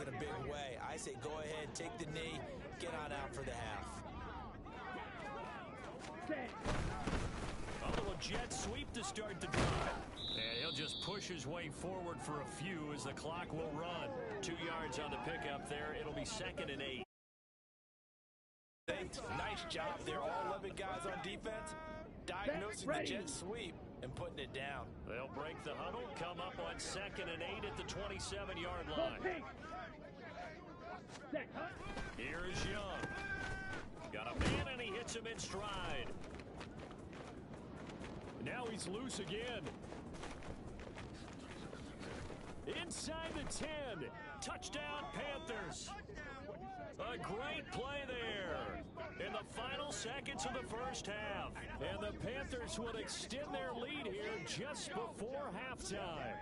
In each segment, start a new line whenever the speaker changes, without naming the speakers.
in a big way. I say go ahead, take the knee, get on out for the half.
A little jet sweep to start the drive. And he'll just push his way forward for a few as the clock will run. 2 yards on the pickup there. It'll be 2nd and 8.
Nice job there. All 11 guys on defense diagnosing the jet sweep and putting it down.
They'll break the huddle, come up on 2nd and 8 at the 27-yard line. Here's Young. Got a man, and he hits him in stride. Now he's loose again. Inside the 10. Touchdown, Panthers. A great play there in the final seconds of the first half. And the Panthers will extend their lead here just before halftime.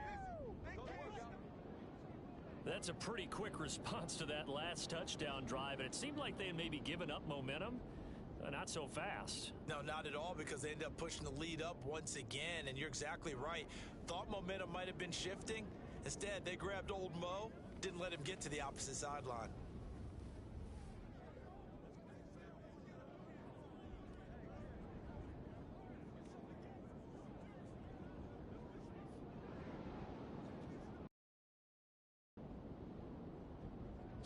That's a pretty quick response to that last touchdown drive. And it seemed like they had maybe given up momentum. Not so fast.
No, not at all, because they ended up pushing the lead up once again. And you're exactly right. Thought momentum might have been shifting. Instead, they grabbed old Mo, didn't let him get to the opposite sideline.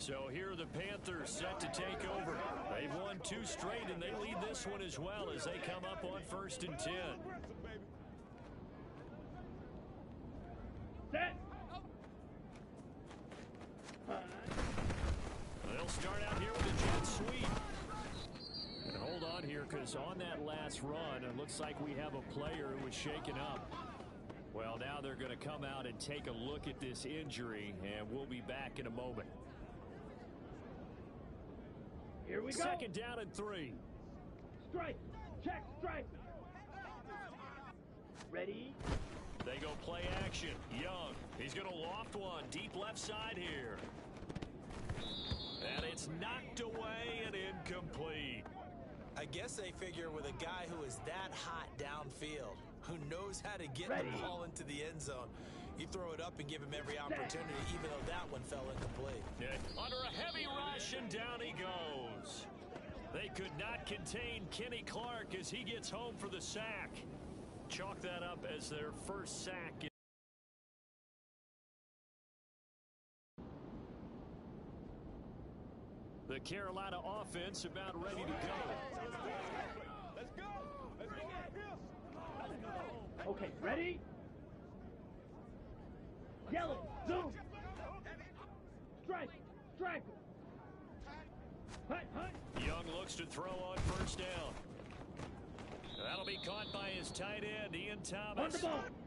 So here are the Panthers set to take over. They've won 2 straight, and they lead this one as well as they come up on 1st and 10.
Set.
They'll start out here with a jet sweep. And hold on here, because on that last run, it looks like we have a player who was shaken up. Well, now they're going to come out and take a look at this injury, and we'll be back in a moment.
Here we go.
2nd down and 3.
Strike. Check. Strike. Ready.
They go play action. Young. He's going to loft one. Deep left side here. And it's knocked away and incomplete.
I guess they figure with a guy who is that hot downfield, who knows how to get the ball into the end zone, you throw it up and give him every opportunity, even though that one fell incomplete.
Yeah, under a heavy rush, and down he goes. They could not contain Kenny Clark as he gets home for the sack. Chalk that up as their first sack. The Carolina offense about ready to go.
Let's go. Okay, ready? Yellow, zoom. Strike. Hunt.
Young looks to throw on 1st down. That'll be caught by his tight end, Ian Thomas.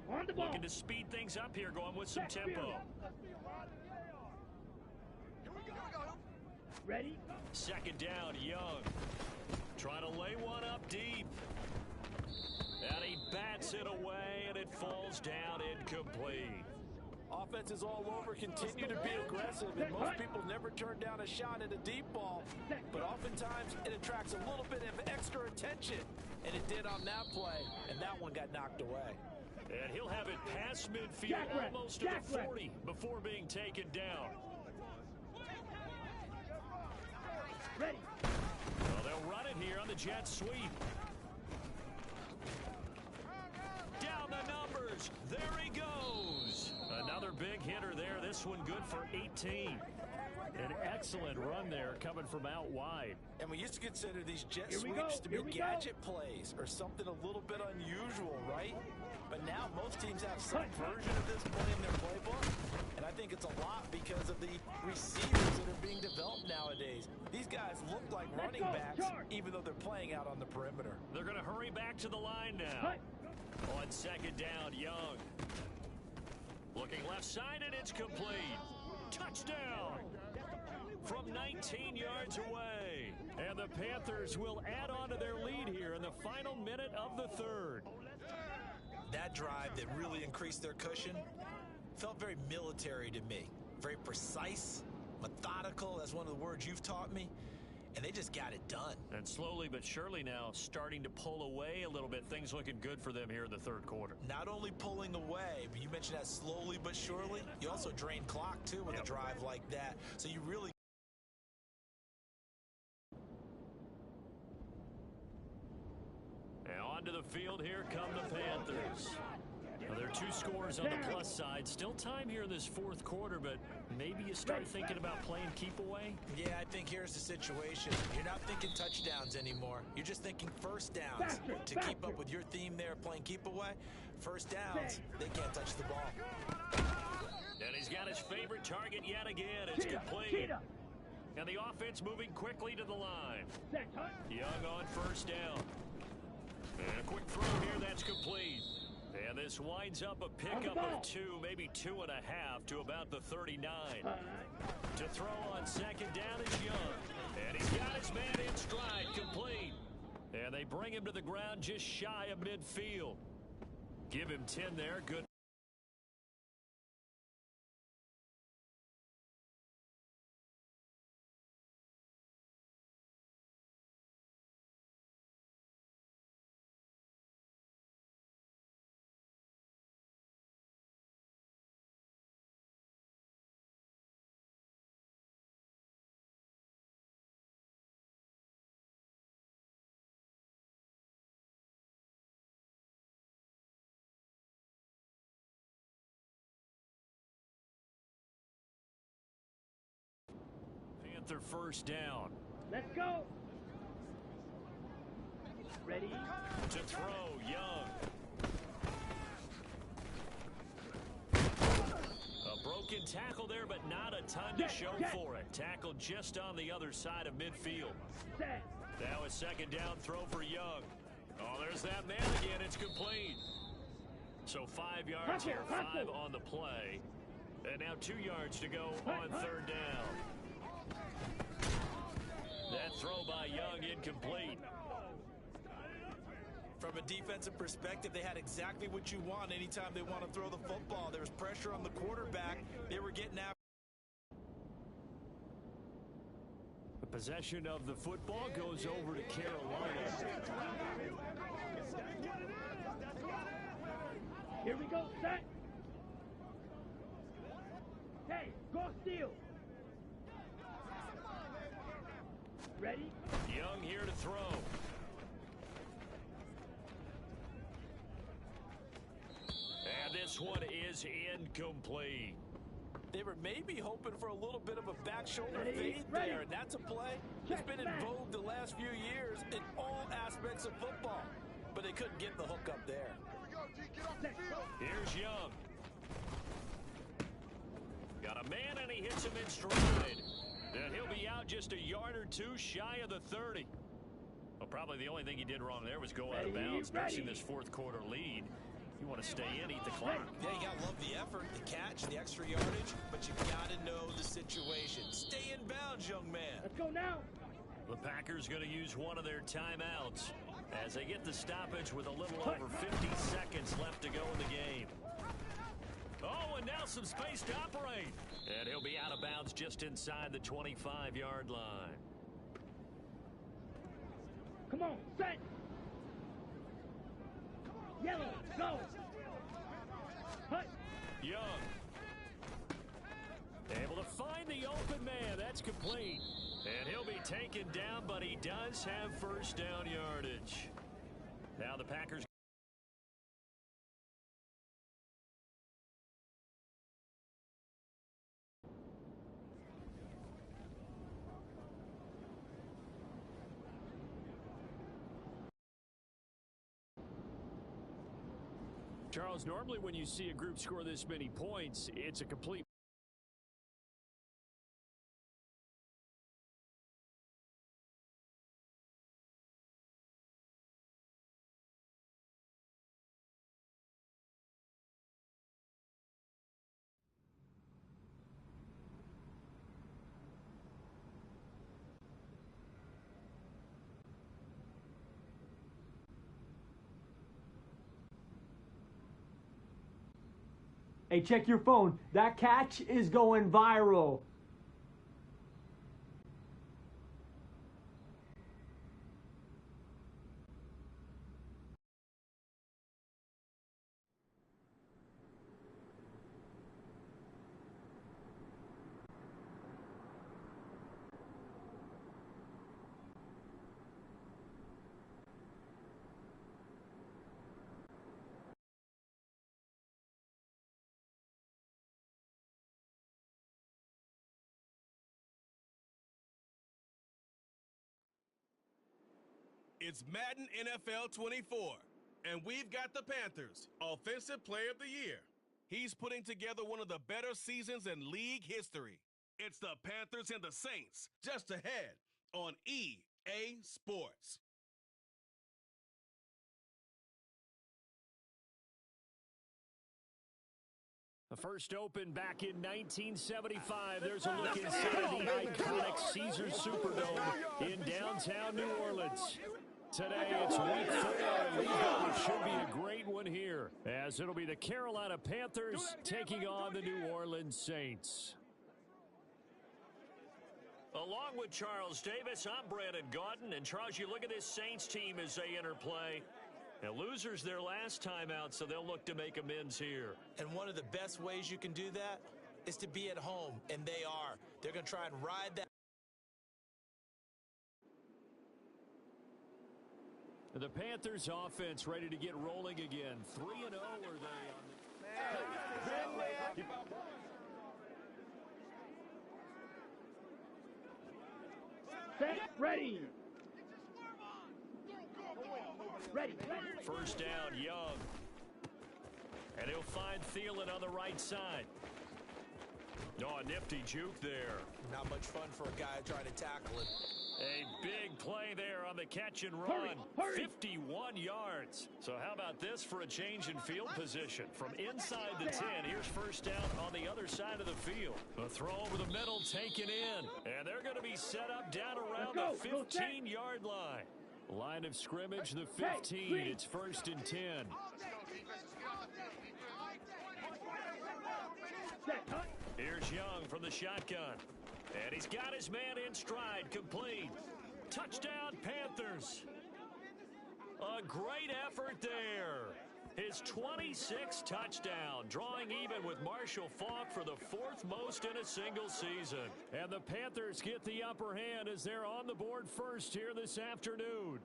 On the ball.
Looking to speed things up here, going with some tempo.
Ready?
2nd down, Young. Trying to lay one up deep. And he bats it away, and it falls down incomplete.
Offense is all over, continue to be aggressive, and most people never turn down a shot at a deep ball. But oftentimes, it attracts a little bit of extra attention. And it did on that play, and that one got knocked away.
And he'll have it past midfield, almost to the 40, before being taken down.
Ready.
Well, they'll run it here on the jet sweep. Down the numbers. There he goes. Another big hitter there. This one good for 18. An excellent run there coming from out wide.
And we used to consider these jet sweeps to be gadget plays or something a little bit unusual, right? But now most teams have some version of this play in their playbook. And I think it's a lot because of the receivers that are being developed nowadays. These guys look like running backs, even though they're playing out on the perimeter.
They're going to hurry back to the line now. On 2nd down, Young. Looking left side, and it's complete. Touchdown from 19 yards away. And the Panthers will add on to their lead here in the final minute of the 3rd.
That drive that really increased their cushion felt very military to me. Very precise, methodical. That's one of the words you've taught me. and they just got it done.
And slowly but surely now starting to pull away a little bit. Things looking good for them here in the third quarter.
Not only pulling away, but you mentioned that slowly but surely. You also drain clock, too, with a drive like that. So you really...
Now onto the field, here come the Panthers. Well, there are two scores on the plus side. Still time here in this fourth quarter, but maybe you start thinking about playing keep away?
Yeah, I think here's the situation. You're not thinking touchdowns anymore. You're just thinking first downs. To keep up with your theme there, playing keep away, first downs, they can't touch the ball.
And he's got his favorite target yet again. It's complete. And the offense moving quickly to the line. Young on first down. And a quick throw here, that's complete. And this winds up a pickup of 2, maybe 2.5 to about the 39. To throw on second down is Young. And he's got his man in stride, complete. And they bring him to the ground just shy of midfield. Give him 10 there, good. Panther first down.
Let's go. Ready?
To throw, Young. A broken tackle there, but not a ton to show for it. Tackled just on the other side of midfield. Now a second down throw for Young. Oh, there's that man again. It's complete. So 5 yards here, 5 on the play. And now 2 yards to go on third down. That throw by Young incomplete.
From a defensive perspective, they had exactly what you want anytime they want to throw the football. There was pressure on the quarterback. They were getting after.
The possession of the football goes over to Carolina.
Here we go, set. Hey, go steal. Ready?
Young here to throw. And this one is incomplete.
They were maybe hoping for a little bit of a back shoulder fade there, and that's a play that's been in vogue the last few years in all aspects of football. But they couldn't get the hook up there.
Here's Young. Got a man, and he hits him in stride. And he'll be out just a yard or two shy of the 30. Well, probably the only thing he did wrong there was go out of bounds. Nursing this fourth quarter lead. You want to stay in, eat the clock.
Yeah, you got to love the effort, the catch, the extra yardage, but you got to know the situation. Stay in bounds, young man.
Let's go now.
The Packers going to use one of their timeouts as they get the stoppage with a little over 50 seconds left to go in the game. Oh, and now some space to operate. And he'll be out of bounds just inside the 25-yard line.
Come on, set. Yellow, go. Hut.
Young. Able to find the open man. That's complete. And he'll be taken down, but he does have first down yardage. Now the Packers. Charles, normally when you see a group score this many points, it's a complete.
Hey, check your phone. That catch is going viral.
It's Madden NFL 24, and we've got the Panthers Offensive Player of the Year. He's putting together one of the better seasons in league history. It's the Panthers and the Saints, just ahead on EA Sports.
The first opened back in 1975. There's a look inside the iconic Caesars Superdome in downtown New Orleans. Today, it's week 4, and we know it should be a great one here, as it'll be the Carolina Panthers taking on the New Orleans Saints. Along with Charles Davis, I'm Brandon Gaudin. And Charles, you look at this Saints team as they enter play. Now, losers their last time out, so they'll look to make amends here.
And one of the best ways you can do that is to be at home, and they are. They're going to try and ride that.
The Panthers offense ready to get rolling again. 3-0 are they on the...
Set, ready. Ready.
First down, Young. And he'll find Thielen on the right side. Oh, a nifty juke there.
Not much fun for a guy trying to tackle it.
A big play there on the catch and run.
Hurry.
51 yards. So how about this for a change in field position? From inside the 10, here's first down on the other side of the field. A throw over the middle taken in. And they're going to be set up down around the 15-yard line. Line of scrimmage, the 15. It's first and 10. Here's Young from the shotgun. And he's got his man in stride, complete. Touchdown, Panthers. A great effort there. His 26th touchdown, drawing even with Marshall Faulk for the 4th most in a single season. And the Panthers get the upper hand as they're on the board first here this afternoon.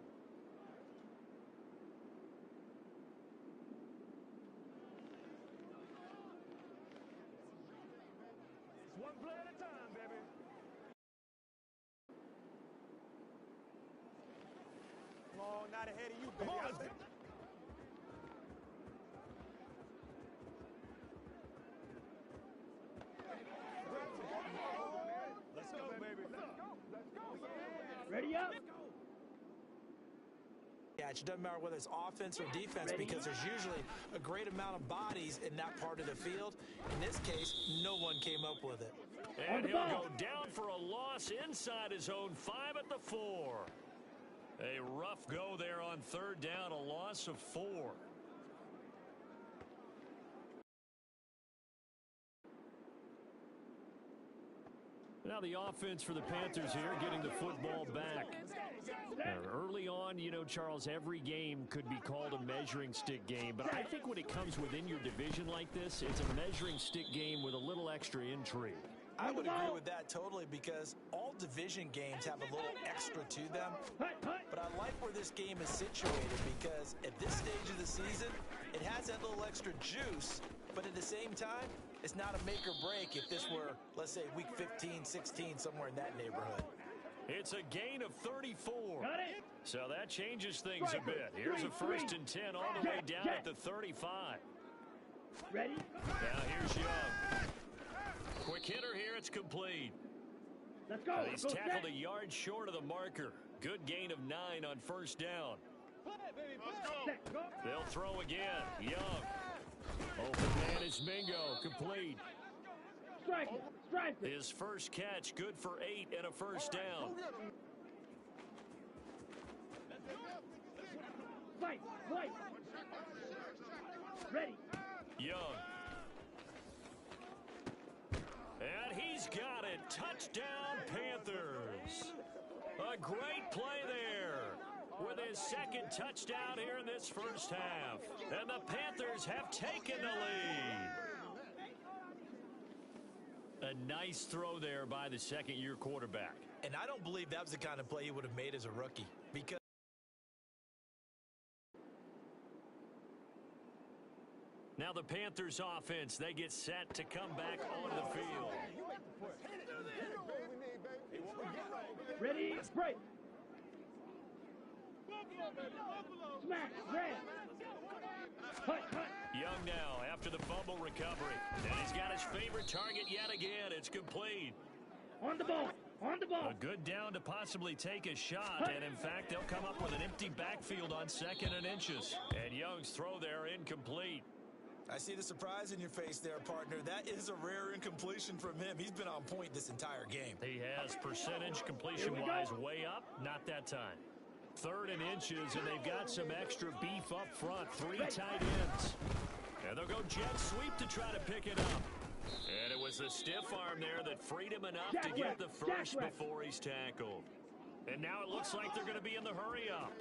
One play at a time, baby.
Come on, not ahead of you, baby. Come on, let's go, baby. Let's go.
Ready up.
Yeah, it doesn't matter whether it's offense or defense because there's usually a great amount of bodies in that part of the field. In this case, no one came up with it.
And he'll go down for a loss inside his own 5 at the 4. A rough go there on third down, a loss of 4. Now the offense for the Panthers here, getting the football back. Early on, you know, Charles, every game could be called a measuring stick game. But I think when it comes within your division like this, it's a measuring stick game with a little extra intrigue.
I would agree with that totally because all division games have a little extra to them. But I like where this game is situated because at this stage of the season, it has that little extra juice. But at the same time, it's not a make or break if this were, let's say, week 15, 16, somewhere in that neighborhood.
It's a gain of 34.
Got it.
So that changes things a bit. Here's a first and 10 all the way down at the 35.
Ready?
Now here's Young. Quick hitter here, it's complete.
Let's go.
He's tackled a yard short of the marker. Good gain of 9 on first down.
Set, go.
They'll throw again. Young. Open man is Mingo. Complete.
Strike it. Strike it.
His first catch, good for 8 and a first down.
Fight. Fight. Ready.
Young. And he's got it. Touchdown, Panthers. A great play there with his second touchdown here in this first half. And the Panthers have taken the lead. A nice throw there by the second-year quarterback.
And I don't believe that was the kind of play he would have made as a rookie because
now the Panthers offense, they get set to come back onto the field.
Ready. Break. Smack, red. Hut, hut.
Young now after the fumble recovery. And he's got his favorite target yet again. It's complete.
On the ball. On the ball.
A good down to possibly take a shot. And, in fact, they'll come up with an empty backfield on 2nd and inches. And Young's throw there incomplete.
I see the surprise in your face there, partner. That is a rare incompletion from him. He's been on point this entire game.
He has percentage completion-wise way up. Not that time. 3rd and inches, and they've got some extra beef up front. 3 tight ends. And they'll go jet sweep to try to pick it up. And it was the stiff arm there that freed him enough to get the first before he's tackled. And now it looks like they're going to be in the hurry-up.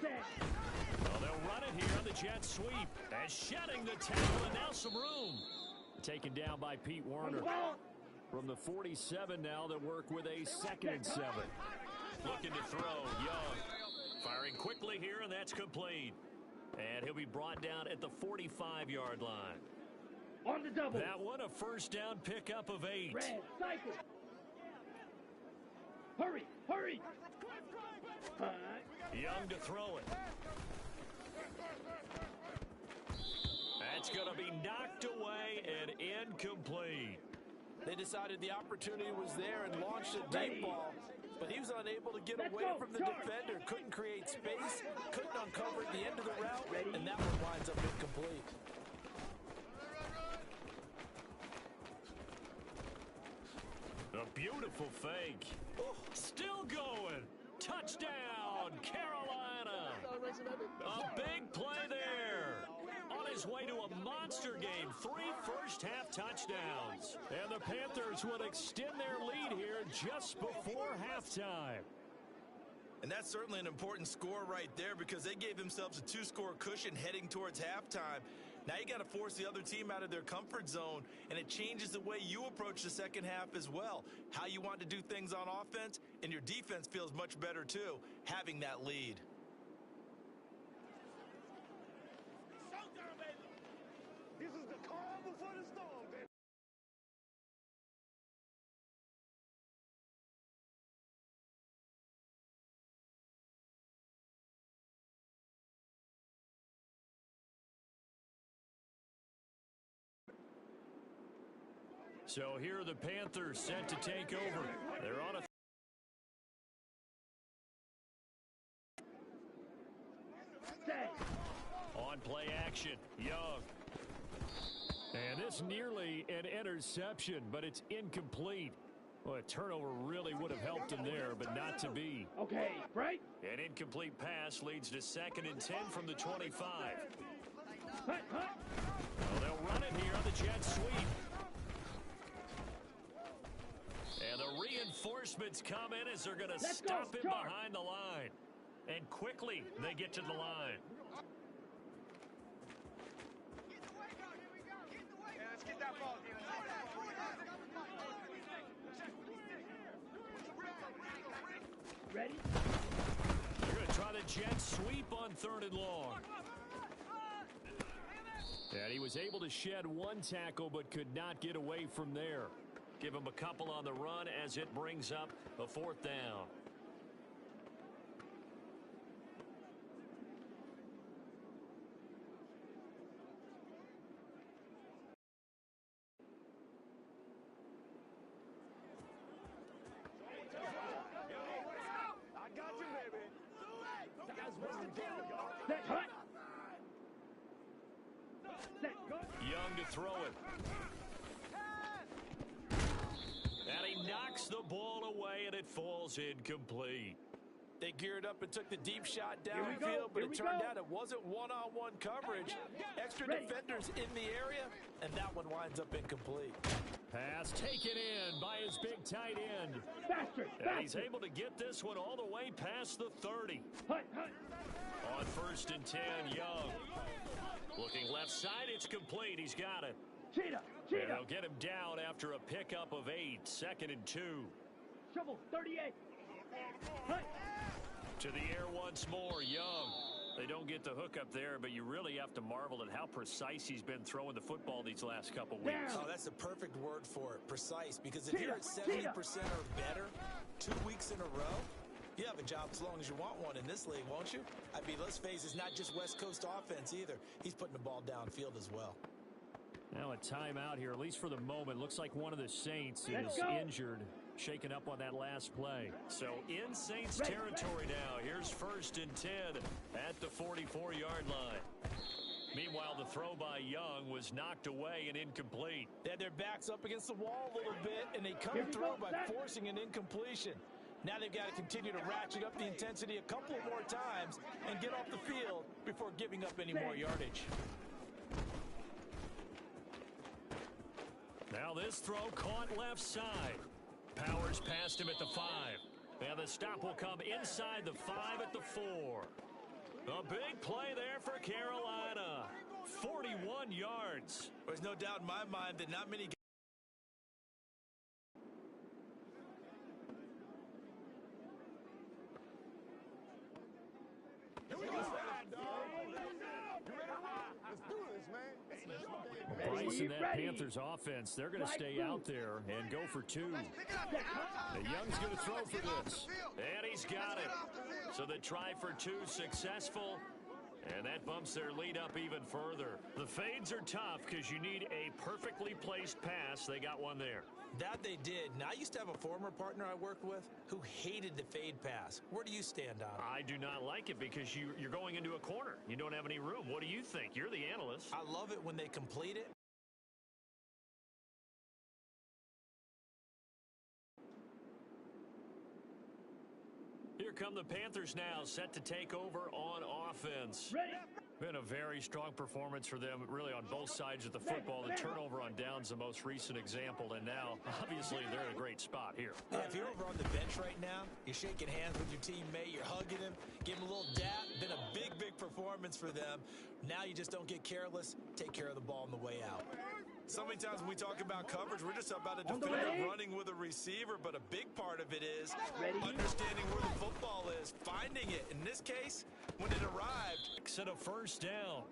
Well, they'll run it here on the jet sweep. And shedding the tackle, and now some room. Taken down by Pete Werner. From the 47 now, they work with a 2nd and 7. Looking to throw, Young. Firing quickly here, and that's complete. And he'll be brought down at the 45-yard line.
On the double.
That one, a first down pickup of 8.
Red, cycle. Hurry, hurry.
Young to throw it. That's going to be knocked away and incomplete.
They decided the opportunity was there and launched a deep ball, but he was unable to get away from the defender, couldn't create space, couldn't uncover at the end of the route, and that one winds up incomplete.
A beautiful fake. Still going. Touchdown, Carolina. A big play there. On his way to a monster game. 3 first-half touchdowns. And the Panthers would extend their lead here just before halftime.
And that's certainly an important score right there because they gave themselves a 2-score cushion heading towards halftime. Now you got to force the other team out of their comfort zone, and it changes the way you approach the second half as well. How you want to do things on offense, and your defense feels much better too, having that lead.
This is the calm before the storm, baby.
So here are the Panthers set to take over. They're on a on play action. Young. And this nearly an interception, but it's incomplete. Well, a turnover really would have helped him there, but not to be.
Okay, right?
An incomplete pass leads to 2nd and 10 from the 25.
Hut, hut.
Well, they'll run it here on the jet sweep. And the reinforcements come in as they're going to stop him behind the line. And quickly, they get to the line.
Let's get that ball.
Ready?
They're going to try the jet sweep on 3rd and long. And he was able to shed 1 tackle but could not get away from there. Give him a couple on the run as it brings up a 4th down.
I got you, baby.
Set, hut. Set, go.
Young to throw it. And he knocks the ball away, and it falls incomplete.
They geared up and took the deep shot downfield, but it turned out it wasn't one-on-one coverage. Extra defenders in the area, and that one winds up incomplete.
Pass taken in by his big tight end.
Faster,
And he's
faster.
able to get this one all the way past the 30.
Hut, hut.
On 1st and 10, Young. Looking left side, it's complete. He's got it.
Cheetah,
And
cheetah.
they'll get him down after a pickup of 8. 2nd and 2.
Shovel, 38. Hut.
To the air once more, Young. They don't get the hook up there, but you really have to marvel at how precise he's been throwing the football these last couple weeks.
Oh, that's the perfect word for it, precise. Because if you're at 70% or better 2 weeks in a row, You have a job as long as you want one in this league, won't you? I mean, let's face it, it's not just West Coast offense either. He's putting the ball downfield as well.
Now a timeout here, at least for the moment. Looks like one of the Saints is injured, shaken up on that last play. So in Saints territory now. Here's 1st and 10 at the 44-yard line. Meanwhile, the throw by Young was knocked away and incomplete.
They had their backs up against the wall a little bit, and they come through by forcing an incompletion. Now they've got to continue to ratchet up the intensity a couple more times and get off the field before giving up any more yardage.
Now this throw caught left side. Powers past him at the 5. And the stop will come inside the 5 at the 4. A big play there for Carolina. 41 yards.
There's no doubt in my mind that not many guys.
Bryson, that Panthers offense, they're going to stay out there and go for 2. Young's going to throw for this. And he's got it. So the try for 2 successful. And that bumps their lead up even further. The fades are tough because you need a perfectly placed pass. They got one there.
That they did. Now, I used to have a former partner I worked with who hated the fade pass. Where do you stand on it?
I do not like it because you're going into a corner. You don't have any room. What do you think? You're the analyst.
I love it when they complete it.
Here come the Panthers now, set to take over on offense.
Ready.
Been a very strong performance for them, really on both sides of the football. The turnover on downs, the most recent example, and now, obviously, they're in a great spot here.
Yeah, if you're over on the bench right now, you're shaking hands with your teammate, you're hugging him, give him a little dap. Been a big, big performance for them. Now you just don't get careless. Take care of the ball on the way out. So many times when we talk about coverage, we're just about a defender running with a receiver, but a big part of it is understanding where the football is, finding it. In this case, when it arrived.
At a 1st down.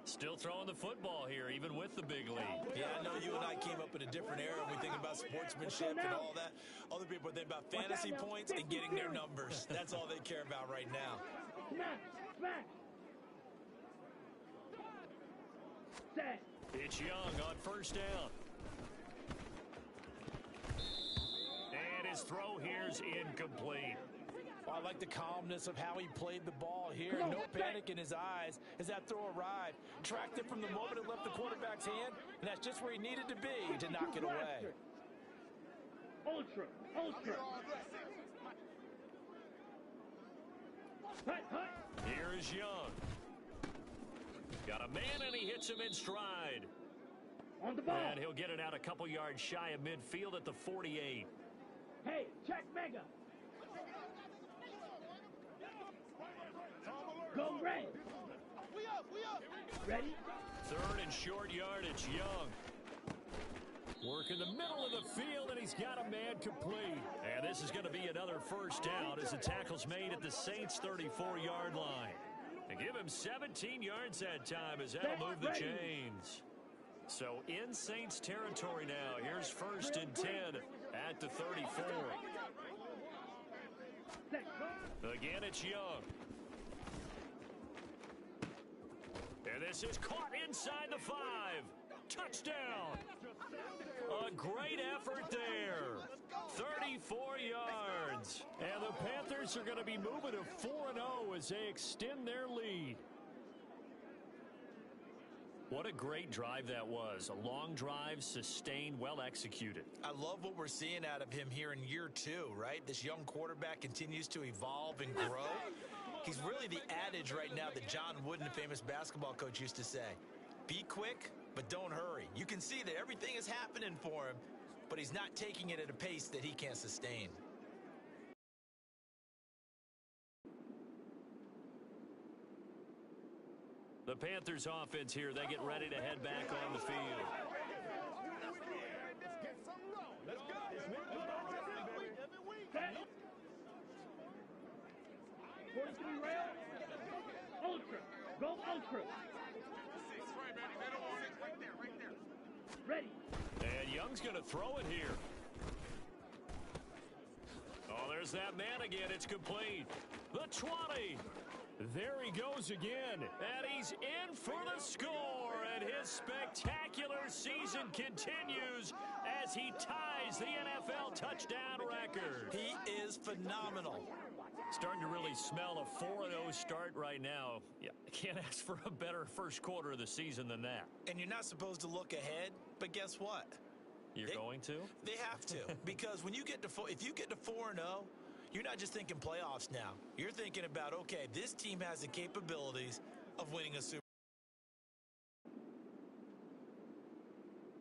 Still throwing the football here, even with the big lead.
Yeah, I know you and I came up in a different era. We think about sportsmanship and all that. Other people think about fantasy points and getting their numbers. That's all they care about right now.
Smack. Set.
It's Young on 1st down. And his throw here's incomplete.
Well, I like the calmness of how he played the ball here. No panic in his eyes as that throw arrived. Tracked it from the moment it left the quarterback's hand, and that's just where he needed to be to knock it away.
Ultra.
Here is Young. Got a man, and he hits him in stride.
On the ball.
And he'll get it out a couple yards shy of midfield at the 48.
Hey, check Mega. Go red.
We up.
Ready?
3rd and short yardage, Young. Work in the middle of the field, and he's got a man complete. And this is going to be another 1st down as the tackle's made at the Saints' 34-yard line. And give him 17 yards that time as that'll move the chains. So in Saints territory now. Here's 1st and 10 at the 34. Again, it's Young. And this is caught inside the 5. Touchdown. A great effort there. 34 yards. And the Panthers are going to be moving to 4-0 as they extend their lead. What a great drive that was. A long drive, sustained, well executed.
I love what we're seeing out of him here in year 2, right? This young quarterback continues to evolve and grow. He's really the adage right now that John Wooden, the famous basketball coach, used to say. Be quick, but don't hurry. You can see that everything is happening for him, but he's not taking it at a pace that he can't sustain.
The Panthers offense here, they get ready to head back on the field.
Let's go.
43 rail. Ultra. Go ultra. Ready.
And Young's going to throw it here. Oh, there's Has that man again. It's complete. The 20. There he goes again. And he's in for the score. And his spectacular season continues as he ties the NFL touchdown record.
He is phenomenal.
Starting to really smell a 4-0 start right now. Yeah, I can't ask for a better first quarter of the season than that.
And you're not supposed to look ahead, but guess what?
You're going to?
They have to, because when you get to if you get to 4-0, you're not just thinking playoffs now. You're thinking about, okay, this team has the capabilities of winning a Super Bowl.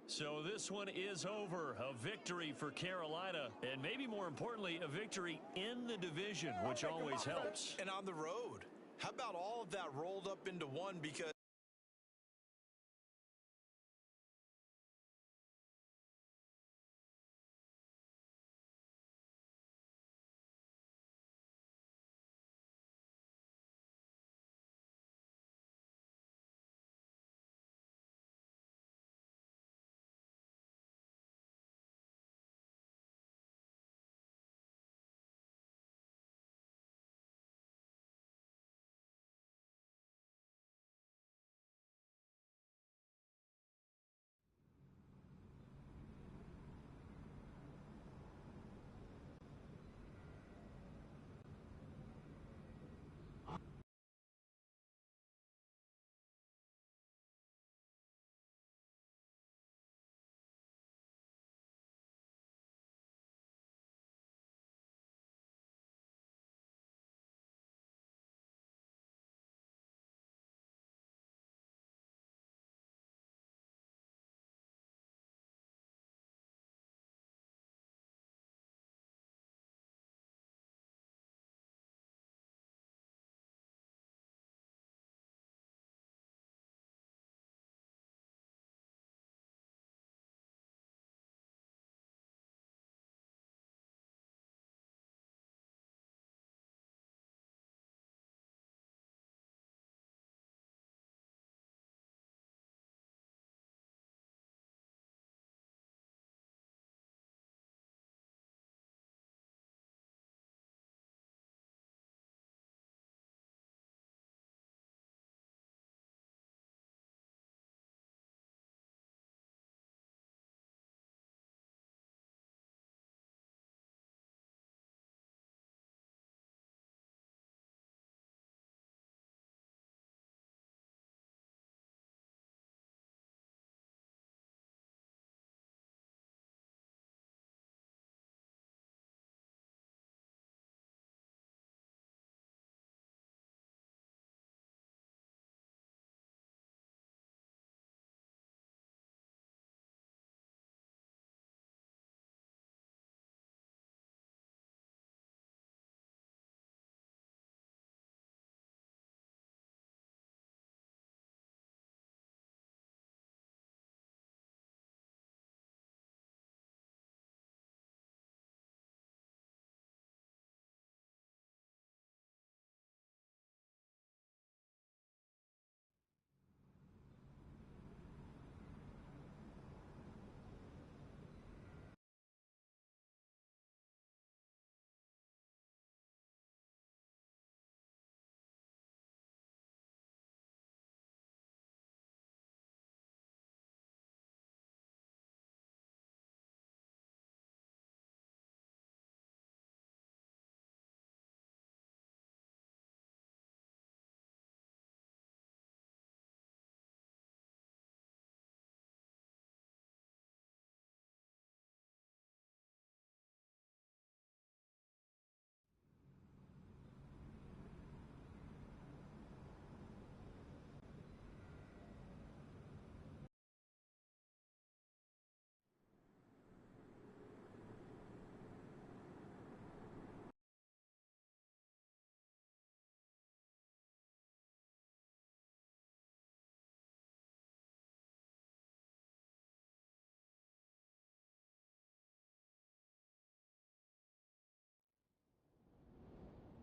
So this one is over. A victory for Carolina, and maybe more importantly, a victory in the division, which always helps.
And on the road. How about all of that rolled up into one? Because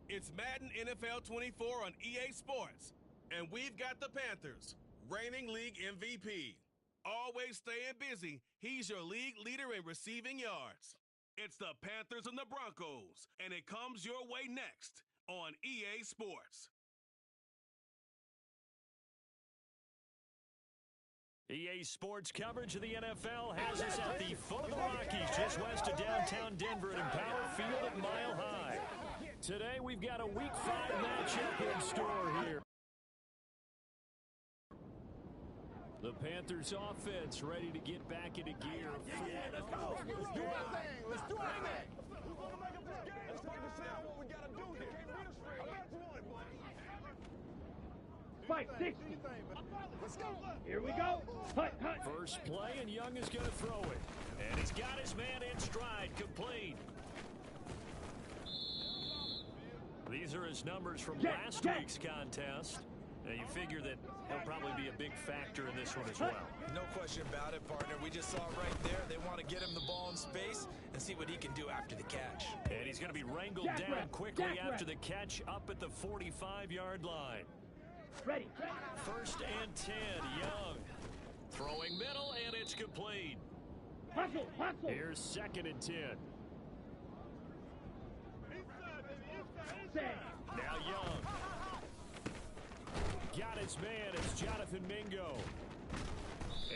It's Madden NFL 24 on EA Sports, and we've got the Panthers, reigning league MVP. Always staying busy, he's your league leader in receiving yards. It's the Panthers and the Broncos, and it comes your way next on EA Sports.
EA Sports coverage of the NFL has us at the foot of the Rockies, just west of downtown Denver at Empower Field at Mile High. Today, we've got a Week 5 matchup in store here. The Panthers offense ready to get back into gear.
Let's go. Let's do our thing. Let's do our thing. Who's going to make up this game? Let's understand what we got to do here.
Fight 60.
Let's go.
Here we go. Hut, hut.
First play, and Young is going to throw it. And he's got his man in stride, complete. These are his numbers from last week's contest. Now, you figure that he'll probably be a big factor in this one as well.
No question about it, partner. We just saw it right there. They want to get him the ball in space and see what he can do after the catch.
And he's going to be wrangled down quickly after the catch up at the 45-yard line.
Ready.
First and 10, Young. Throwing middle, and it's complete.
Hustle, hustle.
Here's second and 10. Now Young. Got his man. It's Jonathan Mingo.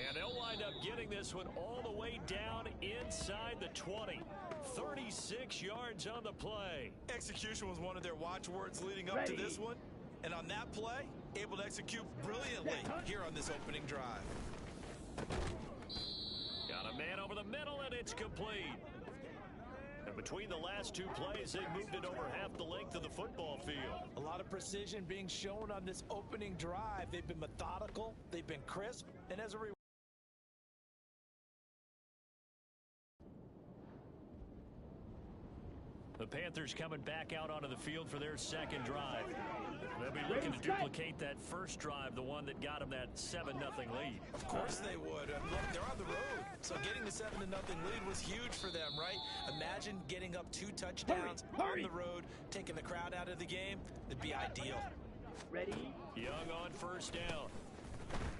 And they'll wind up getting this one all the way down inside the 20. 36 yards on the play.
Execution was one of their watchwords leading up to this one. And on that play, able to execute brilliantly here on this opening drive.
Got a man over the middle, and it's complete. And between the last two plays, they moved it over half the length of the football field.
A lot of precision being shown on this opening drive. They've been methodical, they've been crisp, and as a result,
the Panthers coming back out onto the field for their second drive. They'll be looking to duplicate that first drive, the one that got them that 7-0 lead.
of course they would. Look, they're on the road, so getting the 7-0 lead was huge for them, right? Imagine getting up 2 touchdowns on the road, taking the crowd out of the game. It'd be ideal.
Ready.
Young on first down.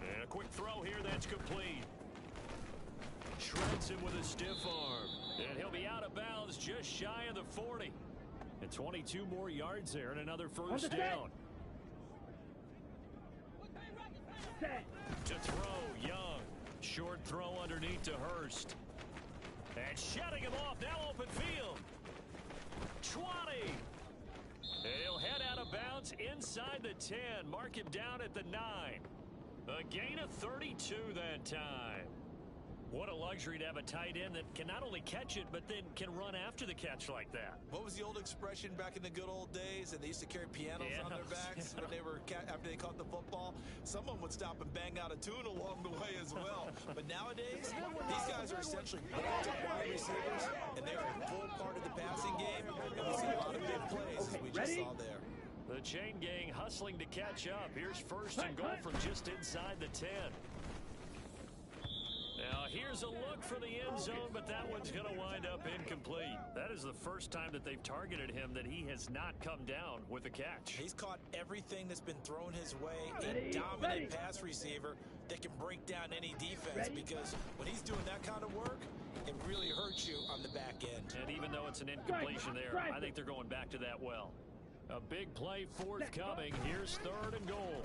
And a quick throw here that's complete. Shreds him with a stiff arm. And he'll be out of bounds just shy of the 40. And 22 more yards there and another first down. To throw, Young. Short throw underneath to Hurst. And shutting him off, now open field. 20. And he'll head out of bounds inside the 10. Mark him down at the 9. A gain of 32 that time. What a luxury to have a tight end that can not only catch it, but then can run after the catch like that.
What was the old expression back in the good old days? And they used to carry pianos on their backs when they were after they caught the football. Someone would stop and bang out a tune along the way as well. But nowadays, these guys are essentially wide receivers, and they are a full part of the passing game. And we see a lot of big plays as we just saw there.
The chain gang hustling to catch up. Here's first and goal from just inside the 10. Now, here's a look for the end zone, but that one's going to wind up incomplete. That is the first time that they've targeted him that he has not come down with a catch.
He's caught everything that's been thrown his way. A dominant pass receiver that can break down any defense because when he's doing that kind of work, it really hurts you on the back end.
And even though it's an incompletion there, I think they're going back to that well. A big play forthcoming. Here's third and goal.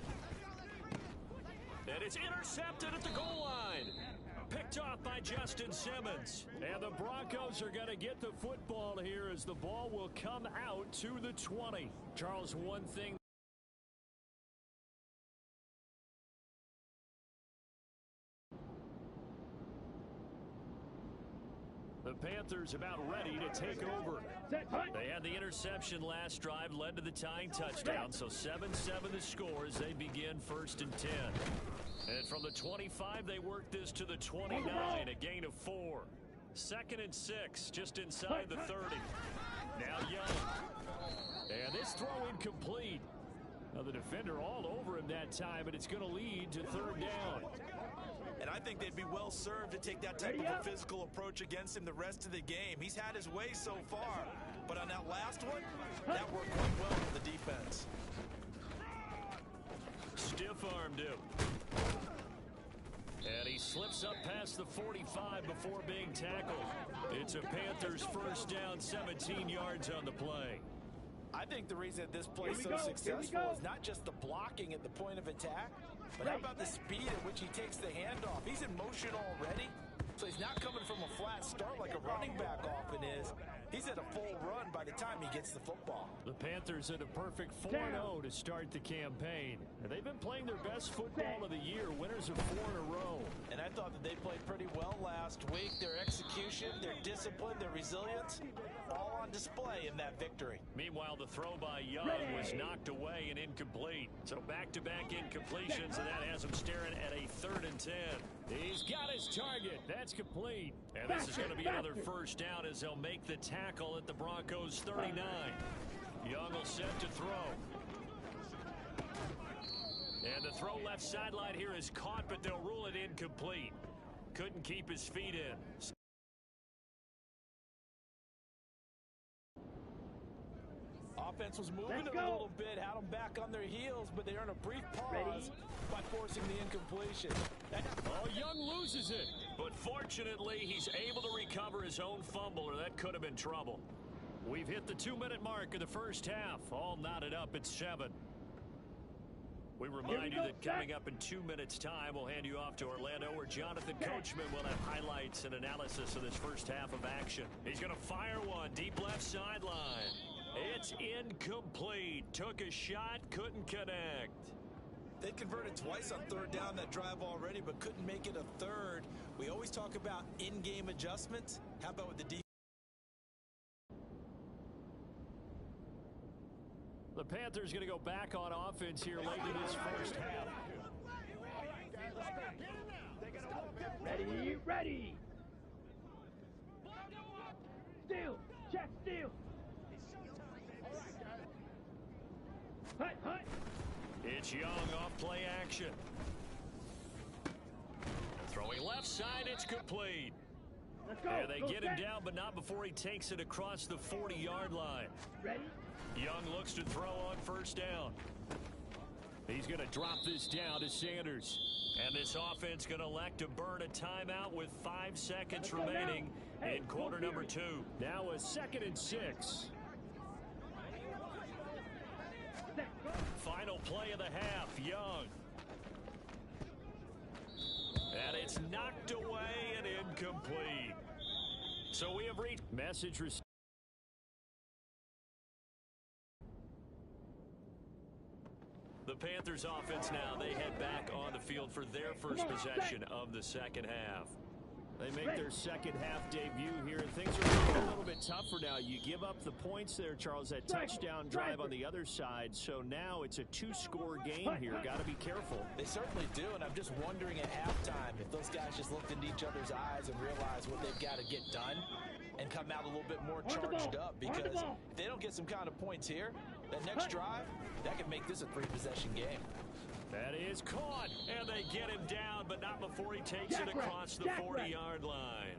And it's intercepted at the goal line. Picked off by Justin Simmons. And the Broncos are going to get the football here as the ball will come out to the 20. Charles, one thing. The Panthers about ready to take over. They had the interception last drive, led to the tying touchdown, so 7-7 the score as they begin first and 10. And from the 25, they work this to the 29, a gain of 4. Second and 6, just inside the 30. Now Young. And this throw incomplete. Now the defender all over him that time, but it's going to lead to third down.
And I think they'd be well served to take that type of a physical approach against him the rest of the game. He's had his way so far, but on that last one, that worked quite well for the defense.
Stiff-armed him. And he slips up past the 45 before being tackled. It's a Panthers first down, 17 yards on the play.
I think the reason that this play is so successful is not just the blocking at the point of attack, but how about the speed at which he takes the handoff? He's in motion already, so he's not coming from a flat start like a running back often is. He's at a full run by the time he gets the football.
The Panthers at a perfect 4-0 to start the campaign. And they've been playing their best football of the year, winners of 4 in a row.
And I thought that they played pretty well last week. Their execution, their discipline, their resilience, all on display in that victory.
Meanwhile, the throw by Young was knocked away and incomplete. So back-to-back incompletions, and that has him staring at a 3rd and 10. He's got his target. That's complete. And this is going to be another first down as they'll make the tackle at the Broncos 39. Young will set to throw. And the throw left sideline here is caught, but they'll rule it incomplete. Couldn't keep his feet in.
Offense was moving a little bit, had them back on their heels, but they earn a brief pause by forcing the incompletion.
Oh, Young loses it. But fortunately, he's able to recover his own fumble, or that could have been trouble. We've hit the 2-minute mark of the first half. All knotted up at 7. We remind you that coming up in 2 minutes' time, we'll hand you off to Orlando, where Jonathan Coachman will have highlights and analysis of this first half of action. He's going to fire one deep left sideline. It's incomplete. Took a shot, couldn't connect.
They converted twice on 3rd down that drive already, but couldn't make it a 3rd. We always talk about in-game adjustments. How about with the defense?
The Panthers going to go back on offense here late in this first half.
Ready, ready. Steal, check, steal. Hut, hut.
It's Young off play action. Throwing left side, it's complete.
Let's go.
And they get him down, but not before he takes it across the 40-yard line.
Ready?
Young looks to throw on first down. He's going to drop this down to Sanders. And this offense going to elect to burn a timeout with 5 seconds remaining in quarter number 2. Now a 2nd and 6. Final play of the half, Young. And it's knocked away and incomplete. So we have reached message received. The Panthers offense now, they head back on the field for their first possession of the second half. They make their second half debut here, and things are a little bit tougher now. You give up the points there, Charles, that touchdown drive on the other side. So now it's a 2-score game here. Got to be careful.
They certainly do, and I'm just wondering at halftime if those guys just looked into each other's eyes and realized what they've got to get done and come out a little bit more charged up, because if they don't get some kind of points here, that next drive, that could make this a 3-possession game.
That is caught, and they get him down, but not before he takes it across the 40-yard line.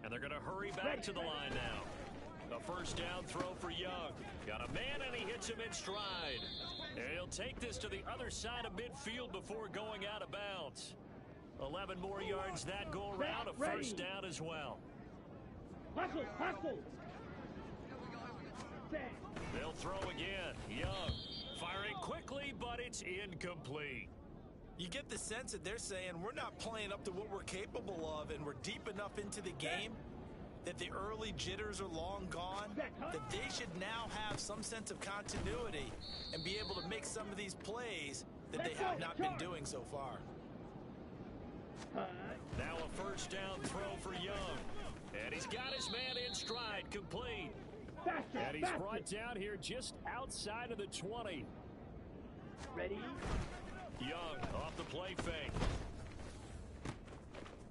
And they're going to hurry back to the line now. A first down throw for Young. Got a man, and he hits him in stride. And he'll take this to the other side of midfield before going out of bounds. 11 more yards that go around, a first down as well.
Hustle, hustle.
They'll throw again. Young firing quickly, but it's incomplete.
You get the sense that they're saying we're not playing up to what we're capable of, and we're deep enough into the game that the early jitters are long gone, that they should now have some sense of continuity and be able to make some of these plays that they have not been doing so far.
Now a first down throw for Young. And he's got his man in stride, complete. And he's brought down here just outside of the 20.
Ready?
Young off the play fake.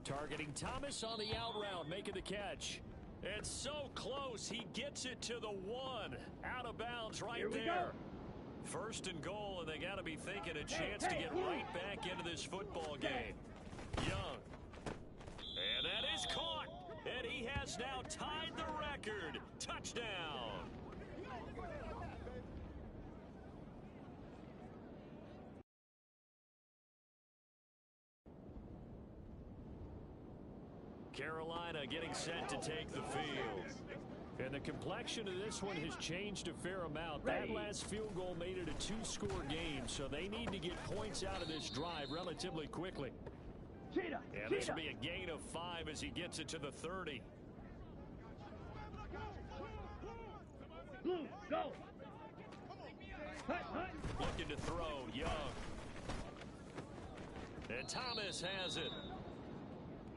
Targeting Thomas on the out route, making the catch. And so close, he gets it to the 1. Out of bounds right there. First and goal, and they got to be thinking a chance to get right back into this football game. Young. And that is caught. And he has now tied the record. Touchdown. Carolina getting set to take the field. And the complexion of this one has changed a fair amount. That last field goal made it a two-score game, so they need to get points out of this drive relatively quickly.
Cheetah!
And this will be a gain of 5 as he gets it to the 30.
Blue, go! Hut, hut!
Looking to throw, Young. And Thomas has it.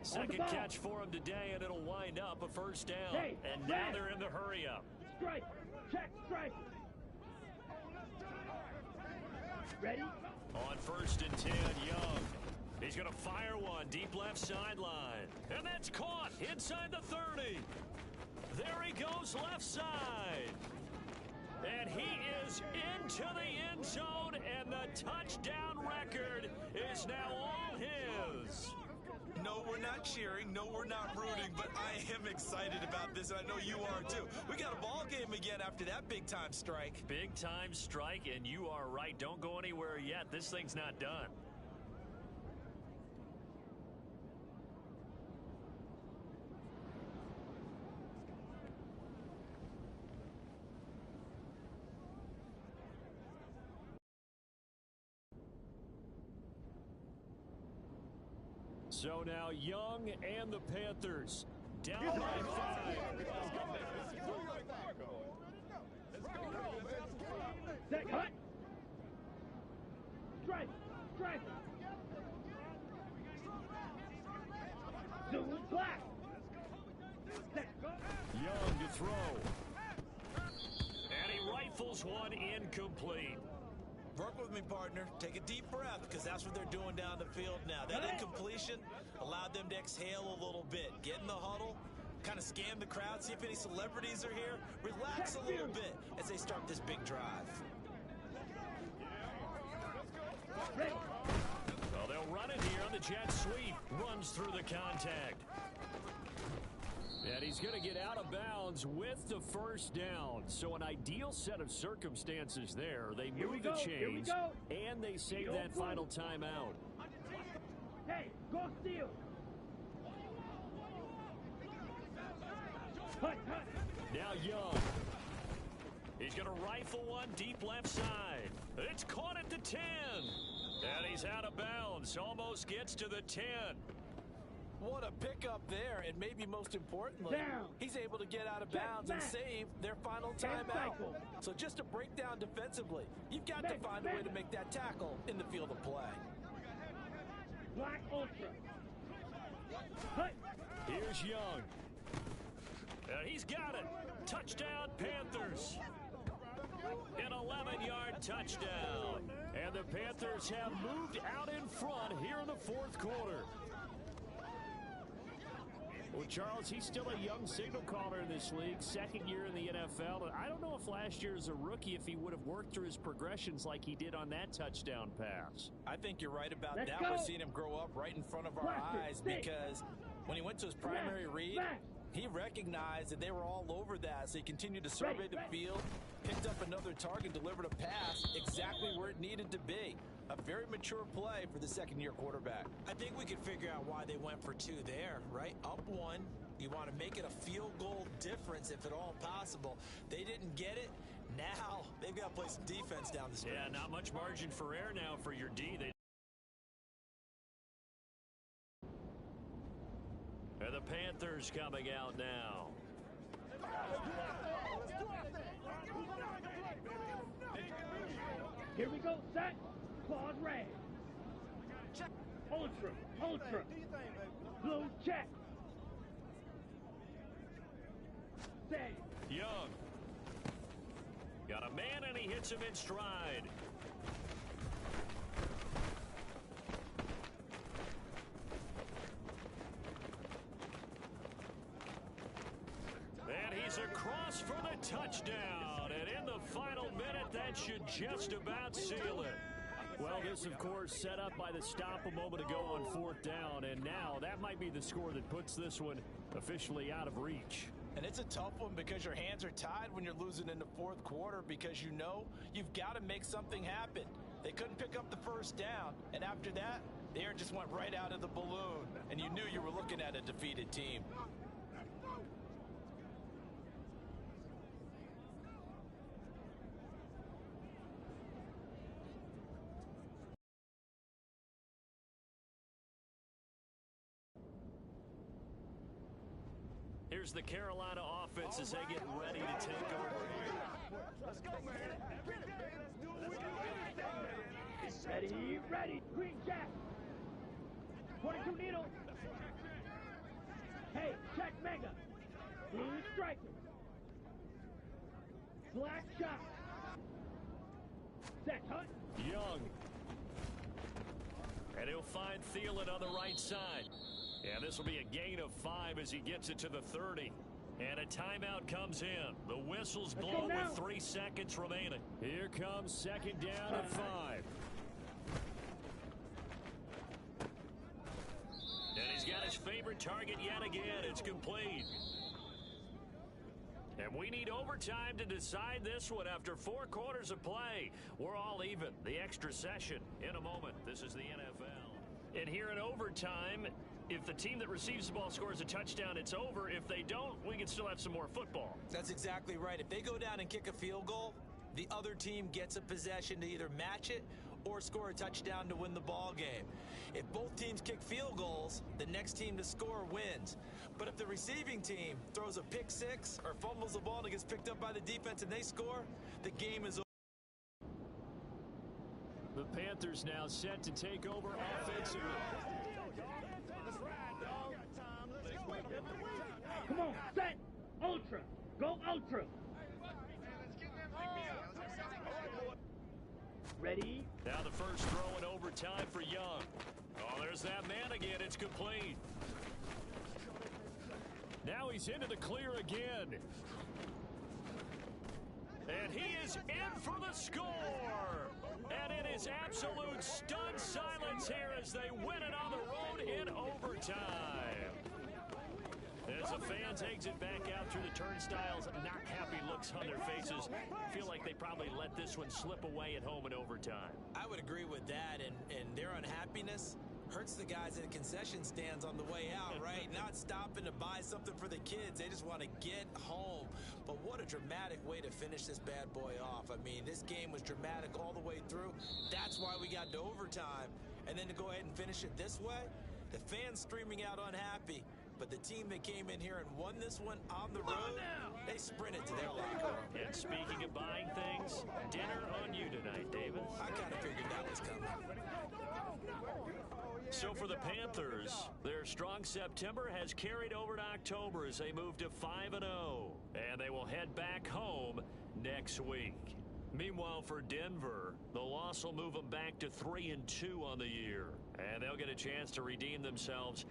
Second catch for him today, and it'll wind up a first down.
Hey,
and now they're in the hurry-up.
Strike! Check, strike! Ready?
On 1st and 10, Young. He's going to fire one deep left sideline. And that's caught inside the 30. There he goes left side. And he is into the end zone, and the touchdown record is now all his.
No, we're not cheering. No, we're not rooting, but I am excited about this, and I know you are too. We got a ball game again after that big-time strike.
Big-time strike, and you are right. Don't go anywhere yet. This thing's not done. So now Young and the Panthers down by 5.
Set, hut! Strike! Strike! Zoom black! Set, go!
Young to throw. And he rifles one incomplete.
Work with me, partner. Take a deep breath, because that's what they're doing down the field now. That incompletion allowed them to exhale a little bit. Get in the huddle, kind of scan the crowd, see if any celebrities are here. Relax a little bit as they start this big drive.
Well, they'll run it here on the jet sweep. Runs through the contact. And he's going to get out of bounds with the first down. So an ideal set of circumstances there. They move the chains, and they save that final timeout.
Hey, go steal! Hut, hut!
Now Young. He's going to rifle one deep left side. It's caught at the 10. And he's out of bounds. Almost gets to the 10.
What a pickup there, and maybe most importantly, he's able to get out of bounds and save their final timeout. So just to break down defensively, you've got to find a way to make that tackle in the field of play.
Black Ultra. Hut.
Here's Young. He's got it. Touchdown, Panthers. An 11-yard touchdown. And the Panthers have moved out in front here in the fourth quarter. Well, Charles, he's still a young signal caller in this league, second year in the NFL. And I don't know if last year as a rookie, if he would have worked through his progressions like he did on that touchdown pass.
I think you're right about that. We're seeing him grow up right in front of our eyes because when he went to his primary read, he recognized that they were all over that, so he continued to survey the field, picked up another target, delivered a pass exactly where it needed to be. A very mature play for the second-year quarterback. I think we could figure out why they went for 2 there, right? Up 1. You want to make it a field goal difference if at all possible. They didn't get it. Now they've got to play some defense down the stretch.
Yeah, not much margin for error now for your D. And the Panthers coming out now.
Here we go, set. Claude red. Ultra, ultra. Blue check. Say.
Young. Got a man and he hits him in stride. And he's across for the touchdown. And in the final minute, that should just about seal it. Well, this, of course, set up by the stop a moment ago on 4th down. And now that might be the score that puts this one officially out of reach.
And it's a tough one because your hands are tied when you're losing in the fourth quarter because you know you've got to make something happen. They couldn't pick up the first down. And after that, The air just went right out of the balloon, and you knew you were looking at a defeated team.
Here's the Carolina offense as they get ready to take over here.
Let's go, man. Every day, let's do what we do.
Ready, ready. Green Jack. 22 needle. Hey, check Mega. Blue striker. Black shot. Set, Hunt.
Young. And he'll find Thielen on the right side. Yeah, this will be a gain of 5 as he gets it to the 30. And a timeout comes in. The whistle's blown with 3 seconds remaining. Here comes second down at 5. And he's got his favorite target yet again. It's complete. And we need overtime to decide this one after 4 quarters of play. We're all even. The extra session in a moment. This is the NFL. And here in overtime, if the team that receives the ball scores a touchdown, it's over. If they don't, we can still have some more football.
That's exactly right. If they go down and kick a field goal, the other team gets a possession to either match it or score a touchdown to win the ball game. If both teams kick field goals, the next team to score wins. But if the receiving team throws a pick six or fumbles the ball and it gets picked up by the defense and they score, the game is over.
The Panthers now set to take over offensively.
Come on, set. Ultra. Go Ultra. Ready.
Now the first throw in overtime for Young. Oh, there's that man again. It's complete. Now he's into the clear again. And he is in for the score. And it is absolute stunned silence here as they win it on the road in overtime. As the fans exit back out through the turnstiles, not happy looks on their faces. Feel like they probably let this one slip away at home in overtime.
I would agree with that, and their unhappiness hurts the guys at the concession stands on the way out, right? Not stopping to buy something for the kids. They just want to get home. But what a dramatic way to finish this bad boy off. I mean, this game was dramatic all the way through. That's why we got to overtime. And then to go ahead and finish it this way, the fans streaming out unhappy. But the team that came in here and won this one on the road, they sprinted to their locker room.
And speaking of buying things, dinner on you tonight, David.
I kind of figured that was coming.
So for the Panthers, their strong September has carried over to October as they move to 5-0. And they will head back home next week. Meanwhile, for Denver, the loss will move them back to 3-2 on the year. And they'll get a chance to redeem themselves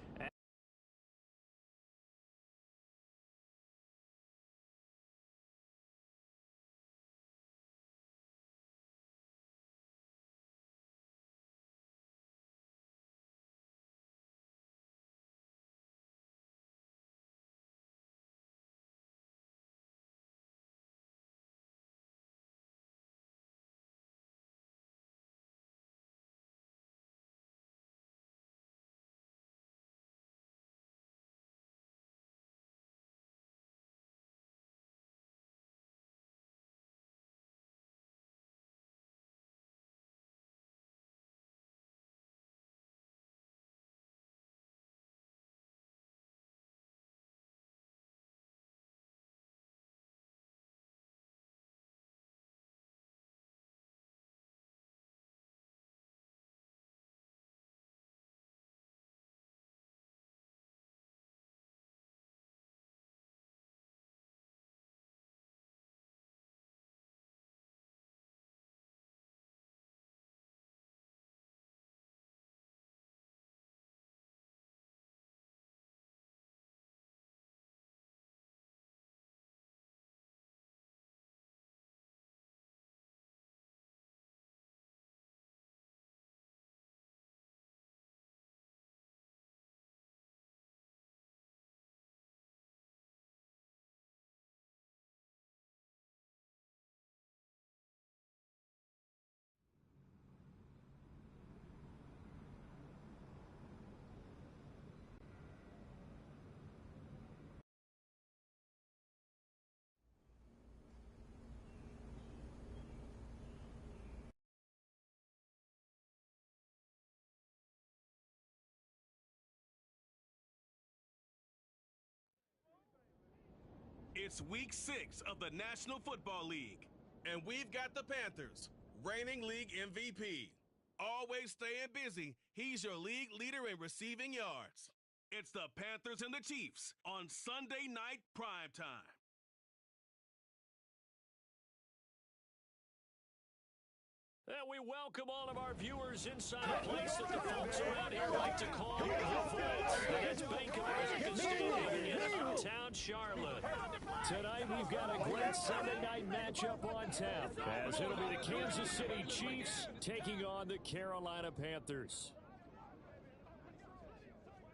It's week 6 of the National Football League, and we've got the Panthers, reigning league MVP. Always staying busy, he's your league leader in receiving yards. It's the Panthers and the Chiefs on Sunday night primetime.
And we welcome all of our viewers inside a place that the folks around here like to call the Vault. It's Bank of America Stadium in uptown Charlotte. Tonight we've got a great Sunday night matchup on tap, as it'll be the Kansas City Chiefs taking on the Carolina Panthers.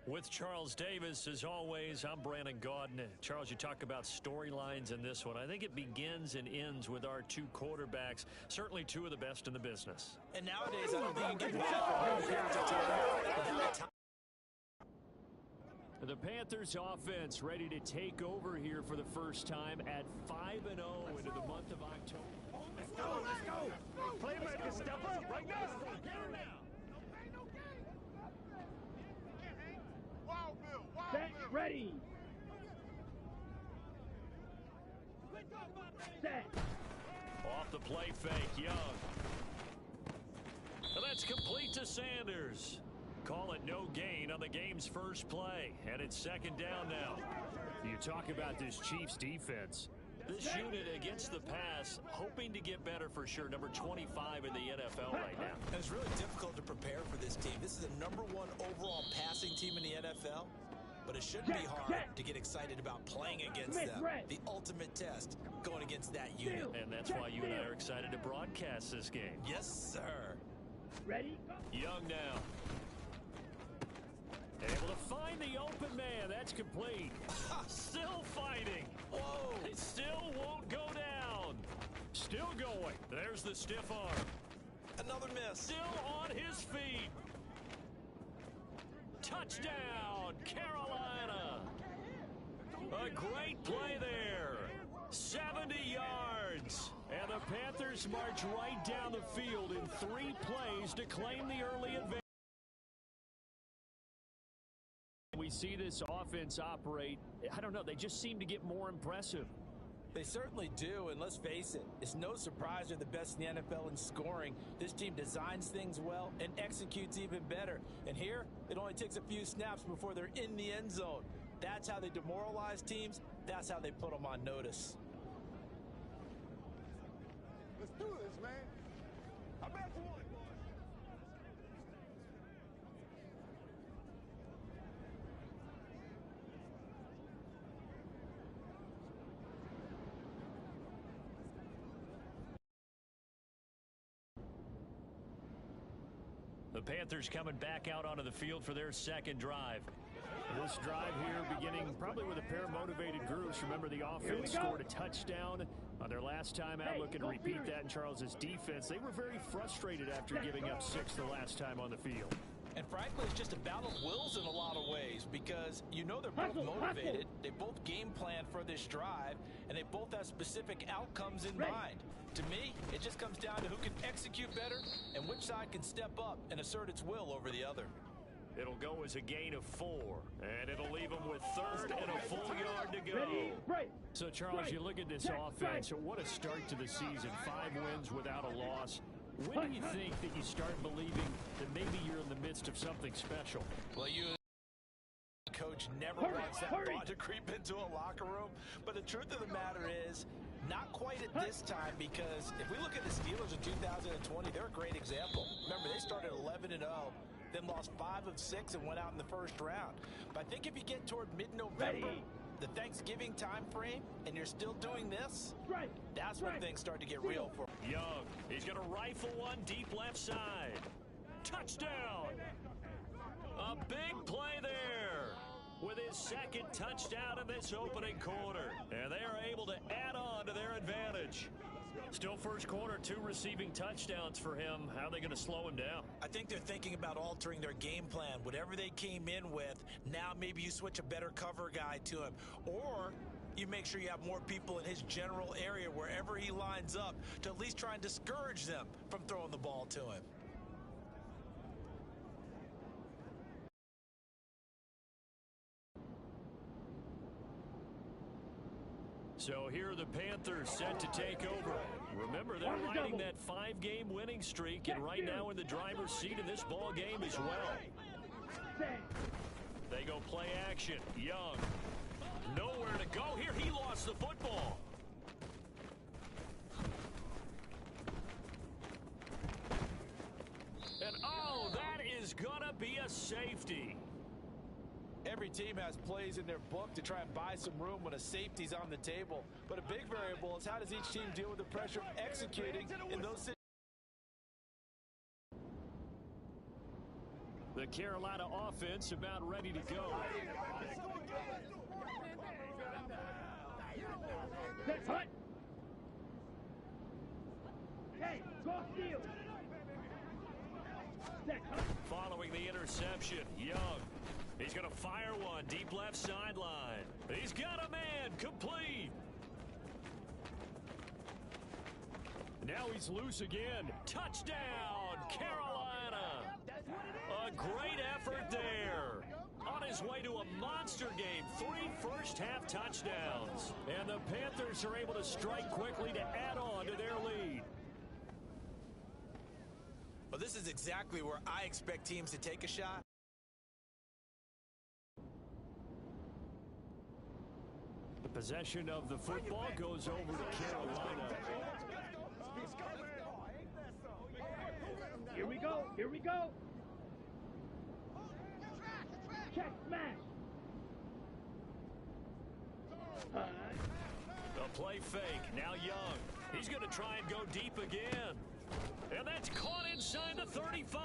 With Charles Davis, as always, I'm Brandon Gaudin. Charles, you talk about storylines in this one. I think it begins and ends with our two quarterbacks, certainly two of the best in the business.
And nowadays, I don't think you can get mad for one period of time.
The Panthers offense ready to take over here for the first time at 5-0 into the month of October.
Let's go. Playmakers, step up right now. Set, ready. Set.
Off the play fake, Young. And that's complete to Sanders. Call it no gain on the game's first play. And it's second down now. You talk about this Chiefs defense. This unit against the pass, hoping to get better for sure. Number 25 in the NFL right now.
And it's really difficult to prepare for this team. This is the #1 overall passing team in the NFL. But it shouldn't be hard to get excited about playing against them. The ultimate test going against that unit.
And that's why you and I are excited to broadcast this game.
Yes, sir.
Ready?
Young now. Able to find the open man. That's complete. Still fighting.
Whoa.
It still won't go down. Still going. There's the stiff arm.
Another miss.
Still on his feet. Touchdown, Carolina. A great play there. 70 yards. And the Panthers march right down the field in 3 plays to claim the early advantage. We see this offense operate. I don't know, they just seem to get more impressive.
They certainly do, and let's face it, it's no surprise they're the best in the NFL in scoring. This team designs things well and executes even better. And here, it only takes a few snaps before they're in the end zone. That's how they demoralize teams. That's how they put them on notice.
Let's do this, man. I bet you want it.
The Panthers coming back out onto the field for their second drive. This drive here beginning probably with a pair of motivated groups. Remember, the offense scored a touchdown on their last time out. Looking to repeat that in Charles's defense. They were very frustrated after giving up 6 the last time on the field.
And frankly, it's just a battle of wills in a lot of ways because you know they're both motivated. They both game plan for this drive, and they both have specific outcomes in mind. To me, it just comes down to who can execute better and which side can step up and assert its will over the other.
It'll go as a gain of 4, and it'll leave them with 3rd and a full yard to go. So, Charles, you look at this offense, what a start to the season. 5 wins without a loss. When do you think that you start believing that maybe you're in the midst of something special?
Well, coach never wants that thought to creep into a locker room. But the truth of the matter is, not quite at this time, because if we look at the Steelers in 2020, they're a great example. Remember, they started 11-0, then lost 5 of 6 and went out in the first round. But I think if you get toward mid-November, the Thanksgiving time frame, and you're still doing this, that's when things start to get real for him.
Young, he's going to rifle one deep left side. Touchdown! A big play there with his second touchdown in this opening quarter. And they are able to add on to their advantage. Still first quarter, 2 receiving touchdowns for him. How are they going to slow him down?
I think they're thinking about altering their game plan. Whatever they came in with, now maybe you switch a better cover guy to him. Or you make sure you have more people in his general area wherever he lines up to at least try and discourage them from throwing the ball to him.
So here are the Panthers set to take over. Remember, they're riding that 5-game winning streak, and right now in the driver's seat in this ball game as well. They go play action. Young. Nowhere to go here. He lost the football. And, oh, that is going to be a safety.
Every team has plays in their book to try and buy some room when a safety's on the table. But a big variable is how does each team deal with the pressure of executing in those situations.
The Carolina offense about ready to go.
That's hot. Hey, go field.
Following the interception, Young. He's going to fire one deep left sideline. He's got a man, complete. Now he's loose again. Touchdown, Carolina. A great effort there. On his way to a monster game, 3 first-half touchdowns. And the Panthers are able to strike quickly to add on to their lead.
Well, this is exactly where I expect teams to take a shot.
The possession of the football goes over to Carolina.
Here we go. Here we go. Check smash.
A play fake. Now Young. He's going to try and go deep again. And that's caught inside the 35.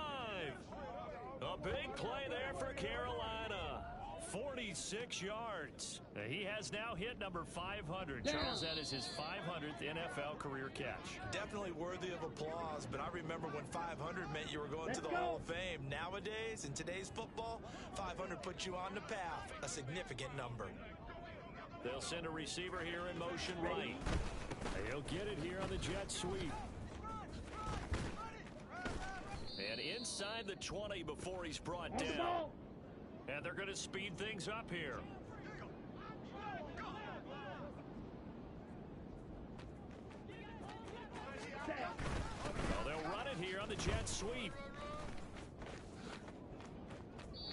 A big play there for Carolina. 46 yards. He has now hit number 500. Charles, that is his 500th NFL career catch.
Definitely worthy of applause, but I remember when 500 meant you were going to the Hall of Fame. Nowadays, in today's football, 500 puts you on the path, a significant number.
They'll send a receiver here in motion right. He'll get it here on the jet sweep. And inside the 20 before he's brought down. And they're going to speed things up here. Well, they'll run it here on the jet sweep.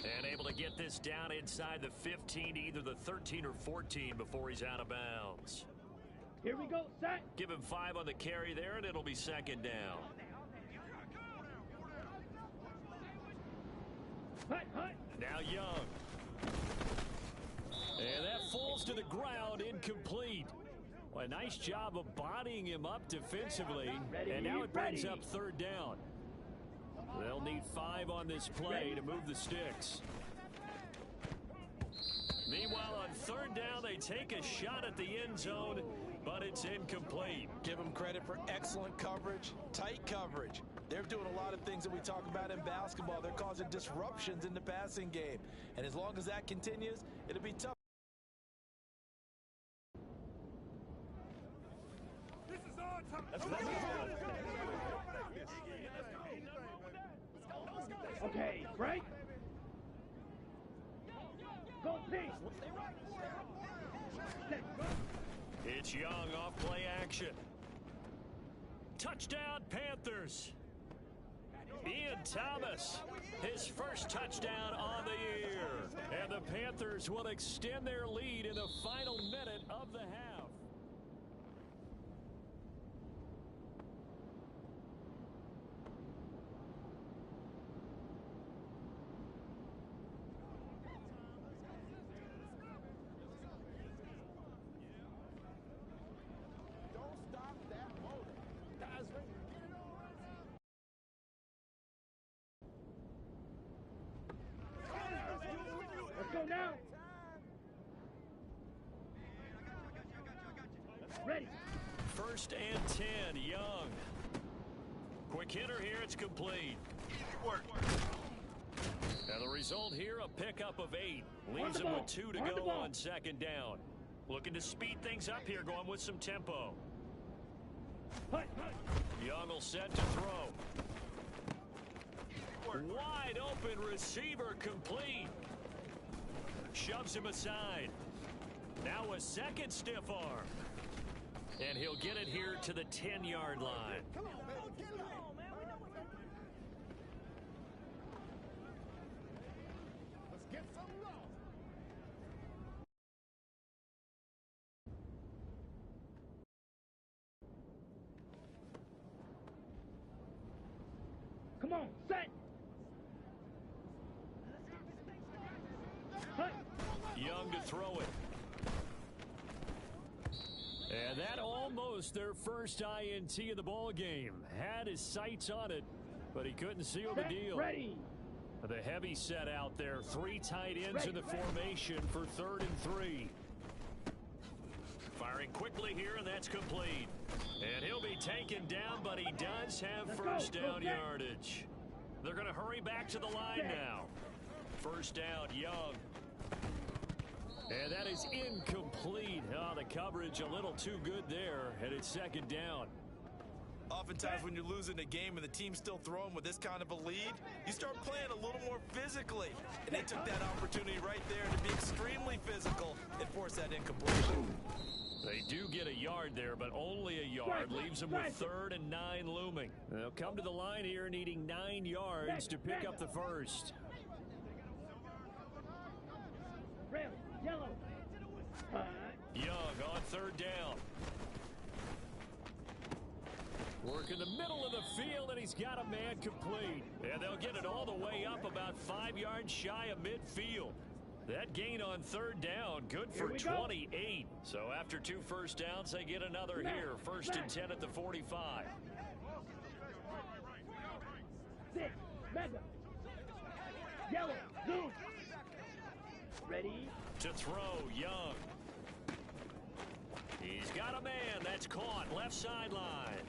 And able to get this down inside the 15, either the 13 or 14 before he's out of bounds.
Here we go, set.
Give him 5 on the carry there, and it'll be second down. Now Young. And that falls to the ground, incomplete. Well, a nice job of bodying him up defensively. And now it brings up third down. They'll need 5 on this play to move the sticks. Meanwhile, on third down, they take a shot at the end zone, but it's incomplete.
Give them credit for excellent coverage, tight coverage. They're doing a lot of things that we talk about in basketball. They're causing disruptions in the passing game. And as long as that continues, it'll be tough.
This is our time.
Okay, break. Go team.
It's Young off play action. Touchdown, Panthers. Ian Thomas, his first touchdown on the year. And the Panthers will extend their lead in the final minute of the half.
Don't stop that motor. Guys, get it on.
Let's go now. Ready.
First and 10, Young. Quick hitter here, it's complete. And the result here, a pickup of 8. Leaves him with 2 to go on second down. Looking to speed things up here, going with some tempo. Young will set to throw. Wide open receiver complete. Shoves him aside. Now a second stiff arm. And he'll get it here to the 10-yard line.
Come on, man. Get it out. Let's get some love.
Come on, set. Hut.
Young to throw it. And that almost their first INT of the ball game. Had his sights on it, but he couldn't seal the
Set.
deal.
Ready.
The heavy set out there. 3 tight ends in the formation for 3rd and 3. Firing quickly here, and that's complete. And he'll be taken down, but he does have first down yardage. They're going to hurry back to the line now. First down, Young. And that is incomplete. Oh, the coverage a little too good there, and it's 2nd down.
Oftentimes when you're losing a game and the team's still throwing with this kind of a lead, you start playing a little more physically. And they took that opportunity right there to be extremely physical and force that incompletion.
They do get a yard there, but only a yard. Leaves them with 3rd and 9 looming. They'll come to the line here needing 9 yards to pick up the first.
Red, yellow.
Young on 3rd down. Work in the middle of the field, and he's got a man complete. And they'll get it all the way up about 5 yards shy of midfield. That gain on 3rd down, good for 28. So after 2 first downs, they get another here. 1st and 10 at the 45.
6, mega. Yellow, zoom. Ready.
To throw, Young. He's got a man. That's caught. Left sideline.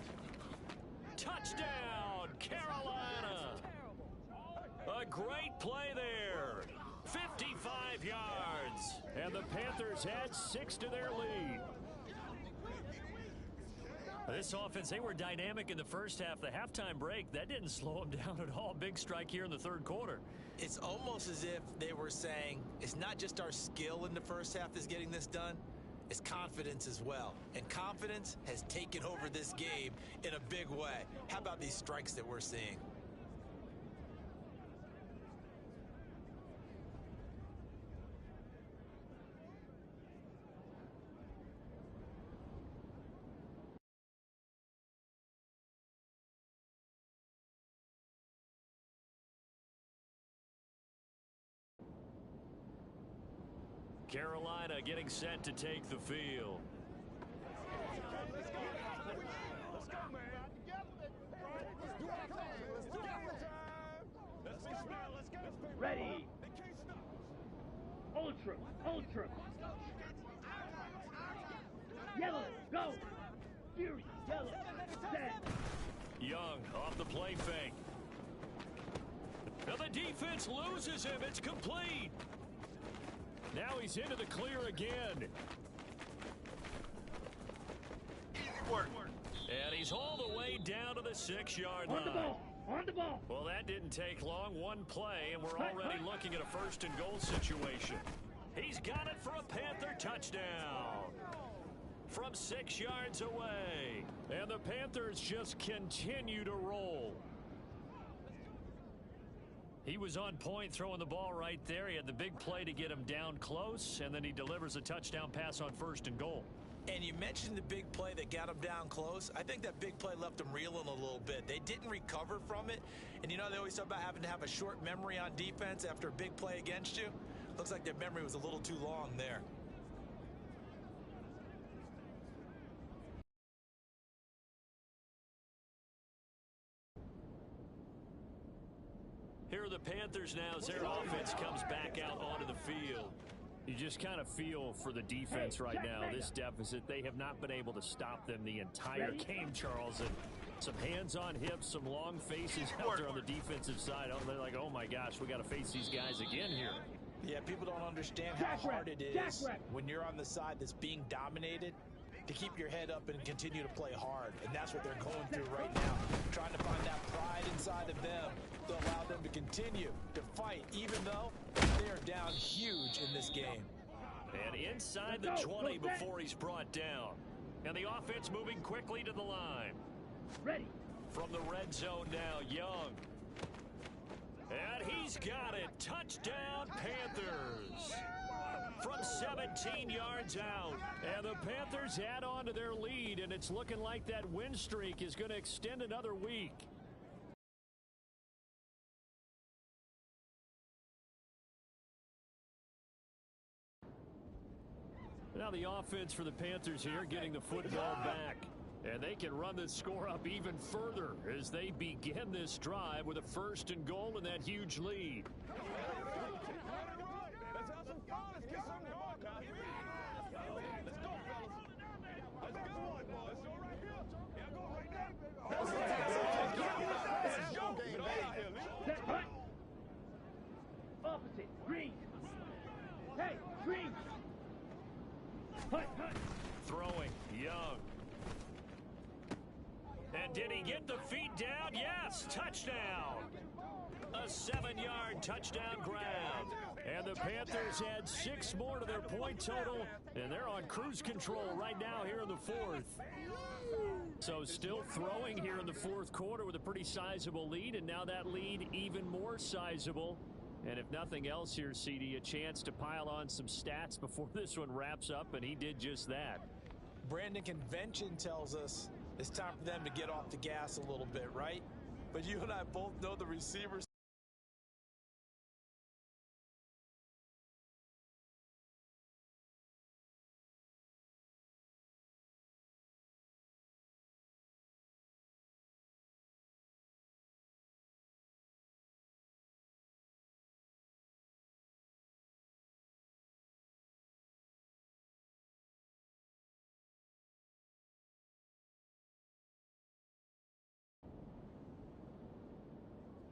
Touchdown, Carolina. A great play there. 55 yards. And the Panthers add 6 to their lead. This offense, they were dynamic in the first half. The halftime break, that didn't slow them down at all. Big strike here in the 3rd quarter.
It's almost as if they were saying, it's not just our skill in the first half that's getting this done, it's confidence as well. And confidence has taken over this game in a big way. How about these strikes that we're seeing?
Carolina getting set to take the field.
Let's go, man. Let's do our thing. Let's do our time. Let's be smart. Let's go.
Ready.
They can't stop.
Ultra, ultra. Yellow, go. Fury, yellow. Set.
Young off the play fake. Now the defense loses him. It's complete. Now he's into the clear again.
Easy work.
And he's all the way down to the 6-yard line.
On the ball. On the ball.
Well, that didn't take long. One play, and we're already looking at a 1st and goal situation. He's got it for a Panther touchdown from 6 yards away. And the Panthers just continue to roll. He was on point throwing the ball right there. He had the big play to get him down close, and then he delivers a touchdown pass on 1st and goal.
And you mentioned the big play that got him down close. I think that big play left them reeling a little bit. They didn't recover from it. And you know, they always talk about having to have a short memory on defense after a big play against you. Looks like their memory was a little too long there.
Here are the Panthers now as their offense comes back out onto the field. You just kind of feel for the defense right now. This deficit, they have not been able to stop them the entire game, Charles. And some hands on hips, some long faces out there on the defensive side. They're like, oh my gosh, we got to face these guys again here.
Yeah, people don't understand how hard it is when you're on the side that's being dominated to keep your head up and continue to play hard. And that's what they're going through right now, trying to find that pride inside of them to allow them to continue to fight, even though they are down huge in this game.
And inside the 20 before he's brought down. And the offense moving quickly to the line.
Ready.
From the red zone now, Young. And he's got it. Touchdown, Panthers. From 17 yards out. And the Panthers add on to their lead, and it's looking like that win streak is going to extend another week. Now the offense for the Panthers here getting the football back. And they can run the score up even further as they begin this drive with a 1st and goal and that huge lead.
Let's have some fun. Let's get some going now. Let's go, fellas. Let's go, boys. Let's go right here. Yeah, go right there. Let's go, baby.
Set, hut. Opposite. Green. Hey, green. Hut, hut.
Throwing, Young. And did he get the feet down? Yes, touchdown. A 7-yard touchdown grab. And the Panthers add 6 more to their point total, and they're on cruise control right now here in the 4th. So still throwing here in the 4th quarter with a pretty sizable lead, and now that lead even more sizable. And if nothing else here, CD, a chance to pile on some stats before this one wraps up, and he did just that.
Brandon, convention tells us it's time for them to get off the gas a little bit, right? But you and I both know the receivers.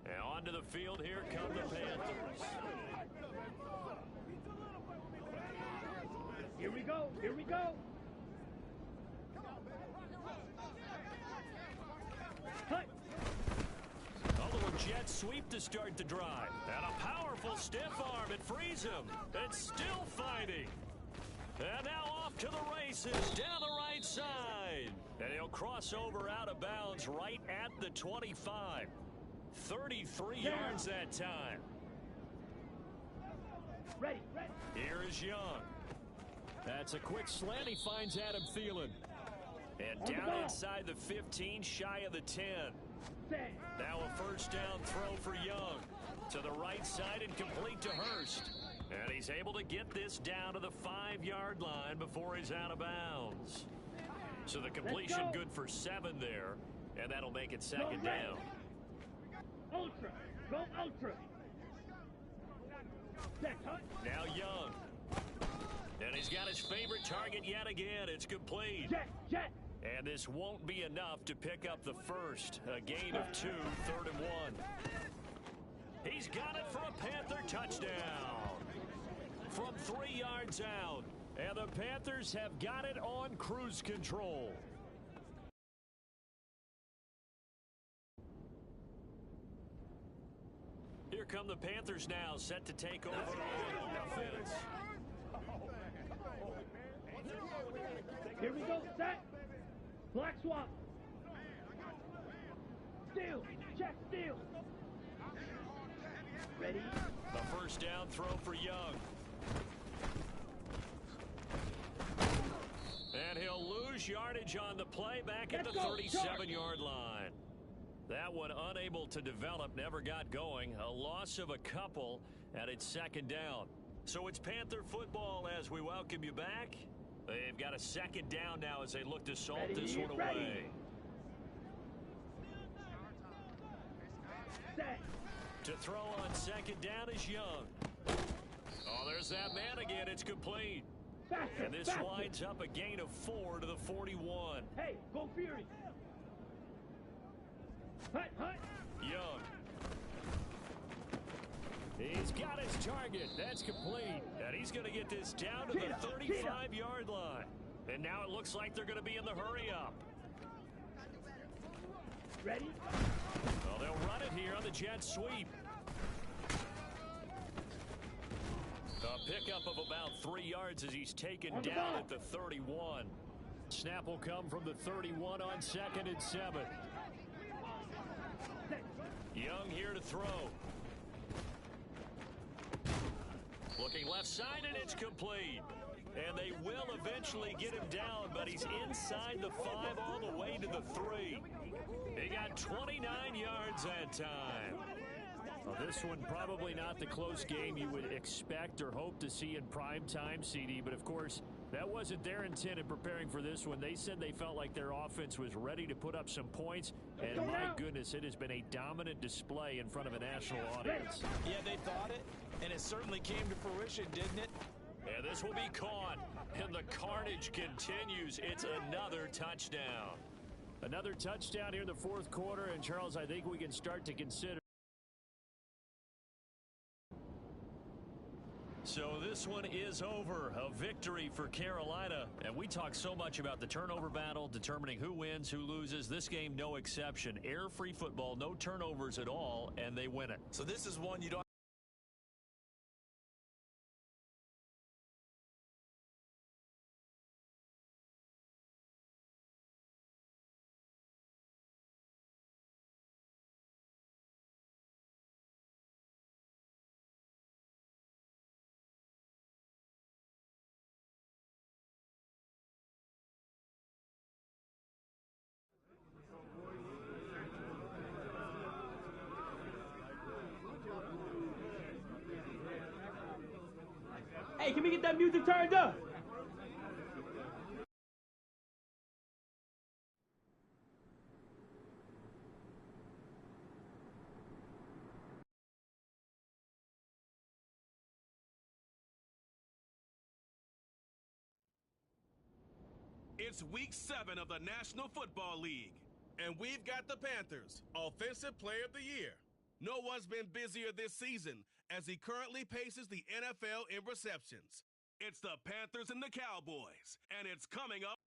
And onto the field, here come the Panthers.
Here we go. Here we go. Hut.
A little jet sweep to start the drive. And a powerful stiff arm. It frees him. It's still fighting. And now off to the races down the right side. And he'll cross over out of bounds right at the 25. 33 yards that time.
Ready.
Here is Young. That's a quick slant. He finds Adam Thielen. And down inside the 15, shy of the 10. Now a 1st down throw for Young. To the right side and complete to Hurst. And he's able to get this down to the 5-yard line before he's out of bounds. So the completion good for 7 there. And that'll make it 2nd down.
Ultra. Go ultra. Set, hut.
Now Young. And he's got his favorite target yet again. It's complete.
Jet.
And this won't be enough to pick up the first. A gain of 2, 3rd and 1. He's got it for a Panther touchdown. From 3 yards out. And the Panthers have got it on cruise control. Here come the Panthers now, set to take over on offense.
Here we go. Set. Black swap. Steal. Check steal. Ready.
A 1st down throw for Young. And he'll lose yardage on the play back at the 37-yard line. That one unable to develop, never got going. A loss of a couple, and it's 2nd down. So it's Panther football as we welcome you back. They've got a 2nd down now as they look to salt this one away.
Set.
To throw on 2nd down is Young. Oh, there's that man again. It's complete.
Faster,
And this
faster.
winds up a gain of 4 to the 41.
Hey, go Fury. Hut.
Young. He's got his target. That's complete. And he's going to get this down to the 35-yard line. And now it looks like they're going to be in the hurry-up.
Ready.
Well, they'll run it here on the jet sweep. A pickup of about 3 yards as he's taken down at the 31. Snap will come from the 31 on 2nd and 7. Young here to throw. Looking left side, and it's complete. And they will eventually get him down, but he's inside the 5 all the way to the 3. He got 29 yards that time. Well, this one probably not the close game you would expect or hope to see in prime time, CD. But, of course, that wasn't their intent in preparing for this one. They said they felt like their offense was ready to put up some points. And, my goodness, it has been a dominant display in front of a national audience.
Yeah, they thought it, and it certainly came to fruition, didn't it?
And this will be caught. And the carnage continues. It's another touchdown. Another touchdown here in the 4th quarter. And, Charles, I think we can start to consider. So this one is over. A victory for Carolina. And we talk so much about the turnover battle, determining who wins, who loses. This game, no exception. Air-free football, no turnovers at all, and they win it.
So this is one you don't.
Hey, can we get that music turned up?
It's week 7 of the National Football League, and we've got the Panthers, Offensive Player of the Year. No one's been busier this season as he currently paces the NFL in receptions. It's the Panthers and the Cowboys, and it's coming up.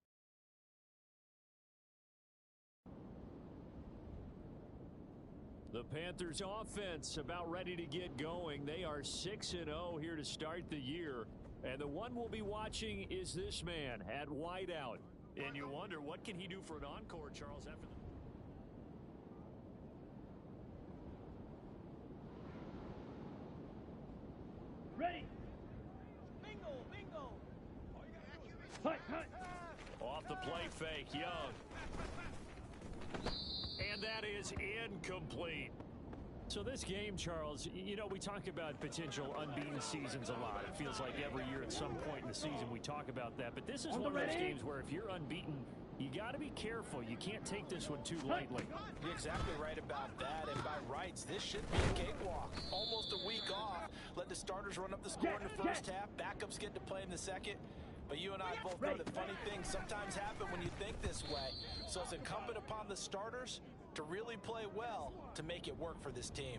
The Panthers offense about ready to get going. They are 6-0 here to start the year. And the one we'll be watching is this man at wideout. And you wonder, what can he do for an encore, Charles, after the...
Ready. Bingo, bingo. Hut, hut.
Off the play fake, Young. And that is incomplete. So this game, Charles, you know, we talk about potential unbeaten seasons a lot. It feels like every year at some point in the season we talk about that. But this is one of those games where if you're unbeaten, you got to be careful. You can't take this one too lightly.
You're exactly right about that. And by rights, this should be a cakewalk. Almost a week off. Let the starters run up the score in the first half. Backups get to play in the second. But you and I both know that funny things sometimes happen when you think this way. So it's incumbent upon the starters to really play well to make it work for this team.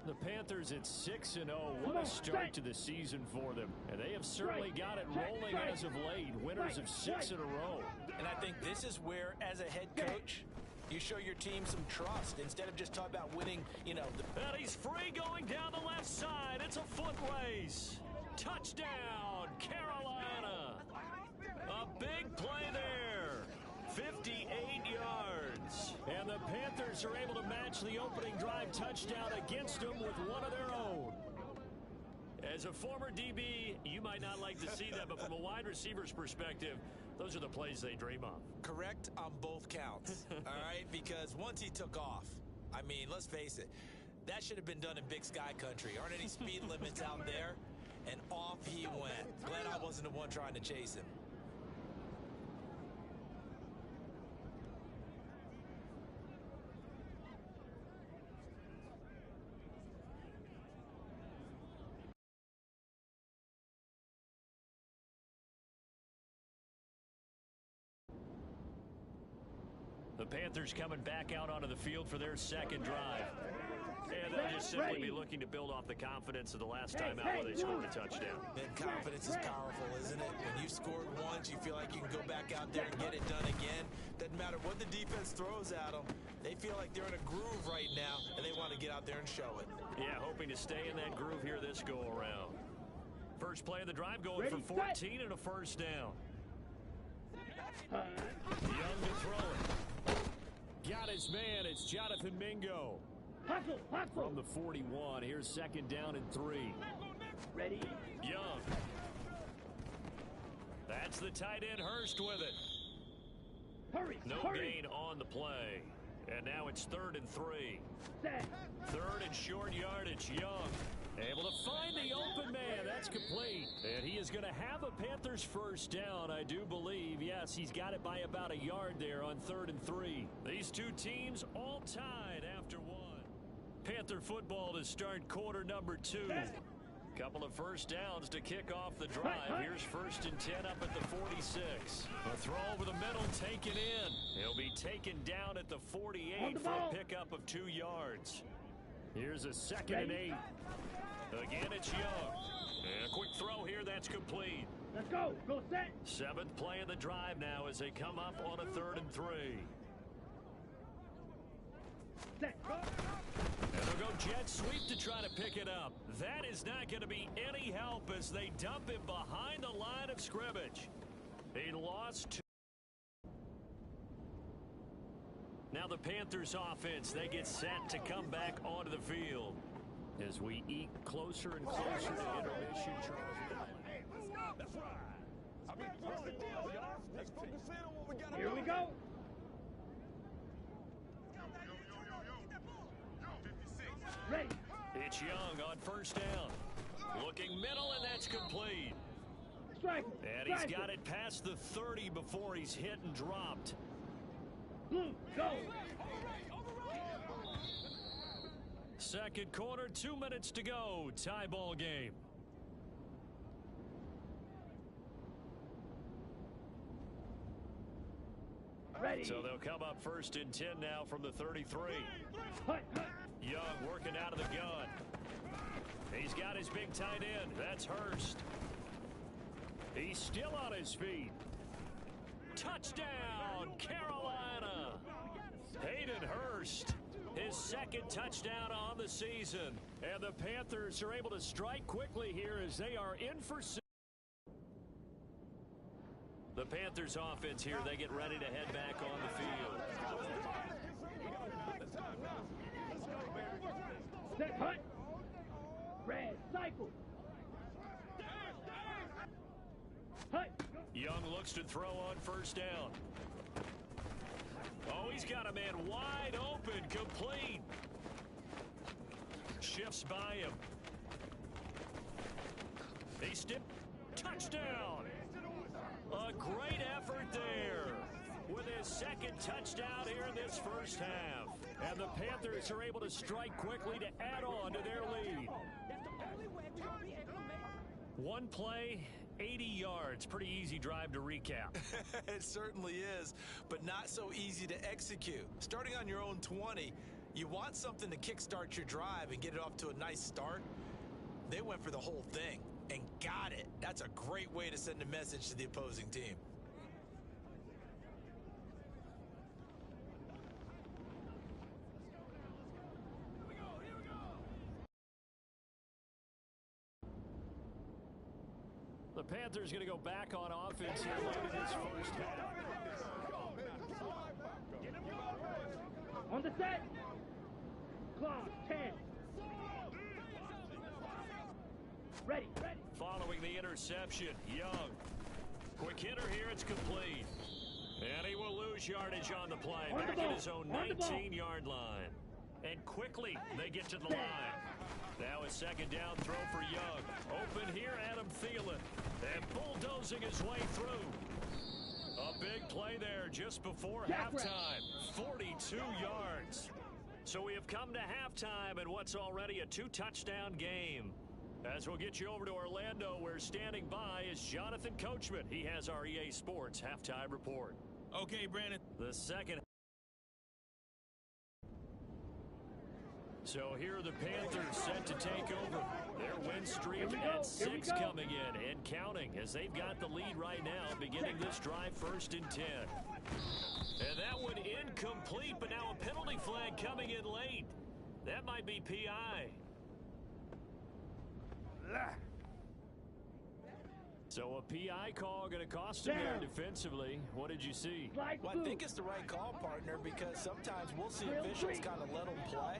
The Panthers at 6-0. What a start to the season for them. And they have certainly got it rolling as of late. Winners of 6 in a row.
And I think this is where, as a head coach, you show your team some trust instead of just talking about winning, you know.
And he's free going down the left side. It's a foot race. Touchdown, Carolina. A big play there. 58 yards. And the Panthers are able to match the opening drive touchdown against them with one of their own. As a former DB, you might not like to see that, but from a wide receiver's perspective, those are the plays they dream of.
Correct on both counts, all right? Because once he took off, I mean, let's face it, that should have been done in Big Sky Country. Aren't any speed limits out there? And off he went. Glad I wasn't the one trying to chase him.
The Panthers coming back out onto the field for their second drive. And they'll just simply be looking to build off the confidence of the last time out where they scored a touchdown.
And confidence is powerful, isn't it? When you've scored once, you feel like you can go back out there and get it done again. Doesn't matter what the defense throws at them. They feel like they're in a groove right now, and they want to get out there and show it.
Yeah, hoping to stay in that groove here this go-around. First play of the drive going for 14 and a first down. Young to throw it. Got his man. It's Jonathan Mingo.
Hustle, hustle.
From the 41, here's second down and 3.
Ready?
Young. That's the tight end Hurst with it.
Hurry,
No
hurry.
gain on the play. And now it's 3rd and 3.
Set.
3rd and short yardage. Young able to find the open man. That's complete. And he is going to have a Panthers first down, I do believe. Yes, he's got it by about a yard there on 3rd and 3. These two teams all tied after one. Panther football to start quarter number 2. Couple of first downs to kick off the drive. Here's 1st and 10 up at the 46. A throw over the middle, taken in. He'll be taken down at the 48 for a pickup of 2 yards. Here's a 2nd and 8. Again, it's Young. And a quick throw here, that's complete.
Let's go. Go set.
7th play of the drive now as they come up on a 3rd and 3.
Set. Go.
And they'll go jet sweep to try to pick it up. That is not going to be any help as they dump him behind the line of scrimmage. He lost 2. Now the Panthers offense, they get set to come back onto the field. As we eke closer and closer to intermission, Charles.
That's right. I mean, what's the deal, y'all? Let's focus in on what we got.
Here we go. Ready.
It's Young on 1st down. Looking middle, and that's complete.
Strike.
And he's got it past the 30 before he's hit and dropped.
Blue. Go.
Second quarter, 2 minutes to go. Tie ball game.
Ready.
So they'll come up 1st and 10 now from the 33.
Hut, hut.
Young working out of the gun. He's got his big tight end. That's Hurst. He's still on his feet. Touchdown, Carolina. Hayden Hurst. His 2nd touchdown on the season. And the Panthers are able to strike quickly here as they are in for 6. The Panthers offense here, they get ready to head back on the field.
Set. Hut. Red. Cycle. Hut.
Young looks to throw on 1st down. Oh, he's got a man wide open, complete. Shifts by him. He stipped. Touchdown. A great effort there with his 2nd touchdown here in this first half. And the Panthers are able to strike quickly to add on to their lead. One play, 80 yards. Pretty easy drive to recap.
It certainly is, but not so easy to execute. Starting on your own 20, you want something to kickstart your drive and get it off to a nice start. They went for the whole thing and got it. That's a great way to send a message to the opposing team.
The Panthers going to go back on offense here late in this first half.
On the set. Clock. 10. Ready. Ready.
Following the interception, Young. Quick hitter here, it's complete. And he will lose yardage on the play. Back at his own 19-yard line. And quickly, they get to the line. Now a 2nd down throw for Young. Open here, Adam Thielen. And bulldozing his way through. A big play there just before halftime. 42 yards. So we have come to halftime in what's already a 2-touchdown game. As we'll get you over to Orlando, where standing by is Jonathan Coachman. He has our EA Sports halftime report.
Okay, Brandon.
The second. So here are the Panthers set to take over. Their win streak at 6 coming in and counting as they've got the lead right now, beginning this drive 1st and 10. And that one incomplete, but now a penalty flag coming in late. That might be PI. So a PI call going to cost him there defensively. What did you see?
Well, I think it's the right call, partner, because sometimes we'll see officials kind of let them play.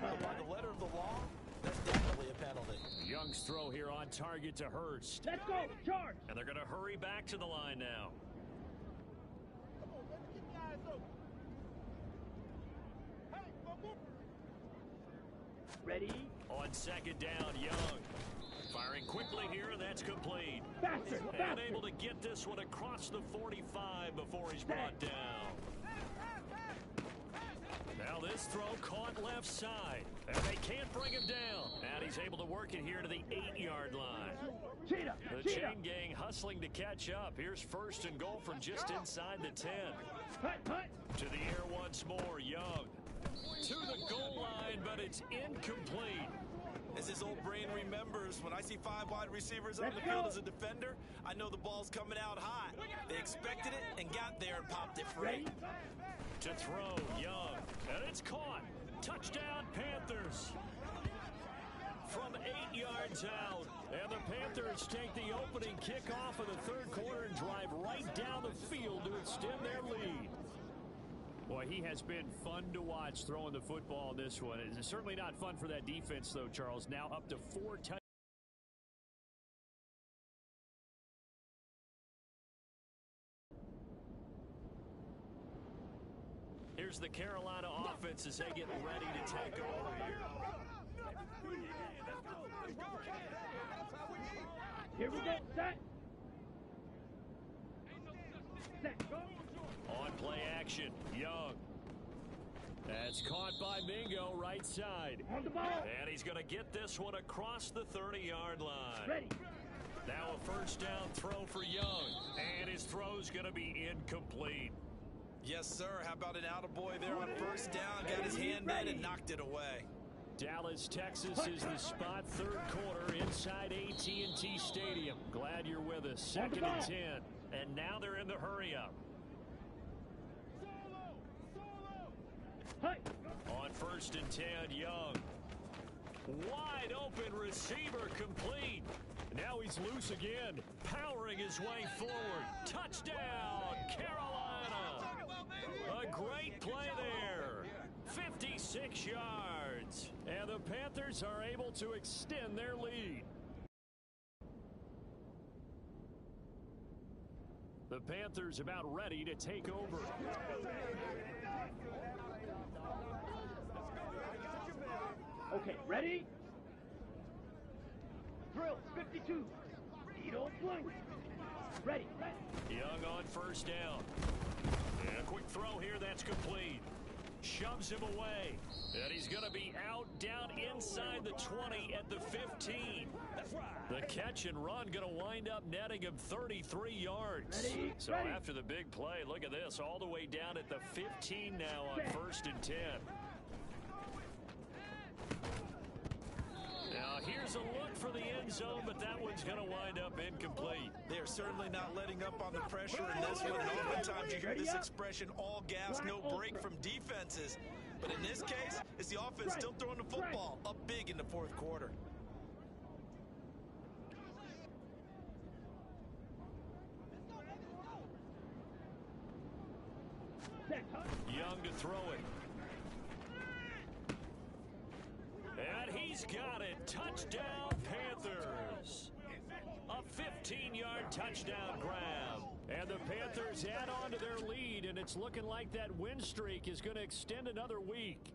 But by the letter of the law, that's definitely a penalty.
Young's throw here on target to Hurst.
Let's go, charge.
And they're going to hurry back to the line now.
Come on, baby, keep your eyes open. Hey, go.
Ready?
On second down, Young. Firing quickly here, and that's complete.
Faster,
And
faster.
able to get this one across the 45 before he's brought down. Now this throw caught left side. And they can't bring him down. And he's able to work it here to the 8-yard line.
Cheetah,
The
cheetah.
chain gang hustling to catch up. Here's first and goal from just inside the 10.
Hut, hut.
To the air once more, Young. To the goal line, but it's incomplete.
As his old brain remembers, when I see 5 wide receivers on
Let's
the field
go.
as a defender, I know the ball's coming out hot. They expected it and got there and popped it
Ready?
free.
To throw, Young. And it's caught. Touchdown, Panthers. From 8 yards out. And the Panthers take the opening kickoff of the third quarter and drive right down the field to extend their lead. Boy, he has been fun to watch throwing the football in this one. It's certainly not fun for that defense, though, Charles. Now up to 4 touchdowns. Here's the Carolina offense as they get ready to take over here.
Here we go. Set. Set. Go.
On play action, Young. That's caught by Mingo, right side.
On the ball.
And he's going to get this one across the 30-yard line.
Ready.
Now a first down throw for Young. And his throw's going to be incomplete.
Yes, sir. How about an attaboy there on first down? Got his hand in and knocked it away.
Dallas, Texas is the spot, third quarter inside AT&T Stadium. Glad you're with us. Second and 10. And now they're in the hurry-up.
Hut.
On first and 10, Young. Wide open receiver complete. Now he's loose again, powering his way forward. Touchdown, Carolina. A great play there. 56 yards. And the Panthers are able to extend their lead. The Panthers about ready to take over.
Okay, ready? Drill, 52. Lead on flank. Ready.
Young on first down. And a quick throw here, that's complete. Shoves him away. And he's going to be out down inside the 20 at the 15. The catch and run going to wind up netting him 33 yards.
Ready,
so
ready.
after the big play, look at this, all the way down at the 15 now on first and 10. Now here's a look for the end zone, but that one's going to wind up incomplete.
They are certainly not letting up on the pressure in this one. And oftentimes you hear this expression, all gas, no break from defenses. But in this case, it's the offense still throwing the football up big in the fourth quarter.
Young to throw it. And he's got it. Touchdown, Panthers. A 15-yard touchdown grab. And the Panthers add on to their lead, and it's looking like that win streak is going to extend another week.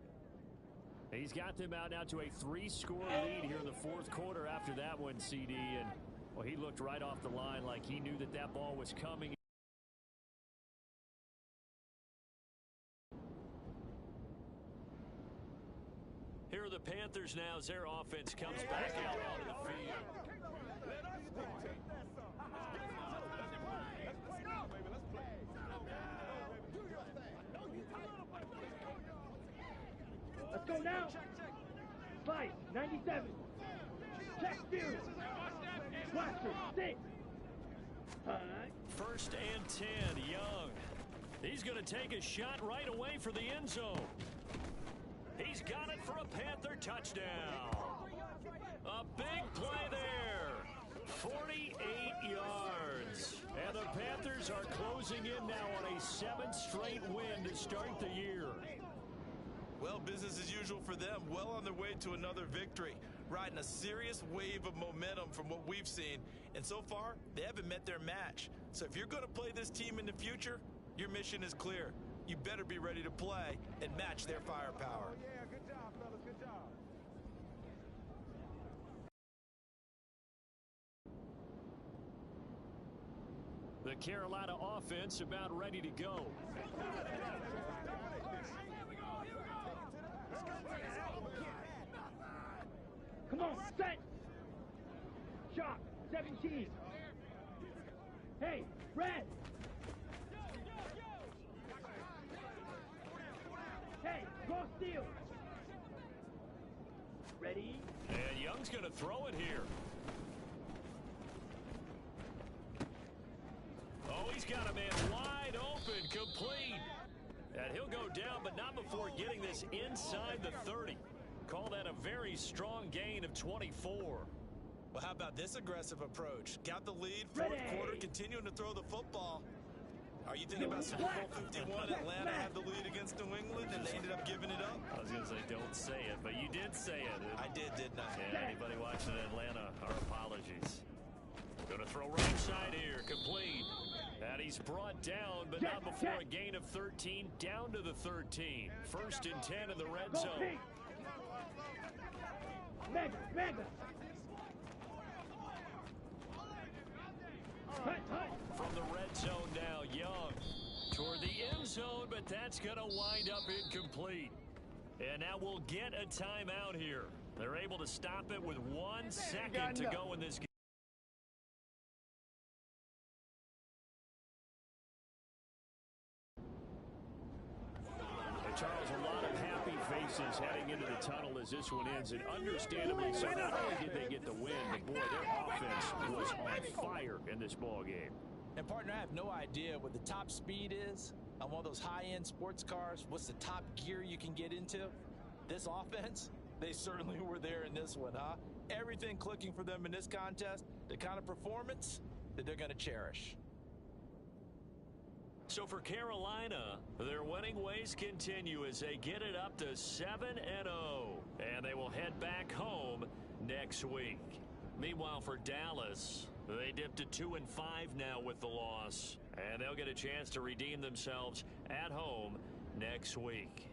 He's got them out now to a 3-score lead here in the fourth quarter after that one, CD. And, well, he looked right off the line like he knew that that ball was coming. Here are the Panthers now as their offense comes back out onto the field.
Let's go now. 5, 97. Check steering. Blaster, 6.
First and 10, Young. He's going to take a shot right away for the end zone. He's got it for a Panther touchdown. A big play there. 48 yards. And the Panthers are closing in now on a 7th straight win to start the year.
Well, business as usual for them. Well on their way to another victory. Riding a serious wave of momentum from what we've seen. And so far, they haven't met their match. So if you're going to play this team in the future, your mission is clear. You better be ready to play and match their firepower.
Oh, yeah, good job, fellas, good job.
The Carolina offense about ready to go.
Come on, set. Shot, 17. Hey, red. Hey, go steal. Ready?
And Young's going to throw it here. Oh, he's got a man wide open, complete. And he'll go down, but not before getting this inside the 30. Call that a very strong gain of 24.
Well, how about this aggressive approach? Got the lead, fourth quarter, continuing to throw the football. Are you thinking about Super Bowl 51? Atlanta had the lead against New England, and they ended up giving it up?
I was going to say, don't say it, but you did say it.
I didn't I?
Yeah, anybody watching Atlanta, our apologies. Going to throw right side here, complete. And he's brought down, but not before a gain of 13, down to the 13. First and 10 in the red zone.
Mega.
From the red zone now, Young toward the end zone, but that's going to wind up incomplete. And now we'll get a timeout here. They're able to stop it with 1 second to go in this game. Charles, a lot of happy faces heading into the tunnel as this one ends, and understandably so. Not only did they get the win, but boy, their offense was on fire in this ball game.
And partner, I have no idea what the top speed is on one of those high-end sports cars. What's the top gear you can get into? This offense, they certainly were there in this one, huh? Everything clicking for them in this contest, the kind of performance that they're going to cherish.
So for Carolina, their winning ways continue as they get it up to 7-0. And they will head back home next week. Meanwhile, for Dallas, they dipped to 2-5 now with the loss. And they'll get a chance to redeem themselves at home next week.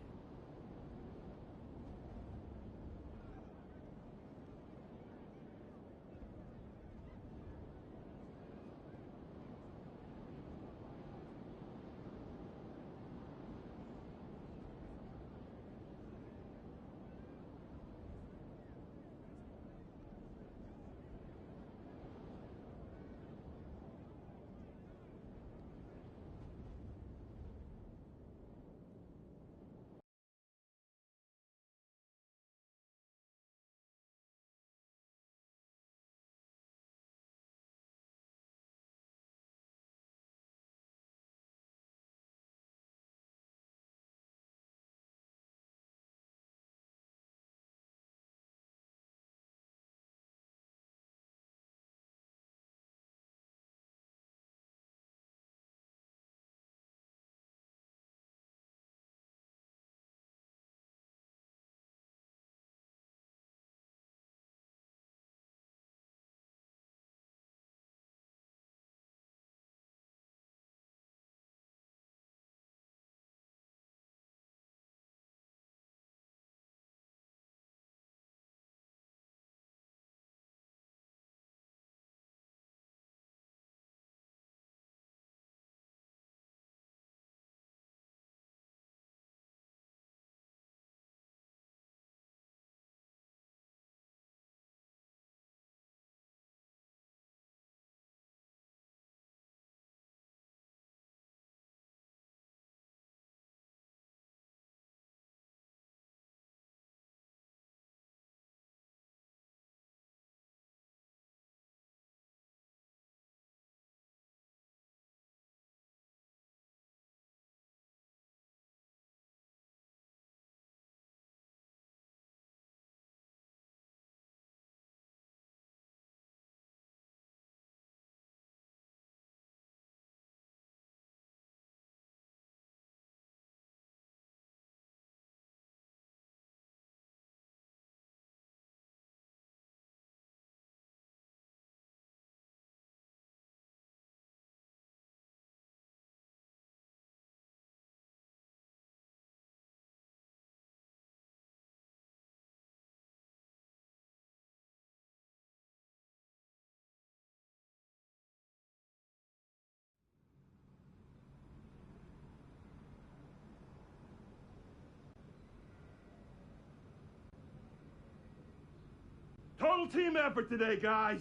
Total team effort today, guys.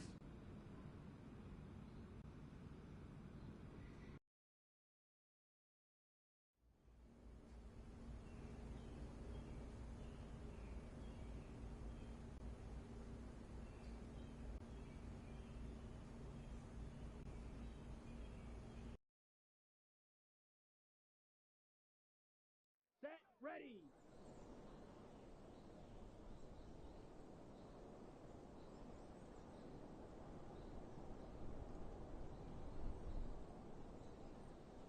Set, ready.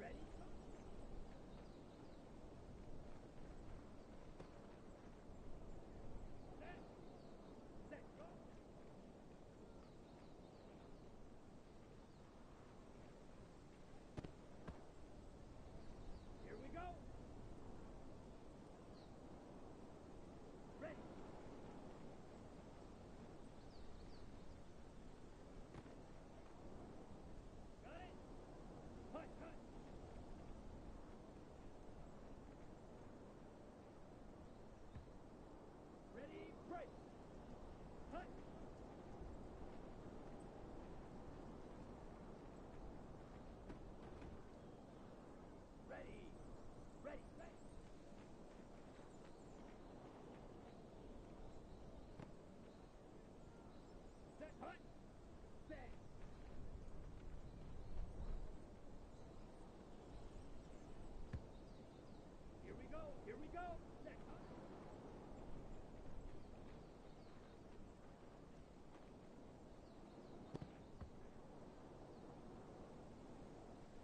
Ready? Set. Set, go. Here we go. Ready. Got it. Hut, hut. Ready, break. Hut. Ready. Ready, ready. Set, hut. Set. Here we go, here we go. Set, hut.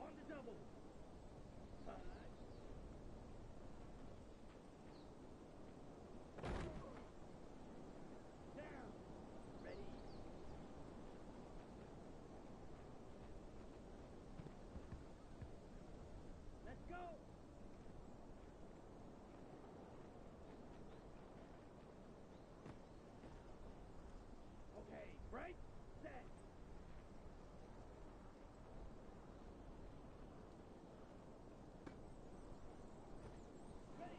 On the double. Hut. Down. Ready. Let's go. Okay, break, set. Ready.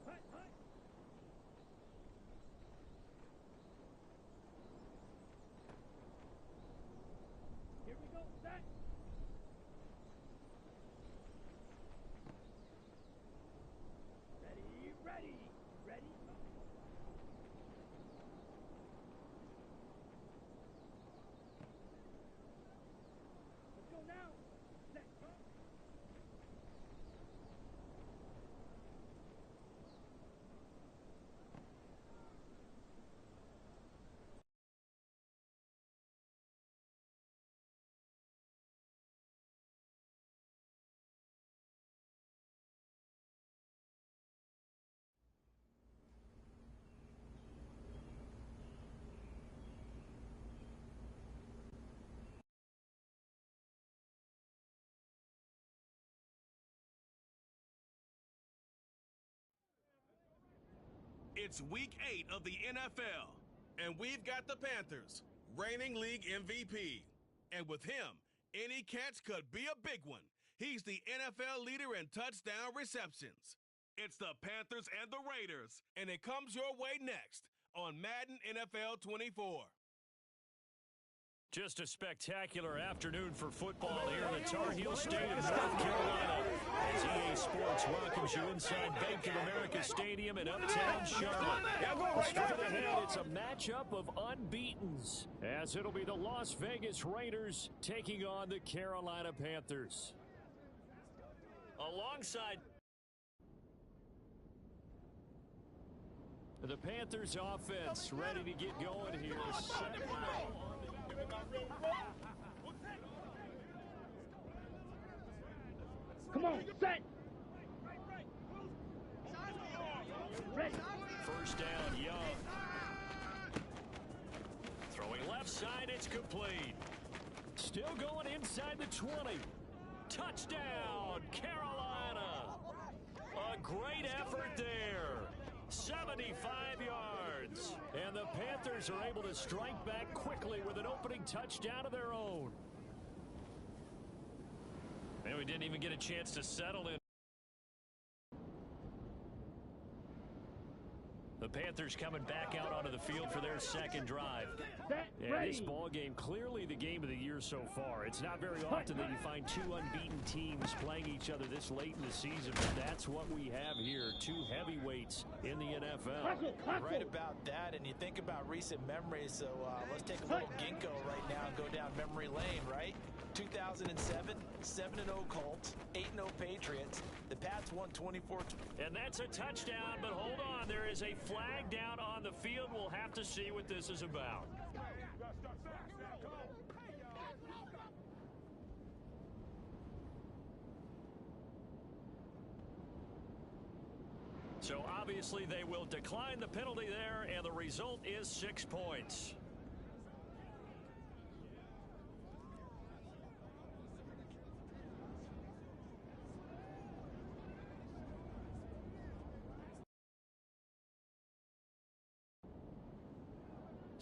Hut, hut. Here we go, set. Ready, ready, ready. Let's go now. Set, go.
It's week 8 of the NFL, and we've got the Panthers, reigning league MVP. And with him, any catch could be a big one. He's the NFL leader in touchdown receptions. It's the Panthers and the Raiders, and it comes your way next on Madden NFL 24.
Just a spectacular afternoon for football here in the Tar Heel State of North Carolina. As EA Sports welcomes you inside Bank of America Stadium in Uptown Charlotte. Straight ahead, it's a matchup of unbeatens, as it'll be the Las Vegas Raiders taking on the Carolina Panthers. Alongside the Panthers offense ready to get going here.
Come on, set. Ready.
First down, Young. Throwing left side, it's complete. Still going inside the 20. Touchdown, Carolina. A great effort there. 75 yards. And the Panthers are able to strike back quickly with an opening touchdown of their own. And we didn't even get a chance to settle in. The Panthers coming back out onto the field for their second drive. And
ready.
this ball game, clearly the game of the year so far. It's not very often that you find two unbeaten teams playing each other this late in the season, but that's what we have here. Two heavyweights in the NFL.
You're right about that, and you think about recent memories, so let's take a little ginkgo right now and go down memory lane, right? 2007, 7-0 Colts, 8-0 Patriots. The Pats won 24.
And that's a touchdown, but hold on. There is a flag down on the field. We'll have to see what this is about. So obviously they will decline the penalty there, and the result is 6 points.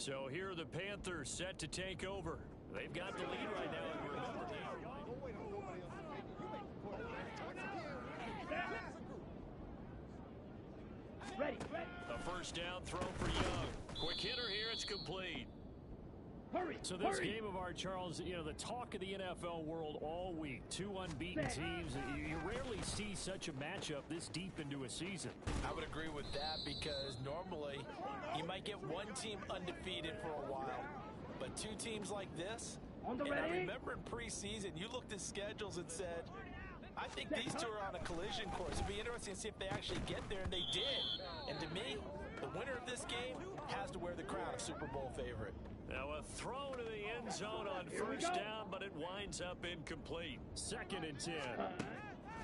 So here are the Panthers set to take over. They've got the lead right now. And remember
Ready.
a first down throw for Young. Quick hitter here. It's complete.
Hurry.
So this game of our, Charles, you know, the talk of the NFL world all week. Two unbeaten teams. You rarely see such a matchup this deep into a season.
I would agree with that because normally you might get one team undefeated for a while, but two teams like this,
On the
and I
ready.
remember in preseason, you looked at schedules and said, I think these two are on a collision course. It'd be interesting to see if they actually get there, and they did. And to me, the winner of this game has to wear the crown of Super Bowl favorite.
Now a throw to the end zone on first down, but it winds up incomplete. 2nd and 10.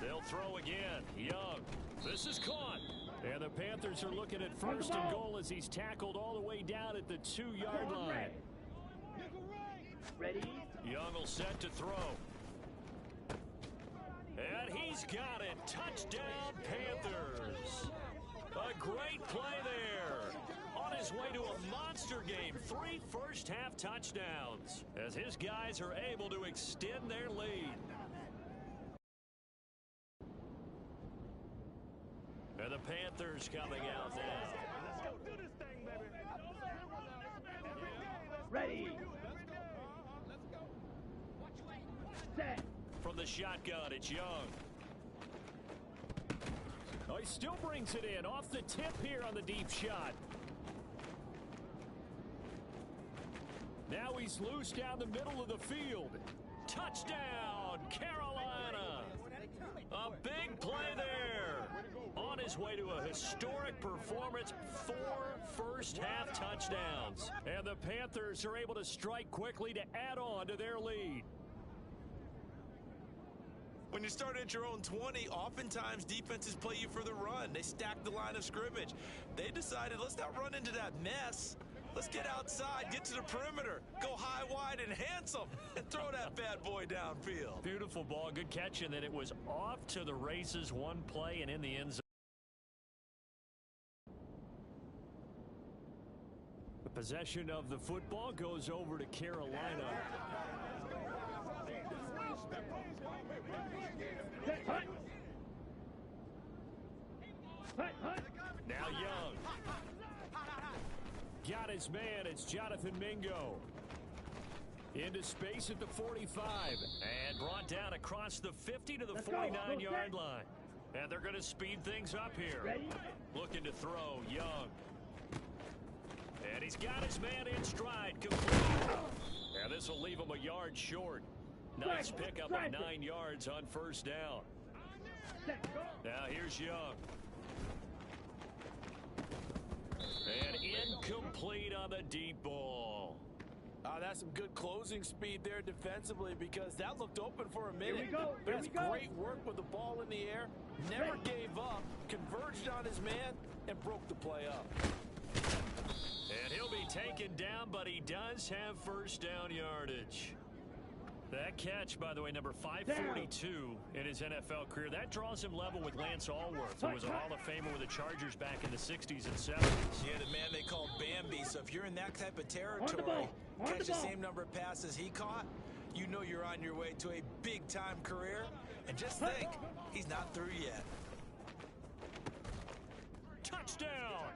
They'll throw again. Young. This is caught. And the Panthers are looking at 1st and goal as he's tackled all the way down at the 2-yard line.
Ready.
Young will set to throw. And he's got it. Touchdown, Panthers. A great play there. On his way to a monster game. 3 first-half touchdowns as his guys are able to extend their lead. And the Panthers coming out now.
Let's go do this thing, baby.
Ready. Set.
From the shotgun, it's Young. Oh, he still brings it in off the tip here on the deep shot. Now he's loose down the middle of the field. Touchdown, Carolina. A big play there. On his way to a historic performance, 4 first-half touchdowns. And the Panthers are able to strike quickly to add on to their lead.
When you start at your own 20, oftentimes defenses play you for the run. They stack the line of scrimmage. They decided, let's not run into that mess. Let's get outside, get to the perimeter, go high, wide, and handsome, and throw that bad boy downfield.
Beautiful ball, good catch, and then it was off to the races, one play and in the end zone. The possession of the football goes over to Carolina. Now Young. Got his man. It's Jonathan Mingo. Into space at the 45. And brought down across the 50 to the 49-yard line. And they're going to speed things up here.
Ready?
Looking to throw. Young. And he's got his man in stride. Complete. And this will leave him a yard short. Nice pickup of 9 yards on first down. Now here's Young. And incomplete on the deep ball.
That's some good closing speed there defensively because that looked open for a minute.
Here we go. Here
That's
we go.
great work with the ball in the air. Never gave up. Converged on his man and broke the play up.
And he'll be taken down, but he does have first down yardage. That catch, by the way, number 542 in his NFL career, that draws him level with Lance Allworth, who was a Hall of Famer with the Chargers back in the 60s and 70s.
Yeah, the man they called Bambi. So if you're in that type of territory, catch the same number of passes he caught, you know you're on your way to a big-time career. And just think, he's not through yet.
Touchdown!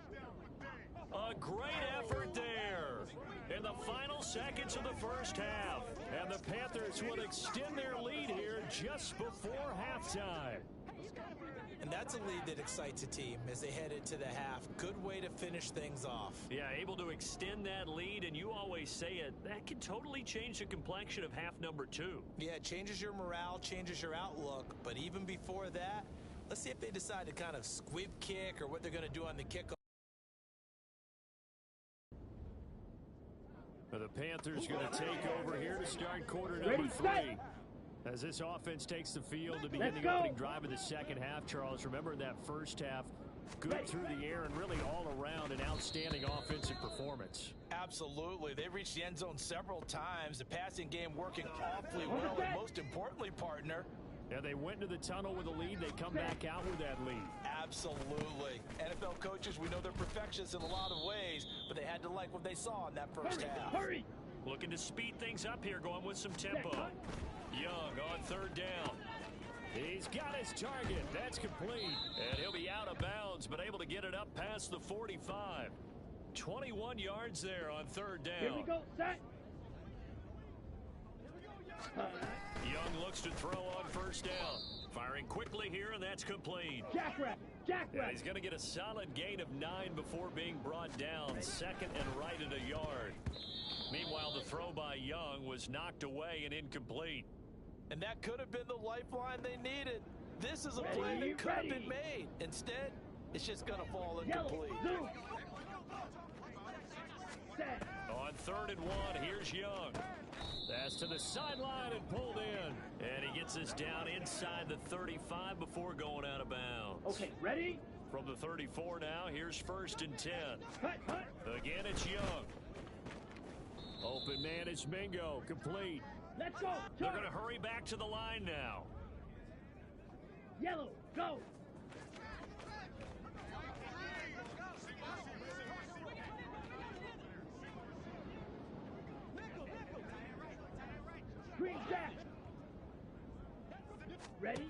great effort there in the final seconds of the first half. And the Panthers will extend their lead here just before halftime.
And that's a lead that excites a team as they head into the half. Good way to finish things off.
Yeah, able to extend that lead, and you always say it, that can totally change the complexion of half number 2.
Yeah, it changes your morale, changes your outlook. But even before that, let's see if they decide to kind of squib kick or what they're going to do on the kickoff.
The Panthers going to take over here to start quarter number 3. As this offense takes the field to begin the opening drive of the second half, Charles, remember that first half, good through the air and really all around an outstanding offensive performance.
Absolutely. They reached the end zone several times. The passing game working awfully well, and most importantly, partner.
Yeah, they went into the tunnel with a lead. They come back out with that lead.
Absolutely. NFL coaches, we know they're perfectionists in a lot of ways, but they had to like what they saw in that first half.
Hurry!
Looking to speed things up here, going with some tempo. Young on third down. He's got his target. That's complete. And he'll be out of bounds, but able to get it up past the 45. 21 yards there on third down.
Here we go, set.
Young looks to throw on first down. Firing quickly here, and that's complete.
Jackrabbit.
Yeah, he's going to get a solid gain of 9 before being brought down. Second and right at a yard. Meanwhile, the throw by Young was knocked away and incomplete.
And that could have been the lifeline they needed. This is a play that could have been made. Instead, it's just going to fall incomplete.
On third and 1, here's Young. Pass to the sideline and pulled in. And he gets us down inside the 35 before going out of bounds.
Okay, ready?
From the 34 now, here's first and 10.
Cut.
Again, it's Young. Open man is Mingo, complete.
Let's go.
They're going to hurry back to the line now.
Yellow, go. Green Jack. Ready?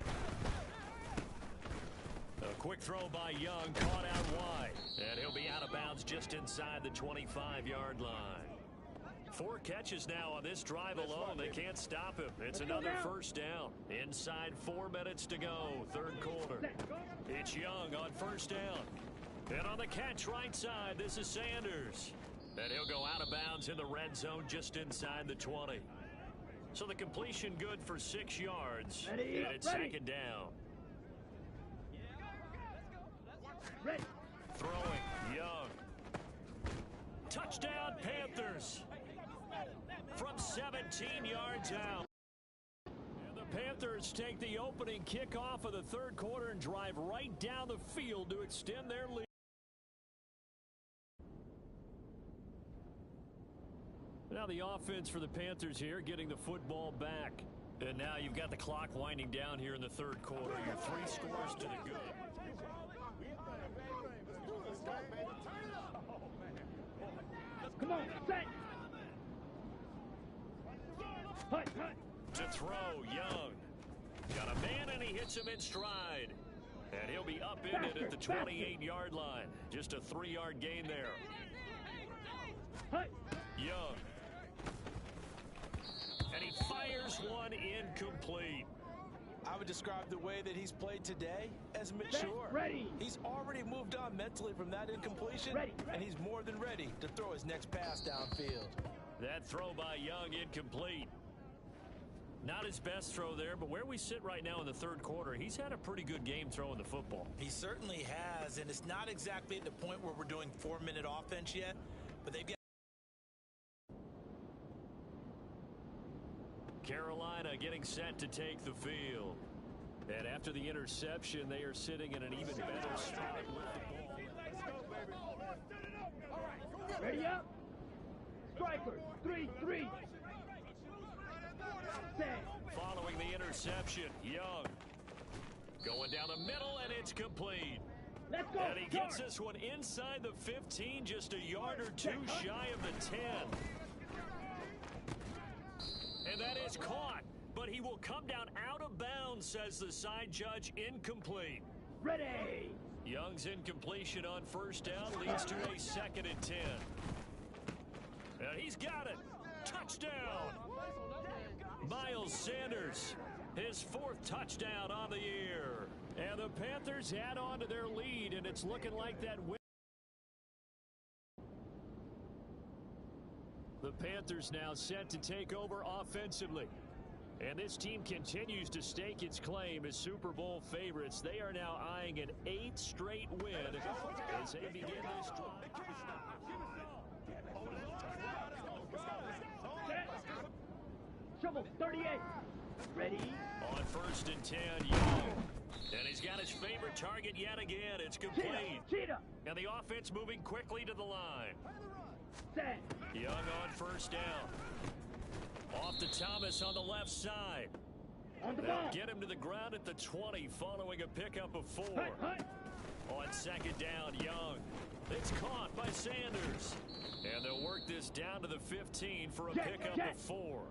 A quick throw by Young, caught out wide. And he'll be out of bounds just inside the 25-yard line. 4 catches now on this drive alone. They can't stop him. It's another first down. Inside 4 minutes to go, third quarter. It's Young on first down. And on the catch right side, this is Sanders. And he'll go out of bounds in the red zone just inside the 20. So the completion good for 6 yards. And it's second down.
Ready.
Throwing, Young. Touchdown, Panthers. From 17 yards out. And the Panthers take the opening kickoff of the third quarter and drive right down the field to extend their lead. Now the offense for the Panthers here, getting the football back. And now you've got the clock winding down here in the third quarter. Your 3 scores to the good.
Come on, set. Hut.
To throw, Young. Got a man, and he hits him in stride. And he'll be upended at the 28-yard line. Just a 3-yard gain there.
Hut.
Young. And he fires one incomplete.
I would describe the way that he's played today as mature.
Ready.
He's already moved on mentally from that incompletion, and he's more than ready to throw his next pass downfield.
That throw by Young incomplete. Not his best throw there, but where we sit right now in the third quarter, he's had a pretty good game throwing the football.
He certainly has, and it's not exactly at the point where we're doing 4-minute offense yet, but they've got
Carolina getting set to take the field. And after the interception, they are sitting in an even better spot with the ball.
Ready up. Strikers, 3-3.
Following the interception, Young going down the middle, and it's complete.
Let's go.
And he gets this one inside the 15, just a yard or 2 shy of the 10. And that is caught, but he will come down out of bounds, says the side judge, incomplete.
Ready.
Young's incompletion on first down leads to a 2nd and 10. And he's got it. Touchdown. Miles Sanders, his 4th touchdown on the year. And the Panthers add on to their lead, and it's looking like that win. The Panthers now set to take over offensively. And this team continues to stake its claim as Super Bowl favorites. They are now eyeing an 8th straight win as they begin this drive.
Shovel 38. Ready?
On 1st and 10, Young. And he's got his favorite target yet again. It's complete.
Cheetah.
And the offense moving quickly to the line.
Set.
Young on 1st down. Off to Thomas on the left side.
On the
They'll
ball.
get him to the ground at the 20 following a pickup of 4.
Hut.
On 2nd down, Young. It's caught by Sanders. And they'll work this down to the 15 for a pickup of 4.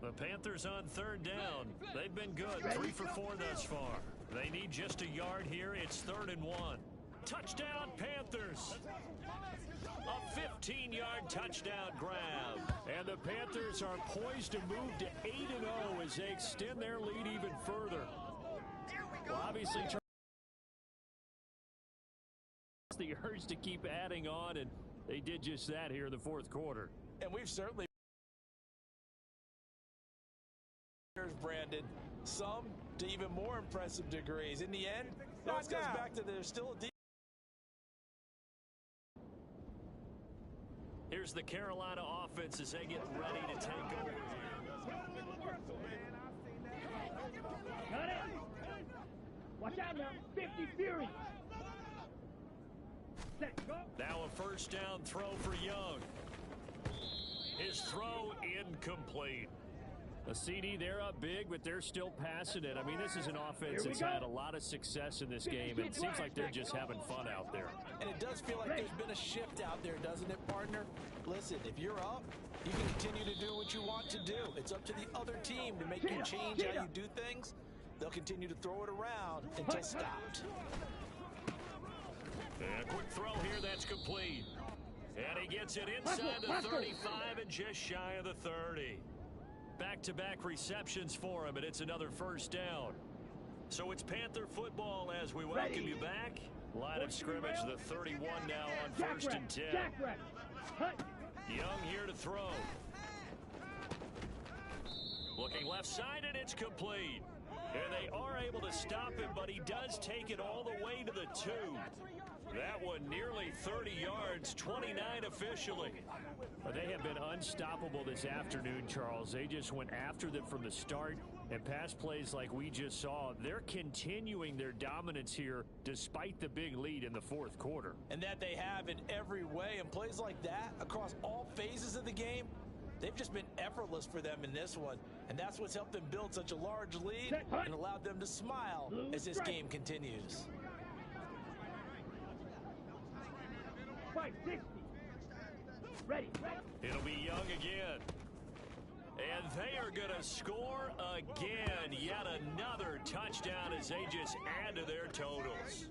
The Panthers on 3rd down. They've been good. 3 for 4 thus far. They need just a yard here. It's 3rd and 1. Touchdown, Panthers. A 15-yard touchdown grab. And the Panthers are poised to move to 8-0 as they extend their lead even further. Well, obviously, the urge to keep adding on, and they did just that here in the 4th quarter.
And we've certainly, Brandon, some to even more impressive degrees. In the end, it always goes back to there's still a deep.
Here's the Carolina offense as they get ready to take over.
Got it. Watch out now. 50 Fury. Set. Go.
Now a 1st down throw for Young. His throw incomplete. A CD, they're up big, but they're still passing it. I mean, this is an offense that's had a lot of success in this game, and it seems like they're just having fun out there.
And it does feel like there's been a shift out there, doesn't it, partner? Listen, if you're up, you can continue to do what you want to do. It's up to the other team to make you change how you do things. They'll continue to throw it around until stopped.
And a quick throw here, that's complete. And he gets it inside the 35 and just shy of the 30. Back-to-back receptions for him, and it's another 1st down. So it's Panther football as we welcome you back. Line of scrimmage, the 31 now on 1st and 10. Young here to throw. Looking left side, and it's complete. And they are able to stop him, but he does take it all the way to the 2. That one nearly 30 yards, 29 officially. But they have been unstoppable this afternoon, Charles. They just went after them from the start, and pass plays like we just saw, they're continuing their dominance here despite the big lead in the 4th quarter.
And that they have in every way, and plays like that across all phases of the game, they've just been effortless for them in this one. And that's what's helped them build such a large lead and allowed them to smile as this game continues.
560. Ready.
It'll be Young again. And they are going to score again. Yet another touchdown as they just add to their totals.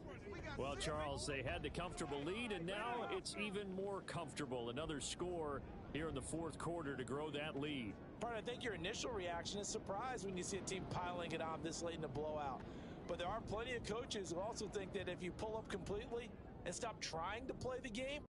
Well, Charles, they had the comfortable lead, and now it's even more comfortable. Another score here in the 4th quarter to grow that lead.
Part, I think your initial reaction is surprise when you see a team piling it on this late in the blowout. But there are plenty of coaches who also think that if you pull up completely and stop trying to play the game,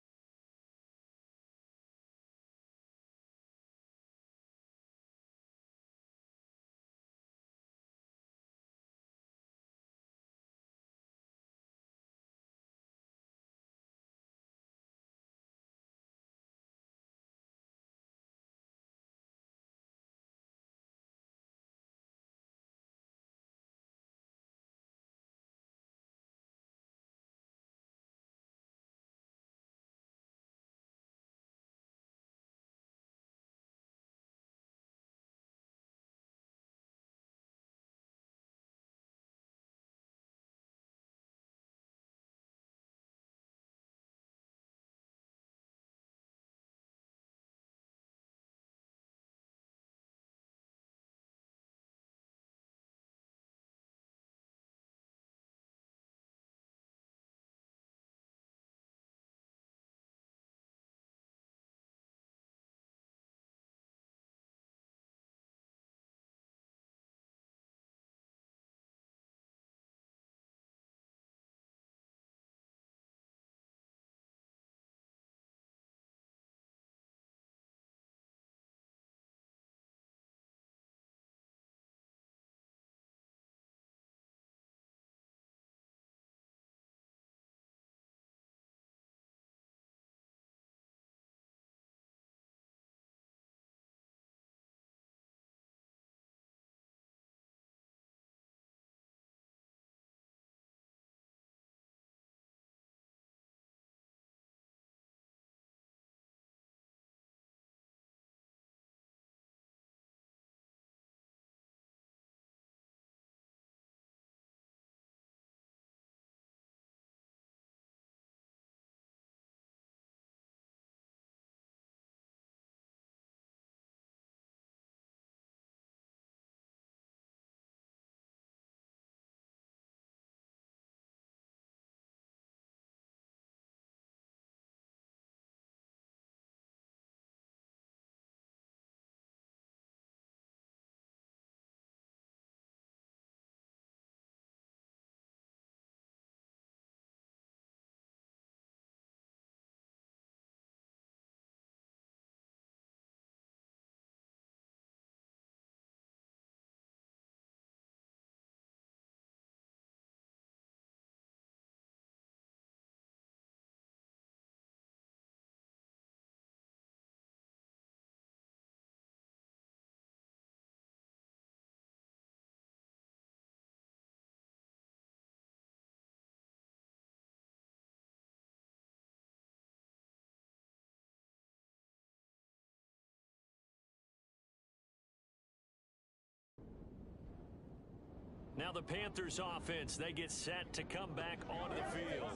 Now the Panthers offense, they get set to come back onto the field.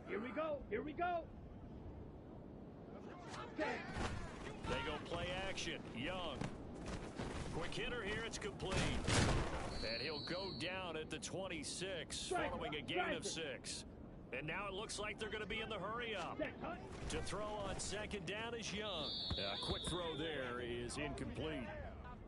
Here we go. Here we go. Okay.
They go play action. Young. Quick hitter here. It's complete. And he'll go down at the 26 following a gain of 6. And now it looks like they're going to be in the hurry up. To throw on second down is Young. A quick throw there is incomplete.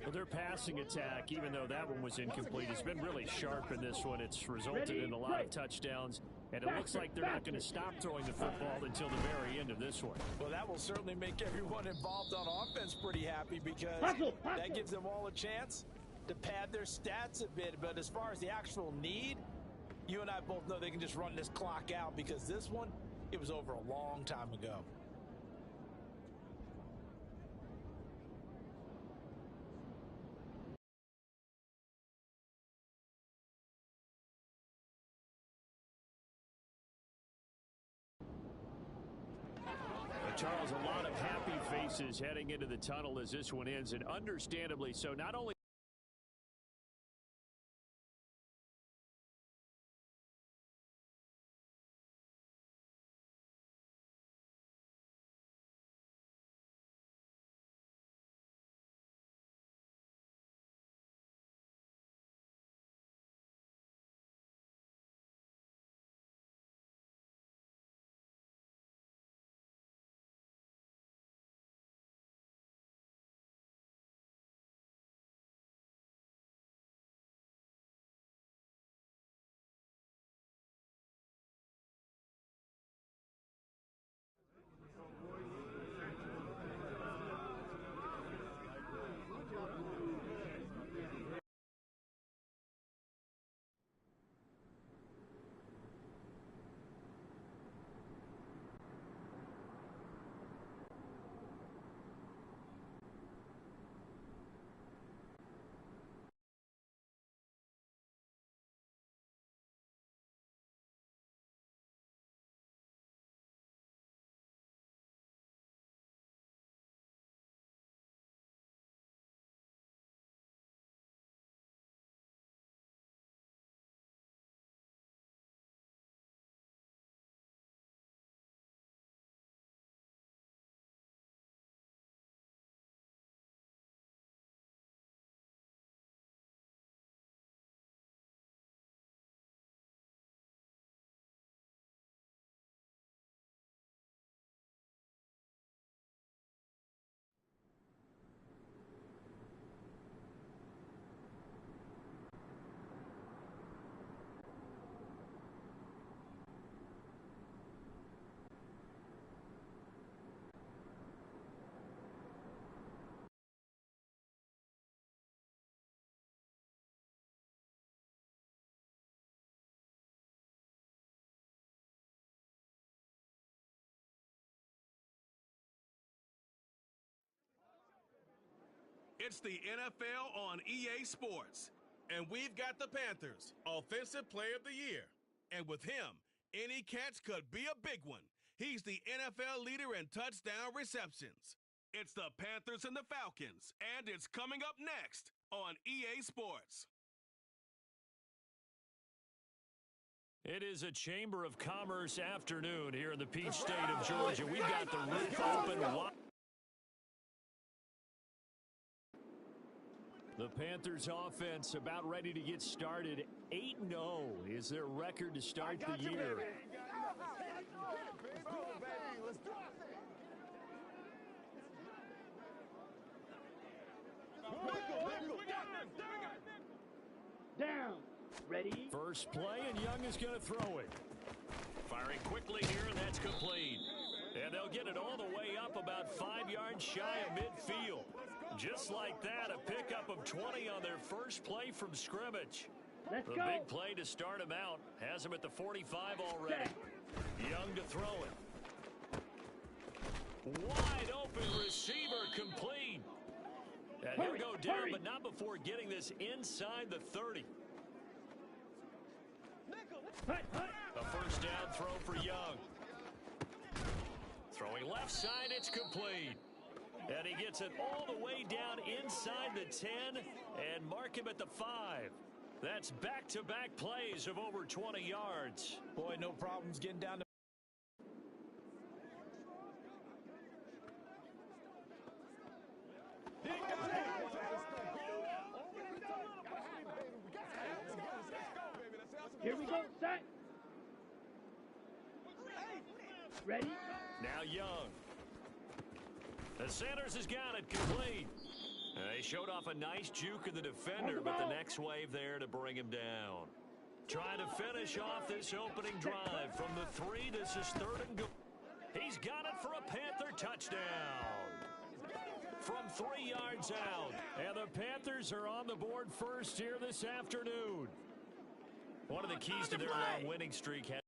Well, their passing attack, even though that one was incomplete, has been really sharp in this one. It's resulted in a lot of touchdowns, and it looks like they're not going to stop throwing the football until the very end of this one.
Well, that will certainly make everyone involved on offense pretty happy because that gives them all a chance to pad their stats a bit. But as far as the actual need, you and I both know they can just run this clock out because this one, it was over a long time ago.
Charles, a lot of happy faces heading into the tunnel as this one ends, and understandably so. Not only
It's the NFL on EA Sports, and we've got the Panthers Offensive Player of the Year. And with him, any catch could be a big one. He's the NFL leader in touchdown receptions. It's the Panthers and the Falcons, and it's coming up next on EA Sports.
it is a Chamber of Commerce afternoon here in the Peach State of Georgia. We've got the roof open wide. The Panthers offense about ready to get started. 8-0 is their record to start the year.
Down. Ready?
First play, and Young is going to throw it. Firing quickly here, and that's complete. And they'll get it all the way up about 5 yards shy of midfield. Just like that, a pickup of 20 on their first play from scrimmage.
Let's
the
go.
big play to start him out. Has him at the 45 already. Young to throw it. Wide open receiver complete. And he'll go down, but not before getting this inside the 30. A first down throw for Young. Throwing left side, it's complete. And he gets it all the way down inside the 10 and mark him at the 5. That's back-to-back plays of over 20 yards.
Boy, no problems getting down to...
Here we go, set. Ready?
Now Young. The Sanders has got it complete. They showed off a nice juke of the defender, but the next wave there to bring him down. Trying to finish off this opening drive from the 3. This is 3rd and goal. He's got it for a Panther touchdown. From 3 yards out. And the Panthers are on the board first here this afternoon. One of the keys to their long winning streak has...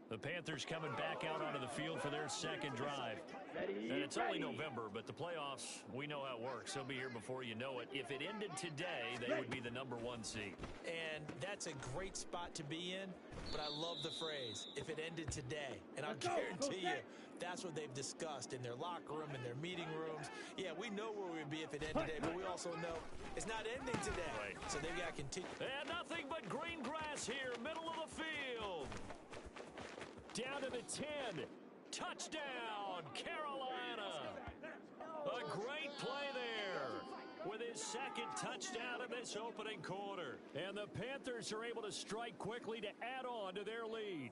The Panthers coming back out onto the field for their second drive. And it's only November, but the playoffs, we know how it works. They'll be here before you know it. If it ended today, they would be the #1 seed.
And that's a great spot to be in, but I love the phrase, if it ended today. And I guarantee you, that's what they've discussed in their locker room, in their meeting rooms. Yeah, we know where we'd be if it ended today, but we also know it's not ending today.
Right.
So they've got to continue.
And nothing but green grass here, middle of the field. Down to the 10. Touchdown, Carolina. A great play there with his second touchdown in this opening quarter. And the Panthers are able to strike quickly to add on to their lead.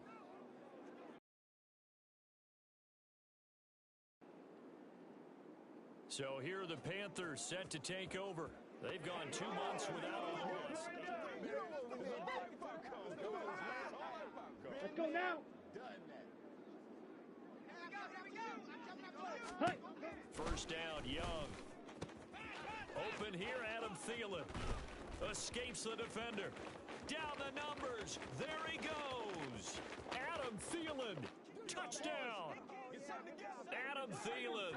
So here are the Panthers set to take over. They've gone 2 months without a loss.
Let's go now. Hey.
First down, Young. Open here, Adam Thielen. Escapes the defender. Down the numbers. There he goes. Adam Thielen. Touchdown. Adam Thielen.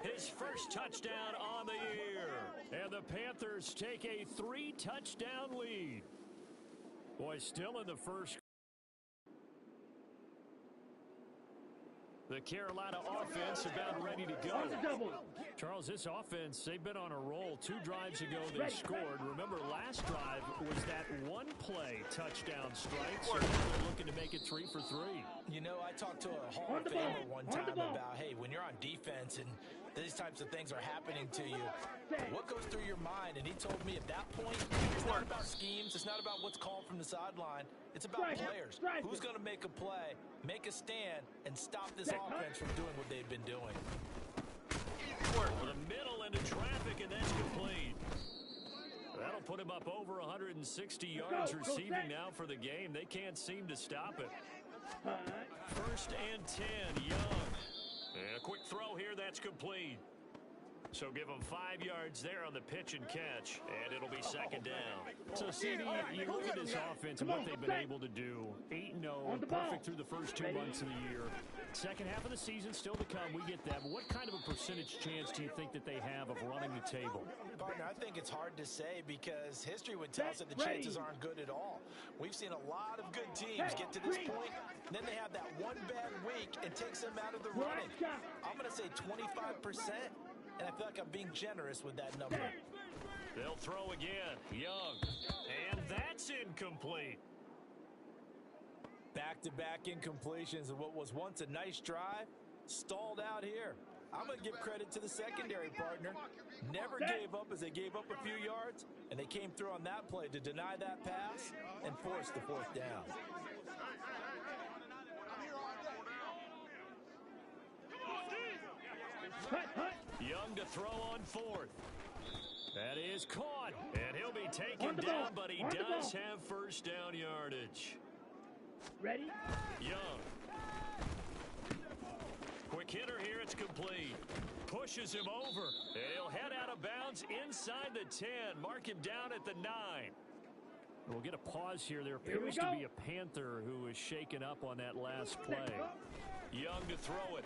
His first touchdown on the year. And the Panthers take a 3-touchdown lead. Boy, still in the first. The Carolina offense about ready to go. Charles, this offense, they've been on a roll. 2 drives ago they scored. Remember, last drive was that one-play touchdown strike, so they're looking to make it 3 for 3.
You know, I talked to a Hall of Famer one time about, hey, when you're on defense and these types of things are happening to you, what goes through your mind? And he told me at that point, it's not about schemes. It's not about what's called from the sideline. It's about players. Who's going to make a play, make a stand, and stop this offense from doing what they've been doing.
The middle into traffic, and that's complete. That'll put him up over 160 yards receiving now for the game. They can't seem to stop it. First and 10, Young. And a quick throw here, that's complete. So give them 5 yards there on the pitch and catch, and it'll be second down. So, CD, you look at this offense and what they've been able to do. 8-0, perfect through the first 2 months of the year. Second half of the season still to come, we get that. But what kind of a percentage chance do you think that they have of running the table?
Partner, I think it's hard to say because history would tell us that the chances aren't good at all. We've seen a lot of good teams get to this point, and then they have that one bad week and takes them out of the running. I'm going to say 25%. And I feel like I'm being generous with that number.
They'll throw again. Young. And that's incomplete.
Back-to-back incompletions of what was once a nice drive, stalled out here. I'm going to give credit to the secondary, partner. Never gave up as they gave up a few yards, and they came through on that play to deny that pass and force the 4th down.
Young to throw on 4th. That is caught, and he'll be taken down, but he does have first down yardage.
Ready?
Young. Quick hitter here, it's complete. Pushes him over, and he'll head out of bounds inside the 10. Mark him down at the 9. We'll get a pause here. There appears to be a Panther who is shaken up on that last play. Young to throw it.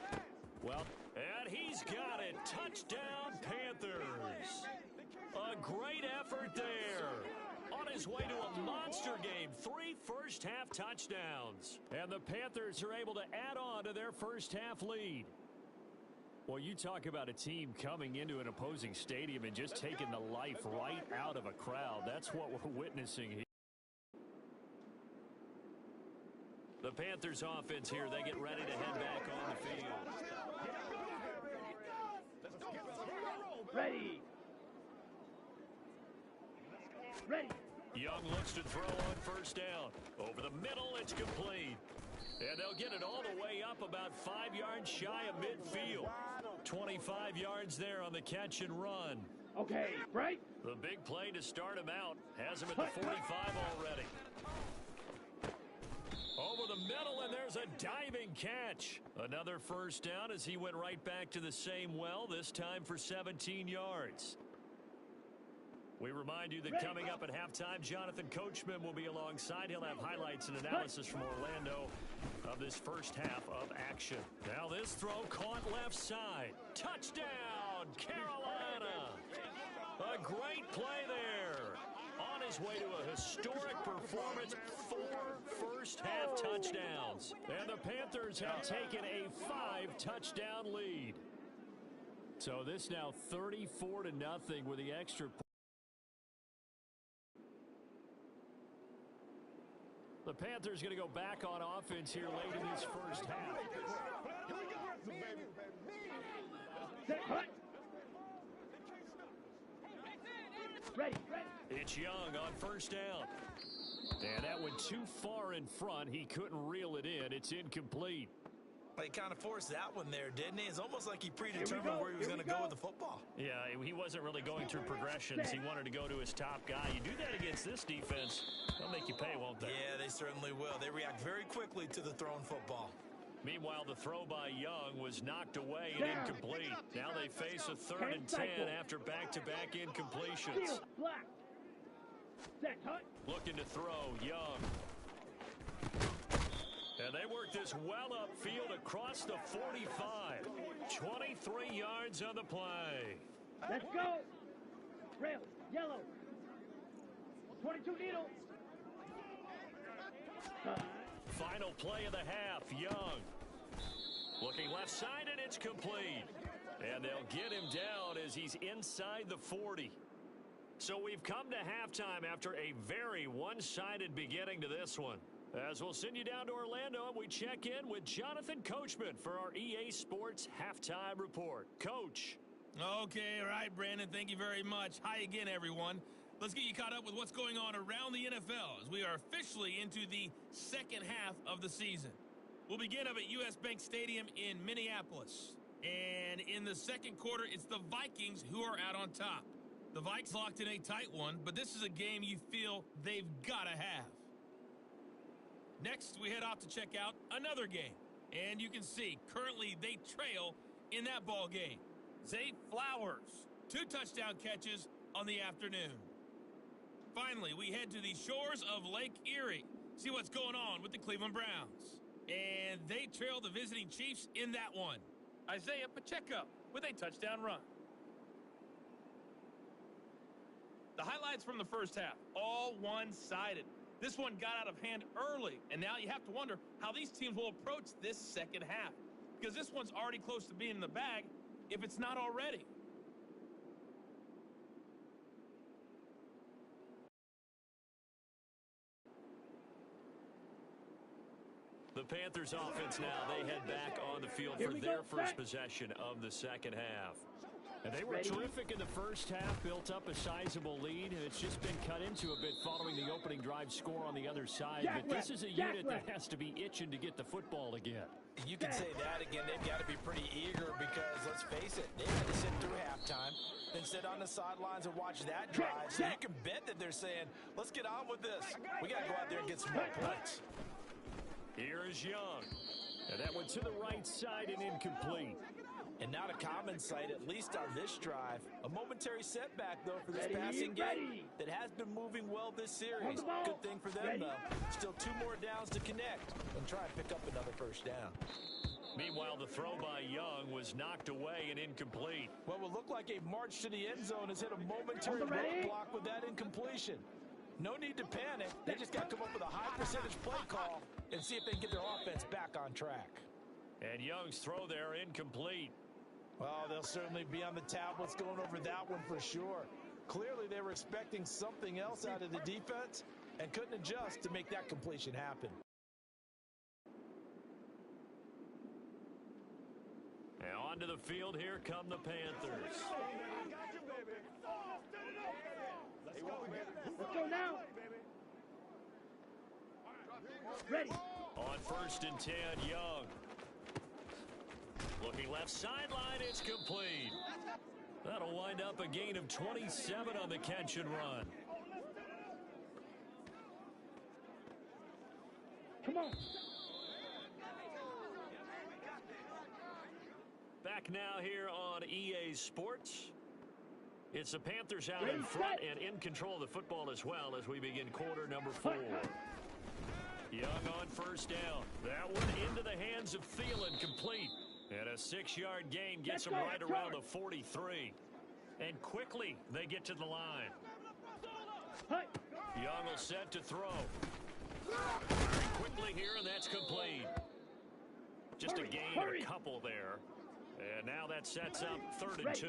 Well, and he's got it. Touchdown, Panthers. A great effort there. On his way to a monster game. 3 first-half touchdowns. And the Panthers are able to add on to their first-half lead. Well, you talk about a team coming into an opposing stadium and just taking the life right out of a crowd. That's what we're witnessing here. The Panthers offense here, they get ready to head back on the field.
Ready. Ready.
Young looks to throw on first down. Over the middle, it's complete. And they'll get it all the way up about 5 yards shy of midfield. 25 yards there on the catch and run.
Okay, right.
The big play to start him out. Has him at the 45 already. Over the middle, and there's a diving catch. Another first down as he went right back to the same well, this time for 17 yards. We remind you that coming up at halftime, Jonathan Coachman will be alongside. He'll have highlights and analysis from Orlando of this first half of action. Now this throw caught left side. Touchdown, Carolina. A great play there. On his way to a historic performance, 4 first-half touchdowns. And the Panthers have taken a 5-touchdown lead. So this now 34-0 with the extra point. The Panthers going to go back on offense here late in this first half.
Set, hut. Ready.
It's Young on first down. And that went too far in front. He couldn't reel it in. It's incomplete.
He kind of forced that one there, didn't he? It's almost like he predetermined where he was going to go with the football.
Yeah, he wasn't really going through progressions. He wanted to go to his top guy. You do that against this defense, they'll make you pay, won't they?
Yeah, they certainly will. They react very quickly to the thrown football.
Meanwhile, the throw by Young was knocked away and incomplete. Now they face a 3rd and 10 after back-to-back incompletions.
Black. Set, hut.
Looking to throw, Young. And they work this well upfield across the 45. 23 yards on the play.
Let's go. Rail, yellow. 22 needle.
Final play of the half, Young. Looking left side, and it's complete. And they'll get him down as he's inside the 40. So we've come to halftime after a very one-sided beginning to this one. As we'll send you down to Orlando, and we check in with Jonathan Coachman for our EA Sports Halftime Report. Coach.
Okay, all right, Brandon, thank you very much. Hi again, everyone. Let's get you caught up with what's going on around the NFL as we are officially into the second half of the season. We'll begin up at U.S. Bank Stadium in Minneapolis. And in the second quarter, it's the Vikings who are out on top. The Vikes locked in a tight one, but this is a game you feel they've got to have. Next, we head off to check out another game. And you can see, currently they trail in that ball game. Zay Flowers, 2 touchdown catches on the afternoon. Finally, we head to the shores of Lake Erie. See what's going on with the Cleveland Browns. And they trail the visiting Chiefs in that one. Isaiah Pacheco with a touchdown run. The highlights from the first half, all one-sided. This one got out of hand early, and now you have to wonder how these teams will approach this second half. Because this one's already close to being in the bag, if it's not already.
The Panthers offense now, they head back on the field for their first possession of the second half. And they were terrific in the first half, built up a sizable lead, and it's just been cut into a bit following the opening drive score on the other side. But this is a unit that has to be itching to get the football again.
You can say that again. They've got to be pretty eager because, let's face it, they had to sit through halftime, then sit on the sidelines and watch that drive. So you can bet that they're saying, let's get on with this. We got to go out there and get some more points.
Here is Young. And that went to the right side and incomplete.
And not a common sight, at least on this drive. A momentary setback, though, for this passing game that has been moving well this series. Good thing for them, though. Still 2 more downs to connect and try and pick up another first down.
Meanwhile, the throw by Young was knocked away and incomplete.
What will look like a march to the end zone has hit a momentary roadblock with that incompletion. No need to panic. They just got to come up with a high percentage play call and see if they can get their offense back on track.
And Young's throw there incomplete.
Well, they'll certainly be on the tablets going over that one for sure. Clearly, they were expecting something else out of the defense and couldn't adjust to make that completion happen.
And onto the field, here come the Panthers.
Let's go now. Ready.
On 1st and 10, Young. Looking left sideline, it's complete. That'll wind up a gain of 27 on the catch and run.
Come on.
Back now here on EA Sports. It's the Panthers out in front and in control of the football as well as we begin quarter number 4. Young on 1st down. That one into the hands of Thielen, complete. And a 6-yard gain gets them right around the 43. And quickly they get to the line. Young will set to throw. Very quickly here, and that's complete. Just a gain of a couple there. And now that sets up 3rd and 2.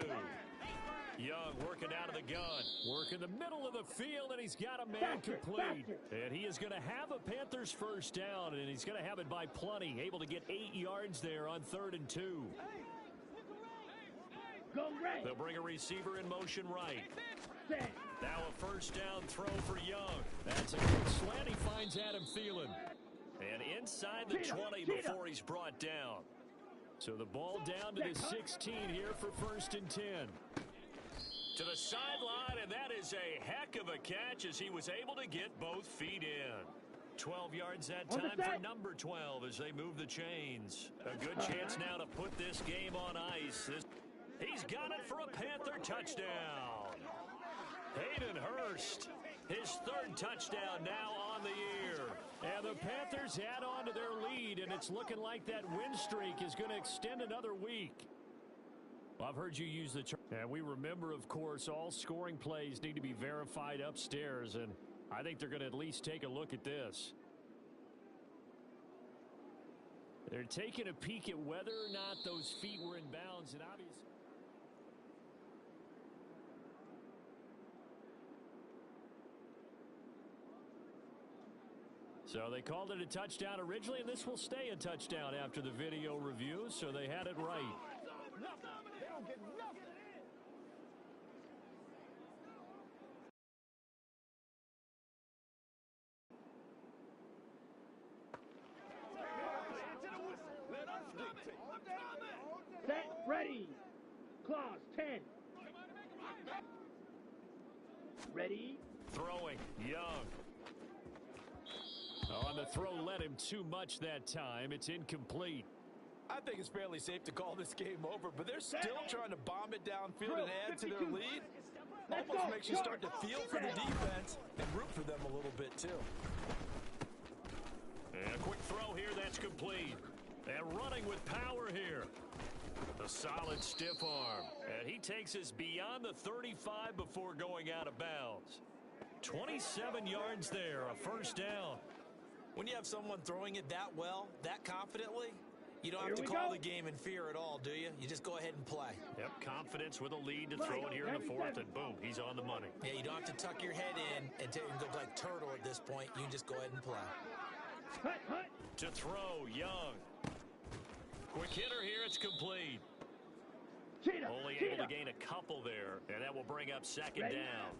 Young working out of the gun. Working the middle of the field, and he's got a man complete. And he is going to have a Panthers 1st down, and he's going to have it by plenty. Able to get 8 yards there on 3rd and 2.
Go right.
They'll bring a receiver in motion right. Now a 1st down throw for Young. That's a good slant. He finds Adam Thielen. And inside the 20 before he's brought down. So the ball down to the 16 here for 1st and 10. To the sideline, and that is a heck of a catch as he was able to get both feet in. 12 yards that time for number 12 as they move the chains. A good chance now to put this game on ice. He's got it for a Panther touchdown. Hayden Hurst, his 3rd touchdown now on the year. And the Panthers add on to their lead, and it's looking like that win streak is going to extend another week. Well, I've heard you use the term. And we remember, of course, all scoring plays need to be verified upstairs, and I think they're going to at least take a look at this. They're taking a peek at whether or not those feet were in bounds, and obviously. So they called it a touchdown originally, and this will stay a touchdown after the video review, so they had it right.
They don't get nothing.
Set. Ready. Clause 10. Ready.
Throwing. Young. On the throw, led him too much that time. It's incomplete.
I think it's fairly safe to call this game over, but they're still trying to bomb it downfield and add to their lead. Almost makes you start to feel for the defense and root for them a little bit, too.
And a quick throw here, that's complete. And running with power here. A solid stiff arm. And he takes us beyond the 35 before going out of bounds. 27 yards there, a 1st down.
When you have someone throwing it that well, that confidently, you don't have to call the game in fear at all, do you? You just go ahead and play.
Yep, confidence with a lead to throw it here in the 4th, and boom, he's on the money.
Yeah, you don't have to tuck your head in and go like turtle at this point. You can just go ahead and play.
To throw, Young. Quick hitter here, it's complete. Only able to gain a couple there, and that will bring up 2nd down.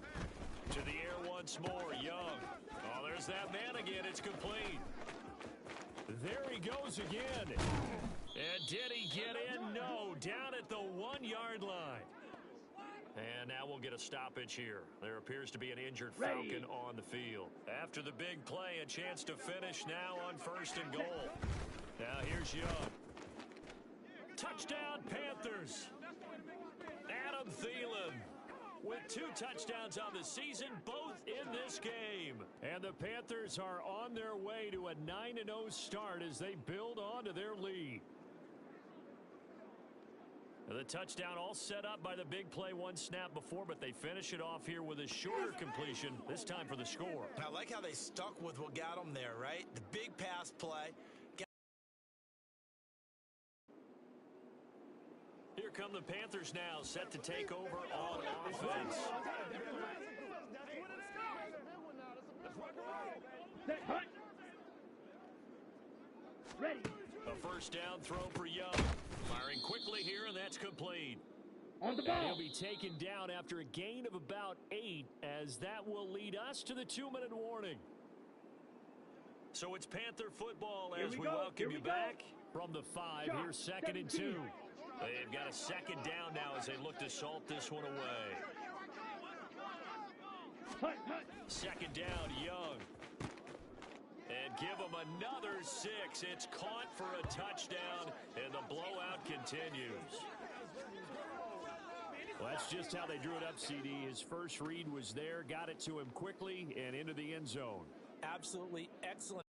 To the air once more, Young. Oh, there's that man again. It's complete. There he goes again. And did he get in? No, down at the 1-yard line. And now we'll get a stoppage here. There appears to be an injured Falcon on the field. After the big play, a chance to finish now on 1st and goal. Now here's Young. Touchdown, Panthers. Adam Thielen with 2 touchdowns on the season, both in this game. And the Panthers are on their way to a 9-0 start as they build on to their lead. The touchdown all set up by the big play 1 snap before, but they finish it off here with a shorter completion, this time for the score.
I like how they stuck with what got them there, right? The big pass play.
Here here come the Panthers now, set to take over on offense.
Set, hut. Ready.
A first down throw for Young. Firing quickly here, and that's complete.
On the
And
ball.
he'll be taken down after a gain of about 8, as that will lead us to the 2-minute warning. So it's Panther football as we welcome you back from the 5. Here's 2nd and 2. They've got a second down now as they look to salt this one away.
Hut, hut.
Second down, Young. And give them another 6. It's caught for a touchdown, and the blowout continues. Well, that's just how they drew it up, CD. His first read was there, got it to him quickly, and into the end zone.
Absolutely excellent.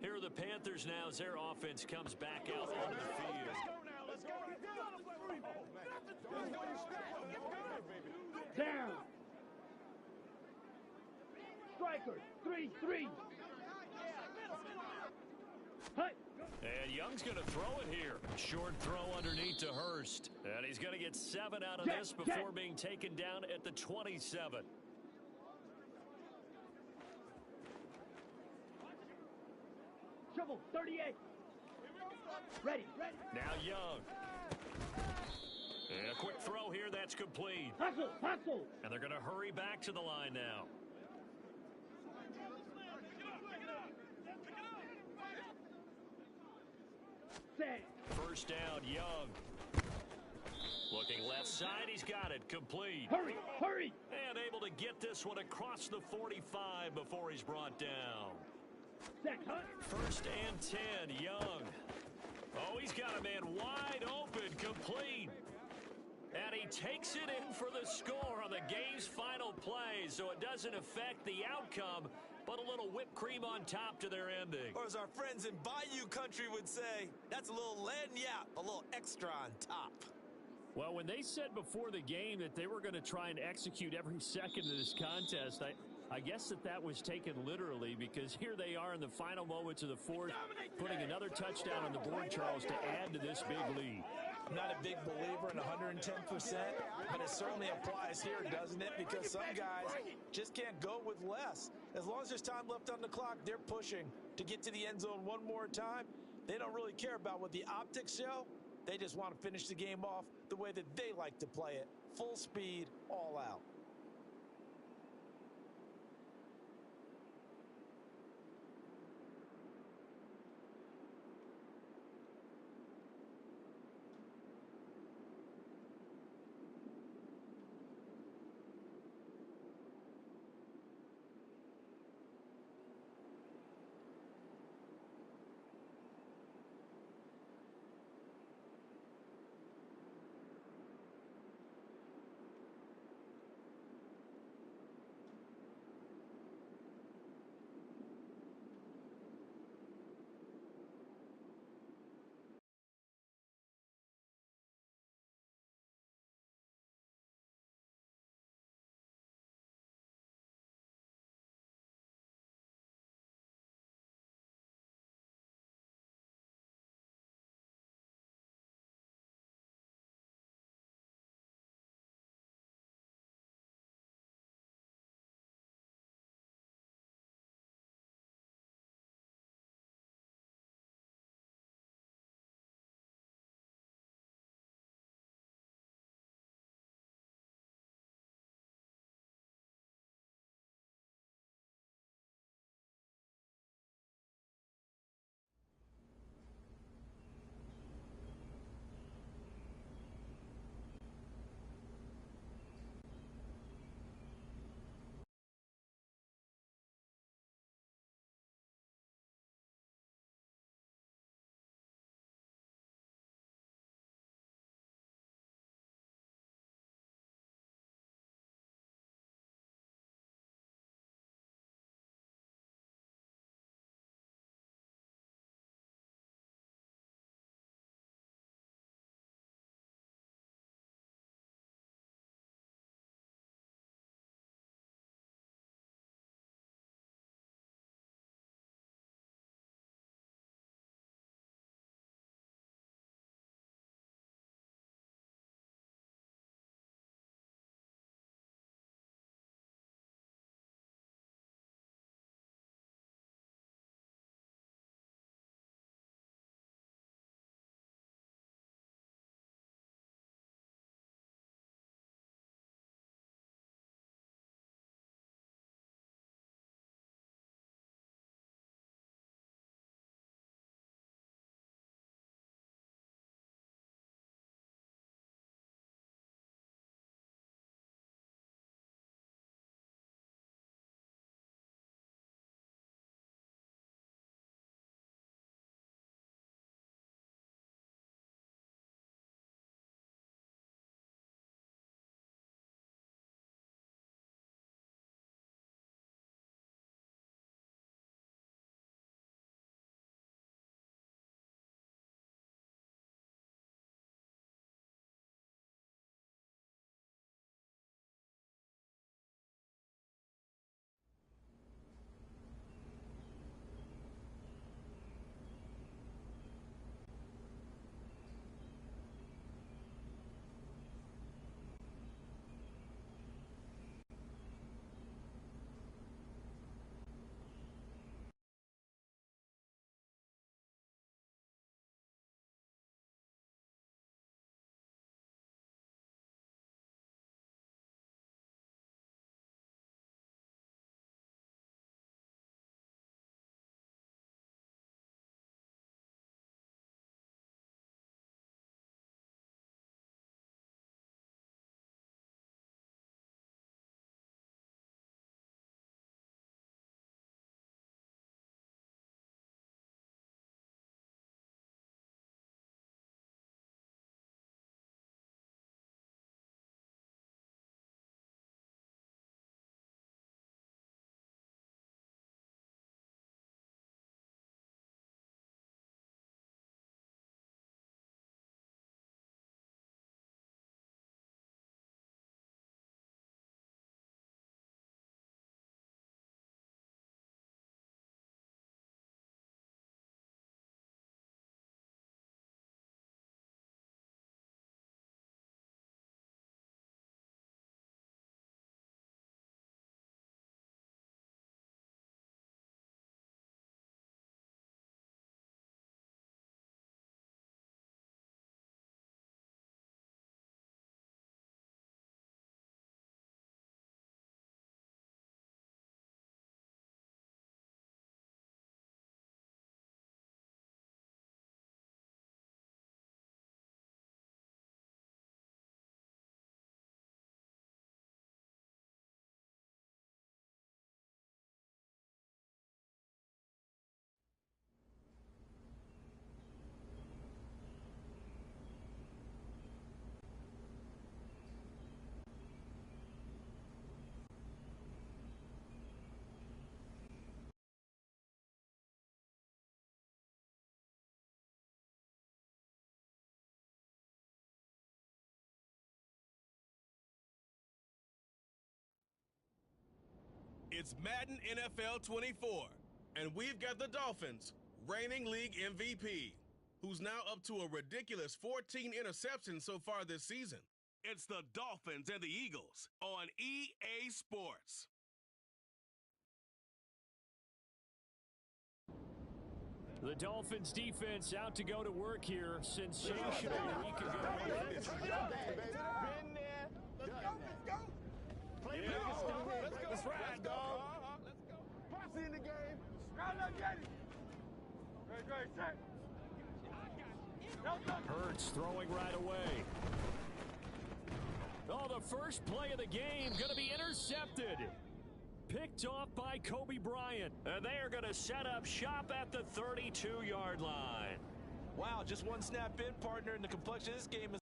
Here are the Panthers now as their offense comes back out onto the field.
Let's go.
Down. Striker. 3-3. Hut.
And Young's going to throw it here. Short throw underneath to Hurst. And he's going to get 7 out of this before being taken down at the 27.
Shovel. 38. Ready.
Now Young. And a quick throw here, that's complete.
Hustle.
And they're going to hurry back to the line now.
Set.
First down, Young. Looking left side, he's got it, complete.
Hurry.
And able to get this one across the 45 before he's brought down.
Set, hut.
First and 10, Young. Oh, he's got a man wide open, complete. And he takes it in for the score on the game's final play, so it doesn't affect the outcome, but a little whipped cream on top to their ending.
Or as our friends in Bayou Country would say, that's a little lagniappe, a little extra on top.
Well, when they said before the game that they were going to try and execute every second of this contest, I guess that was taken literally, because here they are in the final moments of the fourth, putting another touchdown on the board, Charles, to add to this big lead.
I'm not a big believer in 110%, but it certainly applies here, doesn't it? Because some guys just can't go with less. As long as there's time left on the clock, they're pushing to get to the end zone one more time. They don't really care about what the optics show. They just want to finish the game off the way that they like to play it. Full speed, all out.
It's Madden NFL 24, and we've got the Dolphins, reigning league MVP, who's now up to a ridiculous 14 interceptions so far this season. It's the Dolphins and the Eagles on EA Sports.
The Dolphins defense out to go to work here. Sensational week ago.
Been there. Let's go. Play Let's ride, dog. Let's go. Posse in the game. Round up, Yeti. Great, set.
Hurts throwing right away. Oh, the first play of the game going to be intercepted. Picked off by Kobe Bryant. And they are going to set up shop at the 32-yard line.
Wow, just one snap in, partner, and the complexion of this game is...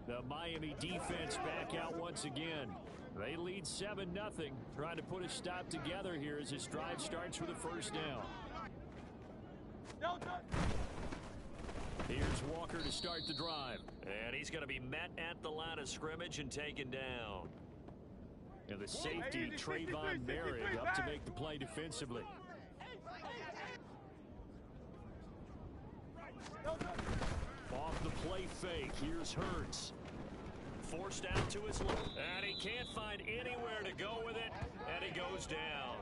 The Miami defense back out once again. They lead 7-0, trying to put a stop together here as this drive starts with a first down. Here's Walker to start the drive. And he's going to be met at the line of scrimmage and taken down. And the safety, Trayvon Merrick, up to make the play defensively. Off the play fake, here's Hurts. Forced out to his left, and he can't find anywhere to go with it, and he goes down.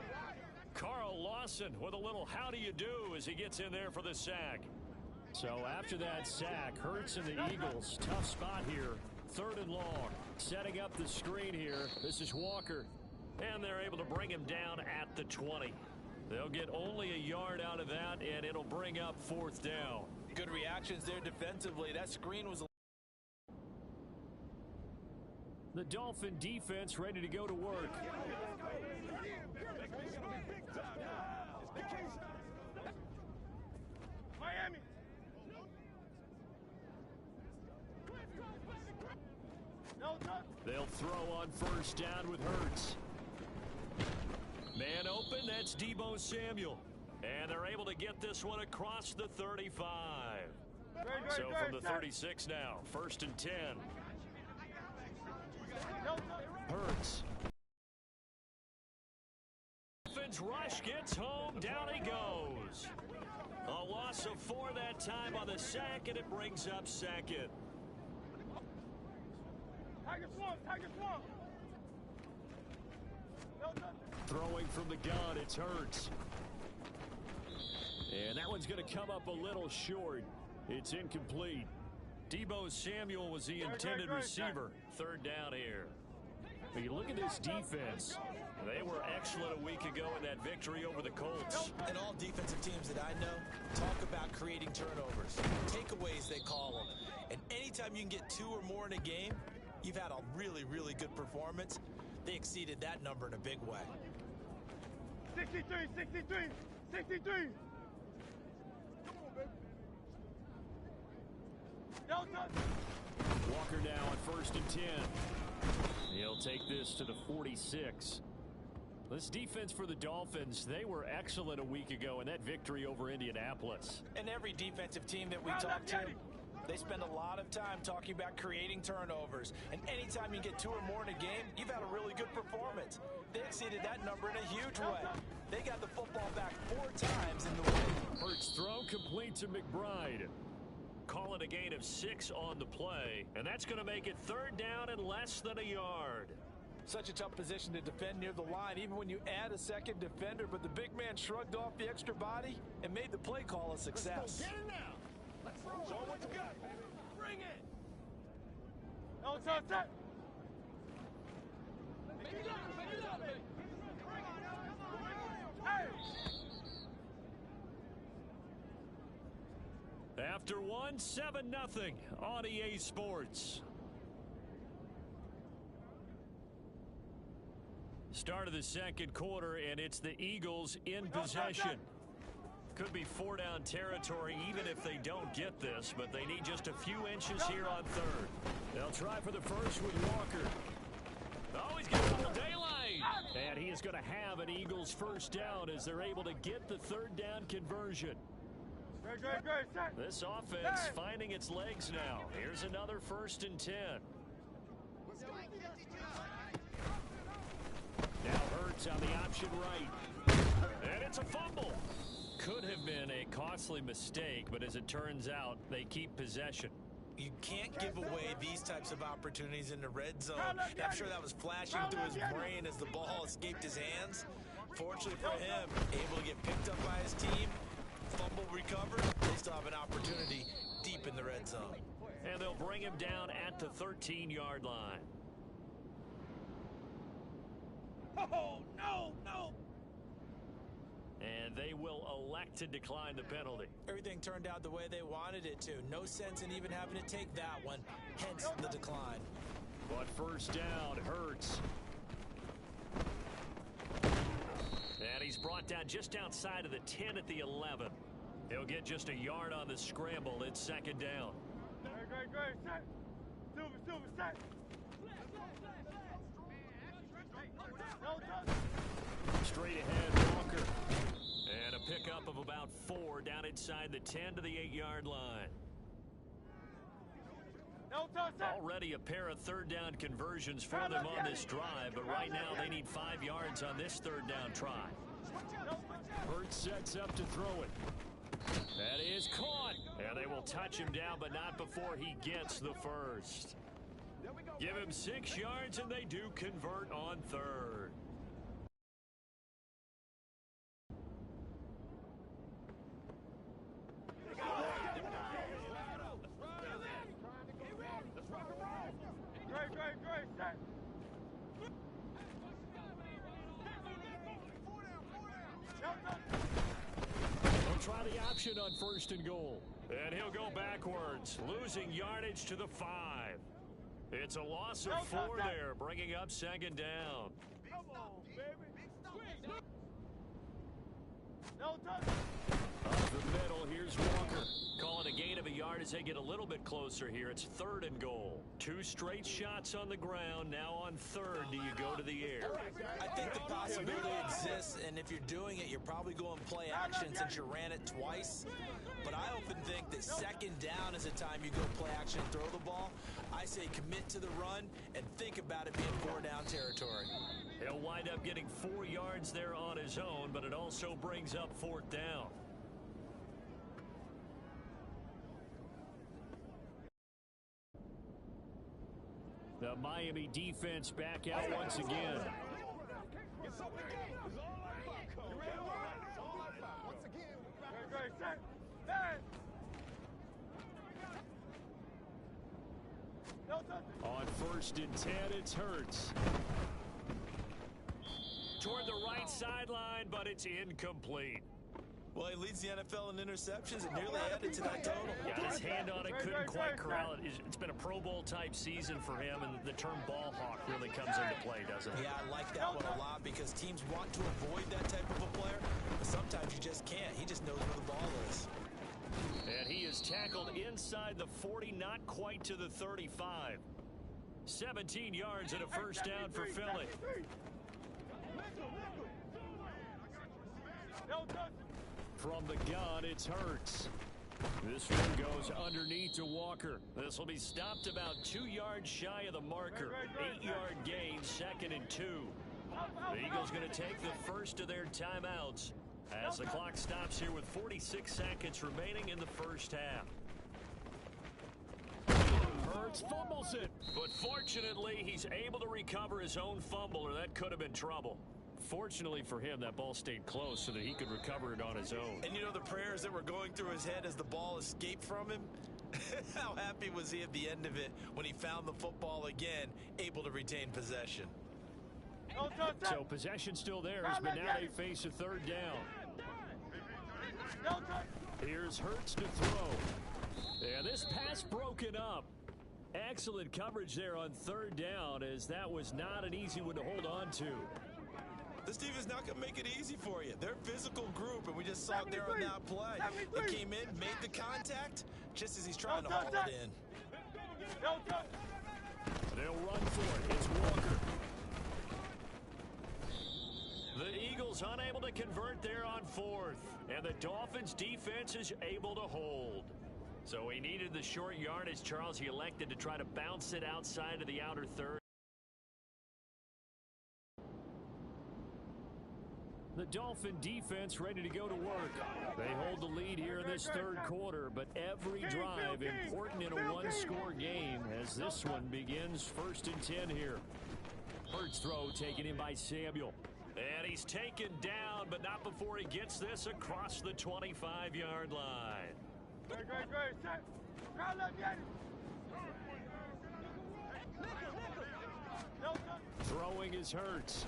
Carl Lawson with a little how do you do as he gets in there for the sack. So after that sack, Hurts and the Eagles, tough spot here, 3rd and long. Setting up the screen here, this is Walker, and they're able to bring him down at the 20. They'll get only a yard out of that, and it'll bring up 4th down.
Good reactions there defensively. That screen was...
The Dolphin defense ready to go to work.
Miami.
They'll throw on first down with Hurts. Man open, that's Deebo Samuel. And they're able to get this one across the 35. So from the 36 now, 1st and 10. Hurts. Dolphins rush, gets home, down he goes. A loss of 4 that time on the sack, and it brings up 2nd.
Tiger Swamp.
Throwing from the gun, it's Hurts. And that one's going to come up a little short. It's incomplete. Deebo Samuel was the intended receiver. 3rd down here. But you look at this defense. They were excellent a week ago in that victory over the Colts.
And all defensive teams that I know talk about creating turnovers. Takeaways, they call them. And anytime you can get 2 or more in a game, you've had a really, really good performance. They exceeded that number in a big way.
63.
Walker now on 1st and 10. He'll take this to the 46. This defense for the Dolphins, they were excellent a week ago in that victory over Indianapolis.
And every defensive team that we talk to, they spend a lot of time talking about creating turnovers. And anytime you get 2 or more in a game, you've had a really good performance. They exceeded that number in a huge way. They got the football back 4 times in the win.
Hurts throw complete to McBride. Call it a gain of 6 on the play, and that's going to make it 3rd down and less than a yard.
Such a tough position to defend near the line, even when you add a 2nd defender, but the big man shrugged off the extra body and made the play call a success.
Let's go, get it now. Let's show what you got, baby. Bring it. No, touch. Make it up, baby. Hey.
After 1, 7-0 on EA Sports. Start of the 2nd quarter, and it's the Eagles in possession. Could be 4-down territory even if they don't get this, but they need just a few inches here on 3rd. They'll try for the first with Walker. Oh, he's got a little daylight. And he is going to have an Eagles first down as they're able to get the 3rd down conversion. This offense finding its legs now. Here's another 1st and 10. Giants on the option right. And it's a fumble. Could have been a costly mistake, but as it turns out, they keep possession.
You can't give away these types of opportunities in the red zone. I'm sure that was flashing through his brain as the ball escaped his hands. Fortunately for him, able to get picked up by his team, fumble recovered, they still have an opportunity deep in the red zone.
And they'll bring him down at the 13-yard line.
Oh, no, no.
And they will elect to decline the penalty.
Everything turned out the way they wanted it to. No sense in even having to take that one, hence the decline.
But first down, Hurts. And he's brought down just outside of the 10 at the 11. He'll get just a yard on the scramble. It's second down.
Great, set. Silver, set.
Straight ahead, Walker. And a pickup of about 4 down inside the 10 to the 8-yard line. Already a pair of third down conversions for them on this drive, but right now they need 5 yards on this third down try. Hurts sets up to throw it. That is caught. And they will touch him down, but not before he gets the first. Give him 6 yards, and they do convert on third.
Great, set.
He'll try the option on first and goal. And he'll go backwards, losing yardage to the 5. It's a loss of 4 there, bringing up second down.
Come on, baby. No touch.
Up the middle, here's Walker. Calling a gain of a yard as they get a little bit closer here. It's third and goal. 2 straight shots on the ground. Now on third, do you go to the air?
I think the possibility exists, and if you're doing it, you're probably going play action since you ran it twice. But I often think that second down is a time you go play action and throw the ball. I say commit to the run and think about it being 4 down territory.
He'll wind up getting 4 yards there on his own, but it also brings up 4th down. The Miami defense back out once again.
Great, set. No touch.
On first and 10, it's Hurts. Toward the right sideline, but it's incomplete.
Well, he leads the NFL in interceptions and nearly added to that total.
Got his hand on it, couldn't quite corral it. It's been a Pro Bowl type season for him, and the term ball hawk really comes into play, doesn't it?
Yeah, I like that one a lot because teams want to avoid that type of a player, but sometimes you just can't. He just knows where the ball is.
And he is tackled inside the 40, not quite to the 35. 17 yards and a first down for Philly.
No touch.
From the gun, it's Hurts. This one goes underneath to Walker. This will be stopped about 2 yards shy of the marker. 8-yard gain, second and 2. The Eagles going to take the first of their timeouts as the clock stops here with 46 seconds remaining in the first half. Hurts fumbles it, but fortunately he's able to recover his own fumble, or that could have been trouble. Fortunately for him, that ball stayed close so that he could recover it on his own.
And you know the prayers that were going through his head as the ball escaped from him? How happy was he at the end of it when he found the football again, able to retain possession?
So possession still theirs, but now they face a third down. Here's Hurts to throw. And this pass broken up. Excellent coverage there on third down, as that was not an easy one to hold on to.
This team is not going to make it easy for you. They're a physical group, and we just saw it there on that play. They came in, made the contact, just as he's trying to haul it in.
They'll run for it. It's Walker. The Eagles unable to convert there on fourth, and the Dolphins defense is able to hold. So he needed the short yardage, Charles. He elected to try to bounce it outside of the outer third. The Dolphin defense ready to go to work. They hold the lead here in this third quarter, but every drive important in a one-score game as this one begins 1st and 10 here. Hurts throw taken in by Samuel. And he's taken down, but not before he gets this across the 25-yard line.
Great. Set. Crowd left, get it.
Throwing is Hurts.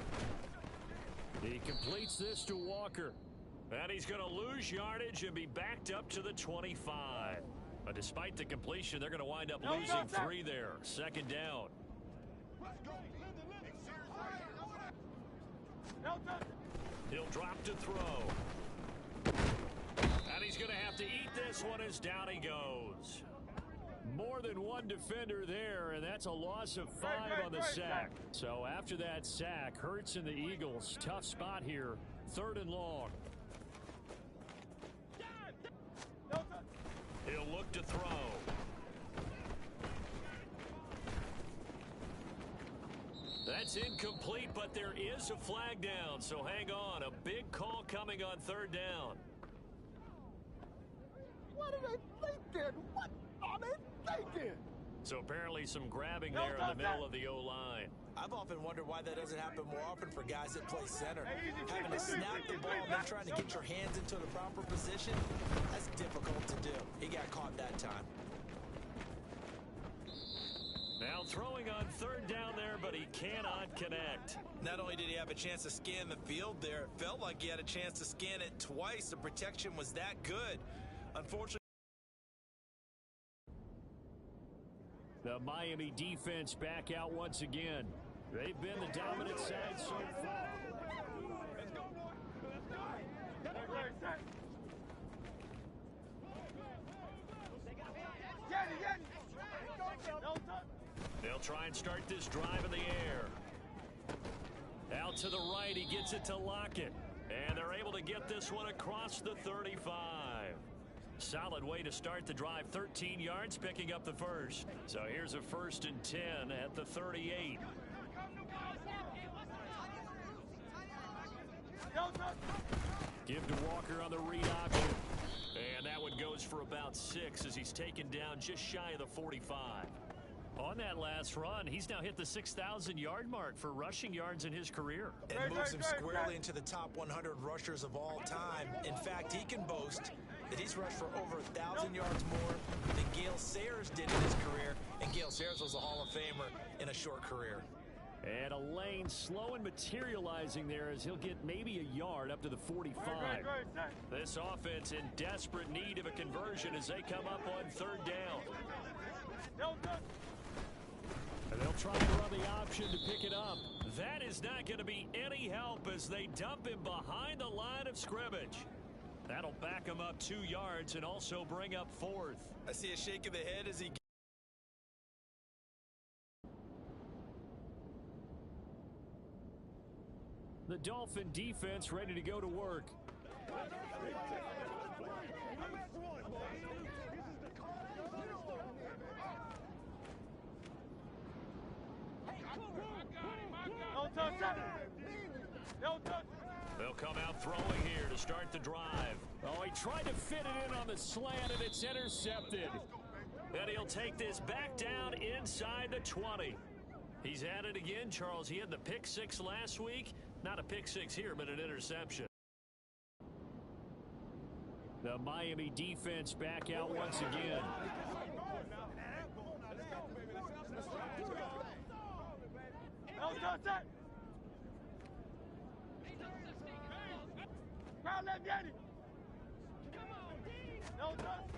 He completes this to Walker. And he's going to lose yardage and be backed up to the 25. But despite the completion, they're going to wind up losing 3 there. 2nd down. He'll drop to throw. And he's going to have to eat this one as down he goes. More than one defender there, and that's a loss of 5 on the sack. So after that sack, Hurts and the Eagles, tough spot here. 3rd and long. He'll look to throw. That's incomplete, but there is a flag down, so hang on. A big call coming on 3rd down.
What are they thinking? What are they thinking?
So apparently some grabbing there in the middle of the O-line.
I've often wondered why that doesn't happen more often for guys that play center. Having to snap the ball and then trying to get your hands into the proper position, that's difficult to do. He got caught that time.
Now throwing on 3rd down there, but he cannot connect.
Not only did he have a chance to scan the field there, it felt like he had a chance to scan it twice. The protection was that good. Unfortunately,
the Miami defense back out once again. They've been the dominant side so far. They'll try and start this drive in the air. Out to the right, he gets it to Lockett. And they're able to get this one across the 35. Solid way to start the drive. 13 yards, picking up the first. So here's a 1st and 10 at the 38. Give to Walker on the read option. And that one goes for about 6 as he's taken down just shy of the 45. On that last run, he's now hit the 6,000-yard mark for rushing yards in his career.
And moves him squarely into the top 100 rushers of all time. In fact, he can boast that he's rushed for over 1,000 yards more than Gale Sayers did in his career. And Gale Sayers was a Hall of Famer in a short career.
And a lane slow and materializing there as he'll get maybe a yard up to the 45. This offense in desperate need of a conversion as they come up on 3rd down. And they'll try to run the option to pick it up. That is not going to be any help as they dump him behind the line of scrimmage. That'll back him up 2 yards and also bring up 4th.
I see a shake of the head as he...
The Dolphin defense ready to go to work. They'll come out throwing here to start the drive. Oh, he tried to fit it in on the slant, and it's intercepted. And he'll take this back down inside the 20. He's at it again, Charles. He had the pick 6 last week. Not a pick 6 here, but an interception. The Miami defense back out once again.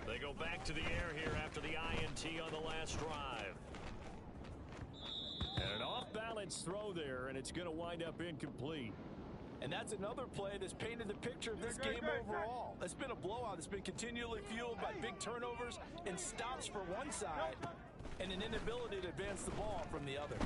They go back to the air here after the INT on the last drive. And an off-balance throw there, and it's going to wind up incomplete.
And that's another play that's painted the picture of this game overall. It's been a blowout. It's been continually fueled by big turnovers and stops for one side and an inability to advance the ball from the other.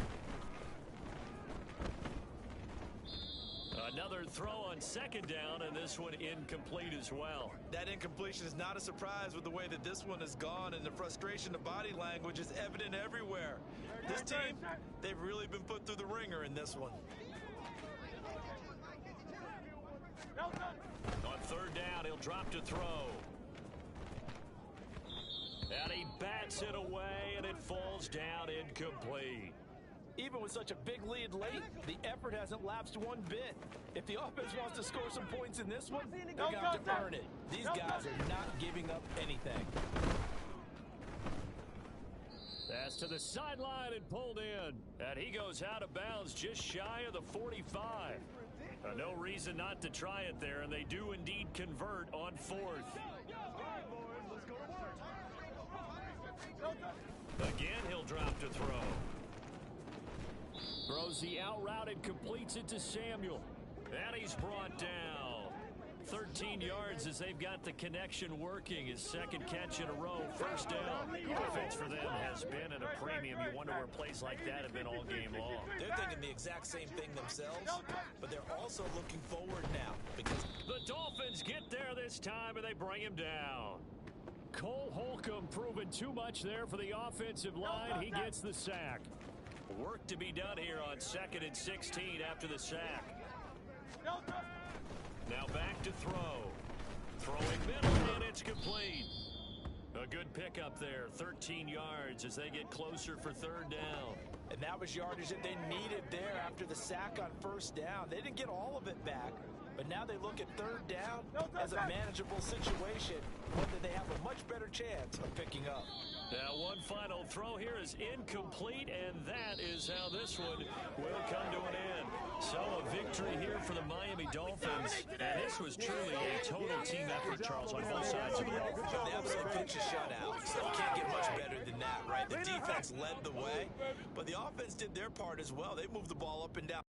Another throw on 2nd down, and this one incomplete as well.
That incompletion is not a surprise with the way that this one has gone, and the frustration of body language is evident everywhere. This team, they've really been put through the ringer in this one.
On third down, he'll drop to throw. And he bats it away, and it falls down incomplete.
Even with such a big lead late, the effort hasn't lapsed one bit. If the offense wants to score some points in this one, they're going to have to earn it. These guys are not giving up anything.
Pass to the sideline and pulled in. And he goes out of bounds just shy of the 45. No reason not to try it there, and they do indeed convert on fourth. Again, he'll drop to throw. Throws the out route and completes it to Samuel. And he's brought down. 13 yards as they've got the connection working. His second catch in a row, first down. Offense for them has been at a premium. You wonder where plays like that have been all game long.
They're thinking the exact same thing themselves, but they're also looking forward now because
the Dolphins get there this time and they bring him down. Cole Holcomb proving too much there for the offensive line. He gets the sack. Work to be done here on 2nd and 16 after the sack. Now back to throw. Throwing middle, and it's complete. A good pickup there, 13 yards as they get closer for third down.
And that was yardage that they needed there after the sack on first down. They didn't get all of it back, but now they look at third down as a manageable situation, one that they have a much better chance of picking up.
Now one final throw here is incomplete, and that is how this one will come to an end. So a victory here for the Miami Dolphins, and this was truly a total team effort, Charles, on both sides of the ball.
The absolute pitch is shut out, so you can't get much better than that, right? The defense led the way, but the offense did their part as well. They moved the ball up and down.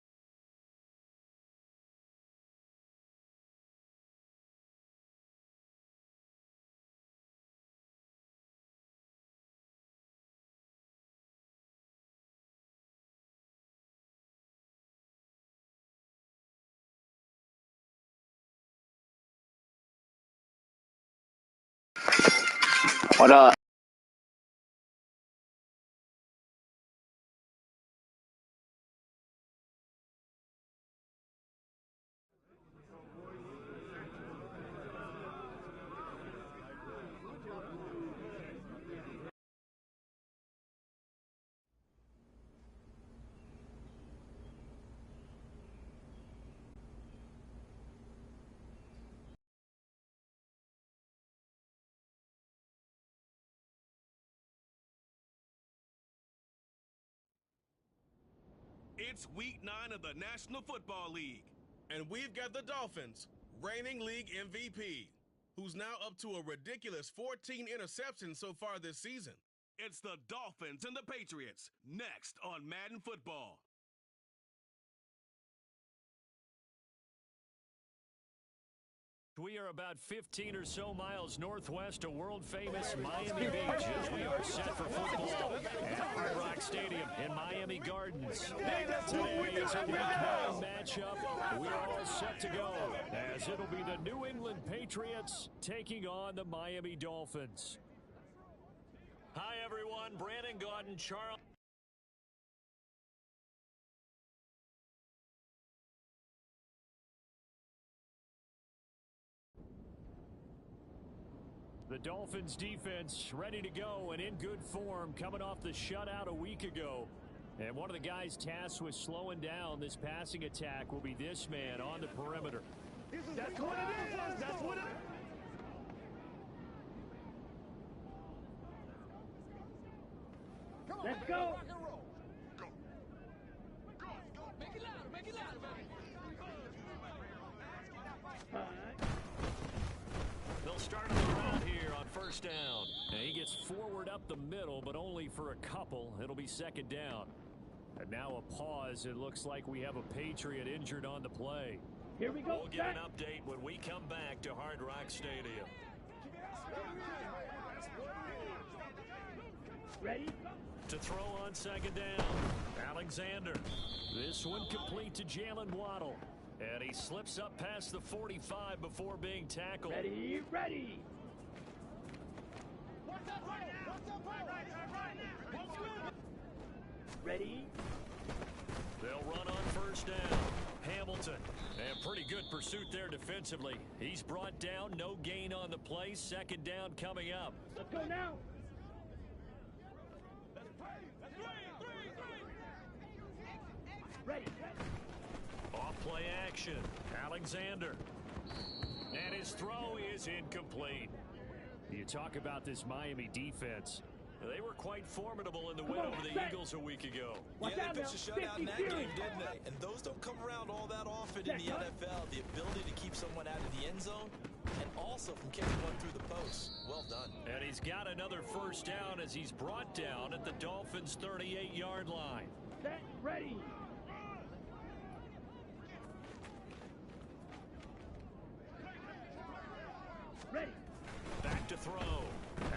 What up?
It's week 9 of the National Football League, and we've got the Dolphins, reigning league MVP, who's now up to a ridiculous 14 interceptions so far this season. It's the Dolphins and the Patriots, next on Madden Football.
We are about 15 or so miles northwest of world-famous Miami Beach as we are set for football at Hard Rock Stadium in Miami Gardens. Today is a Week 9 matchup. We are all set to go as it'll be the New England Patriots taking on the Miami Dolphins. Hi, everyone. Brandon Gaudin, Charles. The Dolphins defense ready to go and in good form coming off the shutout a week ago. And one of the guys tasked with slowing down this passing attack will be this man on the perimeter.
That's what it is. That's what it is. Let's go.
Make it louder. Make it louder, baby.
All right.
They'll start on the ground here on first down. And he gets forward up the middle, but only for a couple. It'll be second down. And now a pause. It looks like we have a Patriot injured on the play.
Here we go.
We'll get an update when we come back to Hard Rock Stadium.
Ready?
To throw on second down, Alexander. This one complete to Jalen Waddle. And he slips up past the 45 before being tackled.
Ready, ready. Ready?
They'll run on first down. Hamilton. And pretty good pursuit there defensively. He's brought down, no gain on the play. Second down coming up.
Let's go now. Ready.
Off play action. Alexander. And his throw is incomplete. You talk about this Miami defense. They were quite formidable in the win over the Eagles a week ago.
Yeah, they pitched a shutout in that game, didn't they? And those don't come around all that often in the NFL. The ability to keep someone out of the end zone and also from kicking one through the post. Well done.
And he's got another first down as he's brought down at the Dolphins' 38-yard line.
Set, ready. Ready.
Back to throw.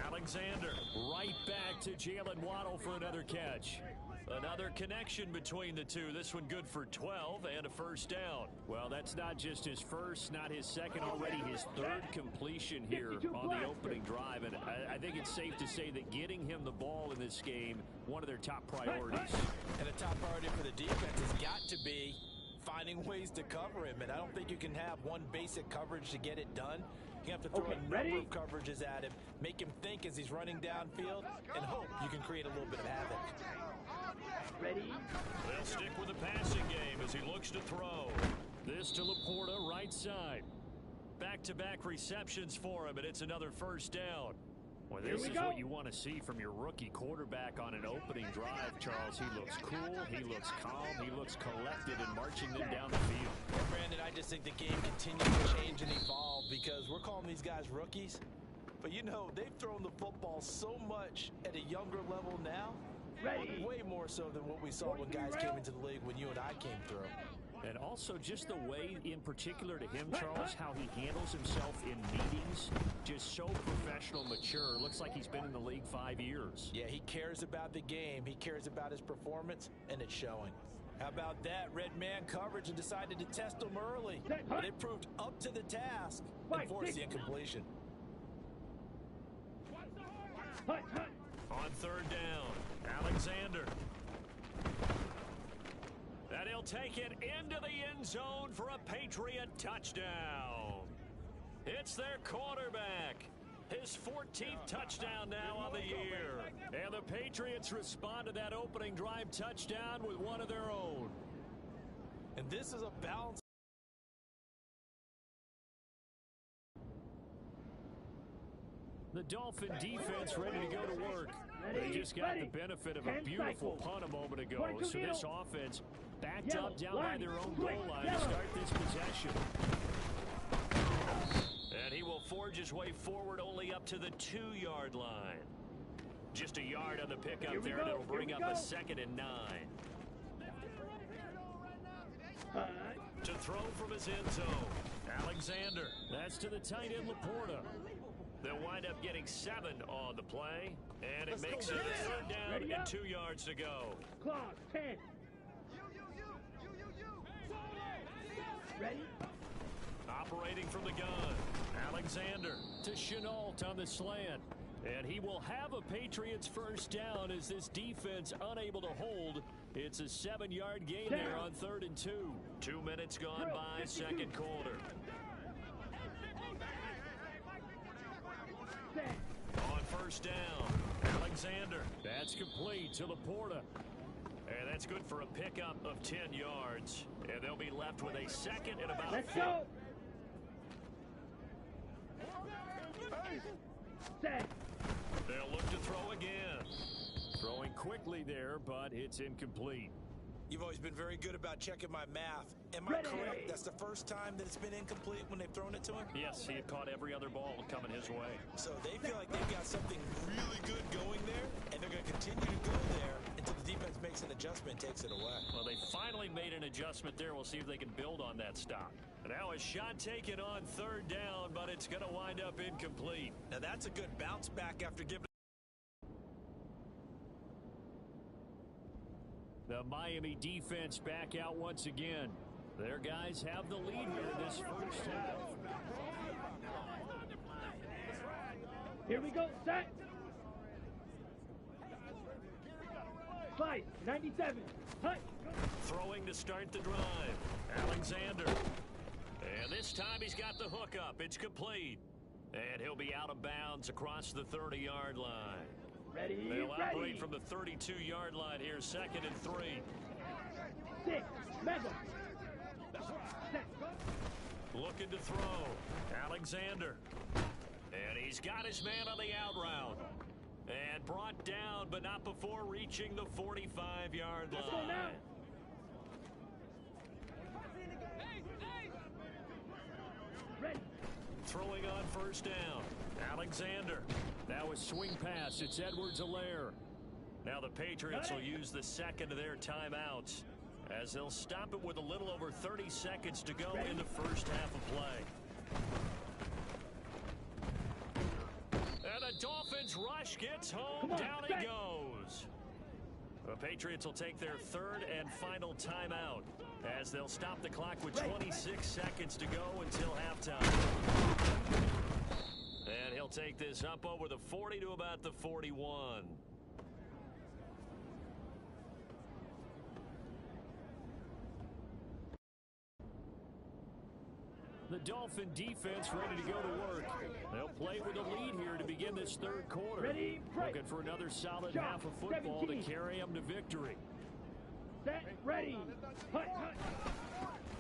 Alexander right back to Jalen Waddle for another catch. Another connection between the two. This one good for 12 and a first down. Well, that's not just his first, not his second, already his third completion here on the opening drive. And I think it's safe to say that getting him the ball in this game, one of their top priorities.
And a top priority for the defense has got to be finding ways to cover him. And I don't think you can have one basic coverage to get it done. You have to throw a number of coverages at him, make him think as he's running downfield, and hope you can create a little bit of havoc.
Ready.
They'll stick with the passing game as he looks to throw. This to Laporta, right side. Back-to-back receptions for him, and it's another first down. Well, this is what you want to see from your rookie quarterback on an opening drive, Charles. He looks cool, he looks calm, he looks collected in marching them down the field.
Well, Brandon, I just think the game continues to change and evolve because we're calling these guys rookies. But, you know, they've thrown the football so much at a younger level now.
Ready.
Way more so than what we saw when guys came into the league when you and I came through.
And also just the way, in particular to him, Charles, how he handles himself in meetings. Just so professional, mature. Looks like he's been in the league 5 years.
Yeah, he cares about the game. He cares about his performance, and it's showing. How about that? Red man coverage and decided to test him early. But it proved up to the task and forced the incompletion.
On third down, Alexander. And he'll take it into the end zone for a Patriot touchdown. It's their quarterback. His 14th touchdown now on the year. And the Patriots respond to that opening drive touchdown with one of their own.
And this is a balance.
The Dolphin defense ready to go to work. They just got the benefit of a beautiful punt a moment ago. So this offense backed up down by their own goal line to start this possession. And he will forge his way forward only up to the 2-yard line. Just a yard on the pickup there, and it'll bring up a 2nd and 9. To throw from his end zone, Alexander. That's to the tight end, Laporta. They'll wind up getting 7 on the play, and it makes it a third down and 2 yards to go.
Clock, 10. Ready?
Operating from the gun, Alexander to Chenault on the slant. And he will have a Patriots first down as this defense unable to hold. It's a 7-yard gain there on 3rd and 2. 2 minutes gone by, second quarter. On first down, Alexander. That's complete to Laporta. And that's good for a pickup of 10 yards. And they'll be left with a 2nd and about
Let's
4.
go. Set.
They'll look to throw again. Throwing quickly there, but it's incomplete.
You've always been very good about checking my math. Am I correct? That's the first time that it's been incomplete when they've thrown it to him?
Yes, he had caught every other ball coming his way.
So they feel like they've got something really good going there, and they're going to continue to go there until the defense makes an adjustment and takes it away.
Well, they finally made an adjustment there. We'll see if they can build on that stop. Now a shot taken on 3rd down, but it's going to wind up incomplete.
Now that's a good bounce back after giving.
The Miami defense back out once again. Their guys have the lead here in this first half.
Here we go, set. 5, 97. Hut.
Throwing to start the drive. Alexander. And this he's got the hook up. It's complete. And he'll be out of bounds across the 30-yard line.
Ready,
They'll operate
ready.
from the 32-yard line here, 2nd and 3.
6, mega. Set, go.
Looking to throw. Alexander. And he's got his man on the out route. And brought down, but not before reaching the 45-yard
Let's go now.
line.
Ready.
Throwing on 1st down. Alexander. Now a swing pass. It's Edwards-Helaire. Now the Patriots will use the 2nd of their timeouts as they'll stop it with a little over 30 seconds to go in the first half of play. And the Dolphins rush gets home.
On,
Down
set.
he goes. The Patriots will take their 3rd and final timeout as they'll stop the clock with 26 seconds to go until halftime. And he'll take this up over the 40 to about the 41. The Dolphin defense ready to go to work. They'll play with a lead here to begin this 3rd quarter.
Ready,
Looking for another solid half of football
17.
to carry them to victory.
Set, ready. Hut, hut.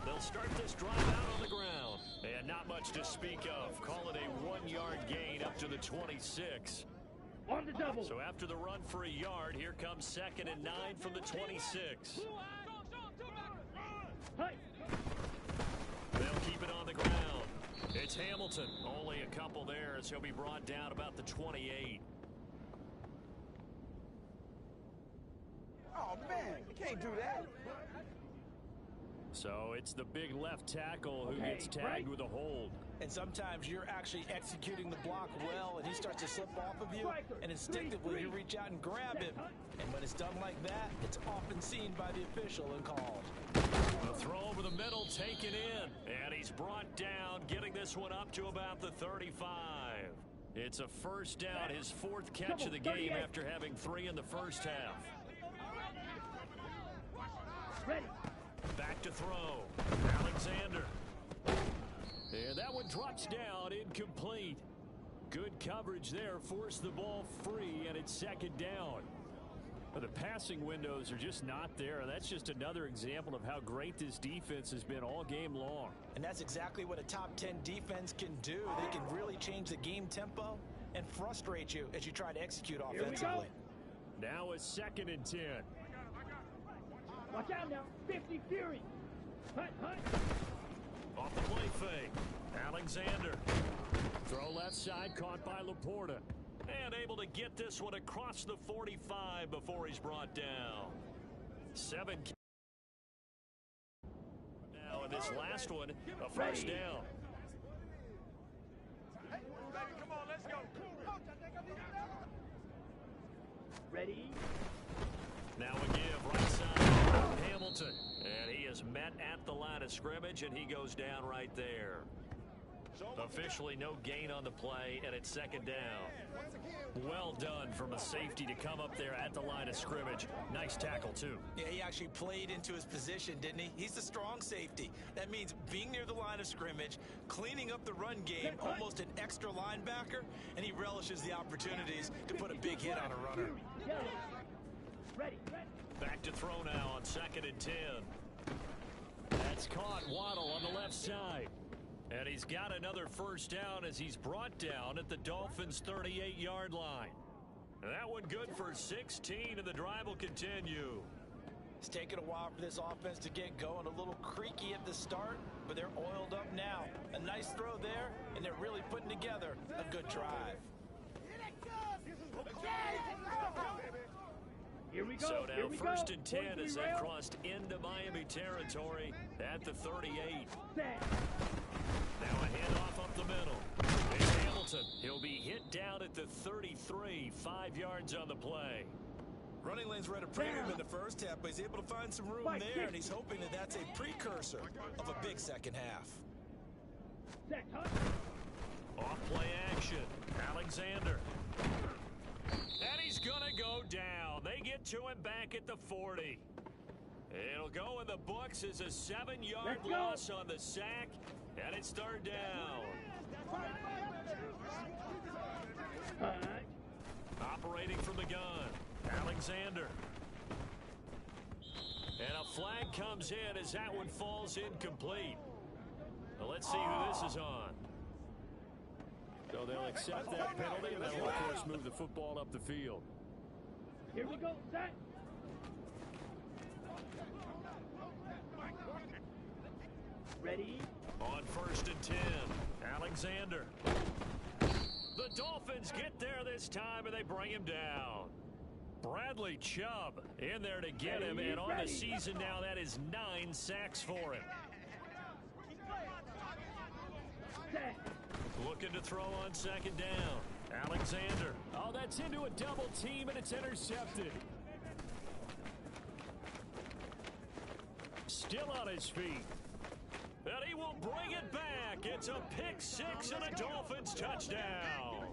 They'll start this drive out on the ground. And not much to speak of. Call it a 1-yard gain up to the 26.
On the double.
So after the run for a yard, here comes 2nd and 9 from the 26.
Hut.
They'll keep it on the ground. It's Hamilton. Only a couple there as he'll be brought down about the 28.
Oh, man, you can't do that.
So it's the big left tackle who gets tagged with a hold.
And sometimes you're actually executing the block well, and he starts to slip off of you, and instinctively you reach out and grab him. And when it's done like that, it's often seen by the official and called.
The throw over the middle taken in, and he's brought down, getting this one up to about the 35. It's a 1st down, his 4th catch of the game after having 3 in the first half.
Ready.
Back to throw. Alexander. And that one drops down, incomplete. Good coverage there, forced the ball free, and it's 2nd down. But the passing windows are just not there, and that's just another example of how great this defense has been all game long.
And that's exactly what a top 10 defense can do. They can really change the game tempo and frustrate you as you try to execute offensively.
Now a 2nd and 10.
Watch out now. 50 Fury. Hut, hut.
Off the play fake. Alexander. Throw left side, caught by Laporta. And able to get this one across the 45 before he's brought down. 7. Now in this last one, a 1st down.
Hey, baby, come on, let's go.
Ready.
Now a give, right side, Hamilton. And he is met at the line of scrimmage, and he goes down right there. Officially no gain on the play, and it's 2nd down. Well done from a safety to come up there at the line of scrimmage. Nice tackle, too.
Yeah, he actually played into his position, didn't he? He's a strong safety. That means being near the line of scrimmage, cleaning up the run game, almost an extra linebacker, and he relishes the opportunities to put a big hit on a runner.
Ready.
Back to throw now on 2nd and 10. That's caught. Waddle on the left side. And he's got another 1st down as he's brought down at the Dolphins' 38-yard line. And that one good for 16, and the drive will continue.
It's taken a while for this offense to get going. A little creaky at the start, but they're oiled up now. A nice throw there, and they're really putting together a good drive.
Here we go.
So now
Here we
1st
go.
and 10 as they
rail.
crossed into Miami territory at the 38.
Set.
Now a handoff up the middle. It's Hamilton. He'll be hit down at the 33, 5 yards on the play.
Running lanes were at a premium in the first half, but he's able to find some room there, and he's hoping that that's a precursor of a big second half.
Set. Hut.
Off play action. Alexander. And he's going to go down. They get to him back at the 40. It'll go in the books as a 7-yard loss on the sack, and it's third down. Operating from the gun, Alexander. And a flag comes in as that one falls incomplete. Well, let's see who this is on. So they'll accept that penalty, and that'll, of course, move the football up the field.
Here we go, set. Ready?
On 1st and 10, Alexander. The Dolphins get there this time, and they bring him down. Bradley Chubb in there to get him, and on the season now, that is 9 sacks for him.
Set.
Looking to throw on 2nd down. Alexander. Oh, that's into a double team, and it's intercepted. Still on his feet. And he will bring it back. It's a pick 6 and a Dolphins touchdown.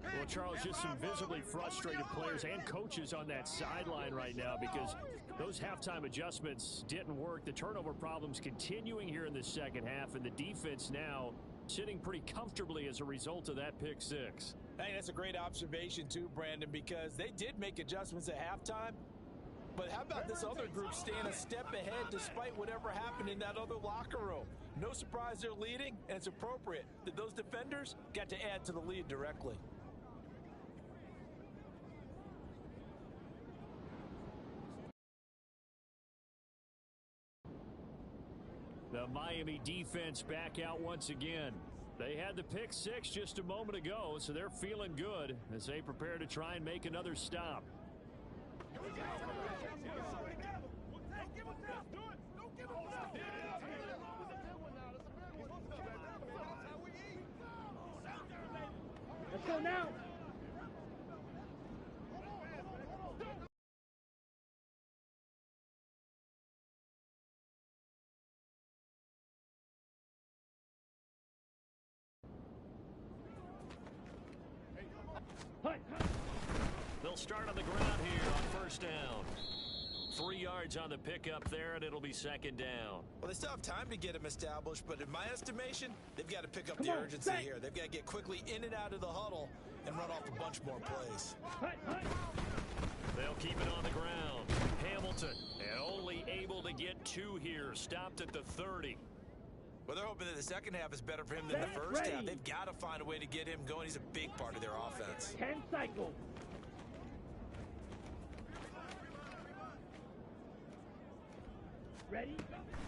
Well, Charles, just some visibly frustrated players and coaches on that sideline right now because those halftime adjustments didn't work. The turnover problems continuing here in the second half, and the defense now sitting pretty comfortably as a result of that pick 6.
Hey, that's a great observation too, Brandon, because they did make adjustments at halftime. But how about this other group staying a step ahead despite whatever happened in that other locker room? No surprise they're leading, and it's appropriate that those defenders got to add to the lead directly.
The Miami defense back out once again. They had the pick 6 just a moment ago, so they're feeling good as they prepare to try and make another stop.
Let's go now.
They'll start on the ground here on 1st down. 3 yards on the pickup there, and it'll be 2nd down.
Well, they still have time to get them established, but in my estimation, they've got to pick up the urgency here. They've got to get quickly in and out of the huddle and run off a bunch more plays.
They'll keep it on the ground. Hamilton, and only able to get 2 here, stopped at the 30.
Well, they're hoping that the second half is better for him than the first half. They've got to find a way to get him going. He's a big part of their offense.
10 cycles. Ready?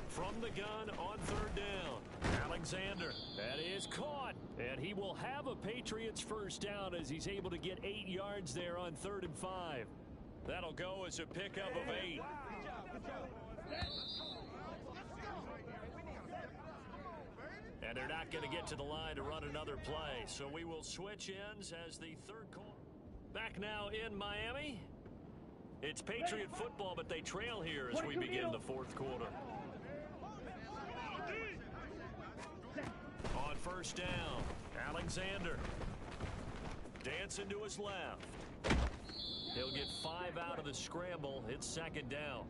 From the gun on 3rd down. Alexander, that is caught. And he will have a Patriots 1st down as he's able to get 8 yards there on 3rd and 5. That'll go as a pickup of 8. And they're not going to get to the line to run another play. So we will switch ends as the 3rd quarter. Back now in Miami. It's Patriot football, but they trail here as we begin the 4th quarter. On 1st down, Alexander. Dancing to his left. He'll get 5 out of the scramble. It's 2nd down.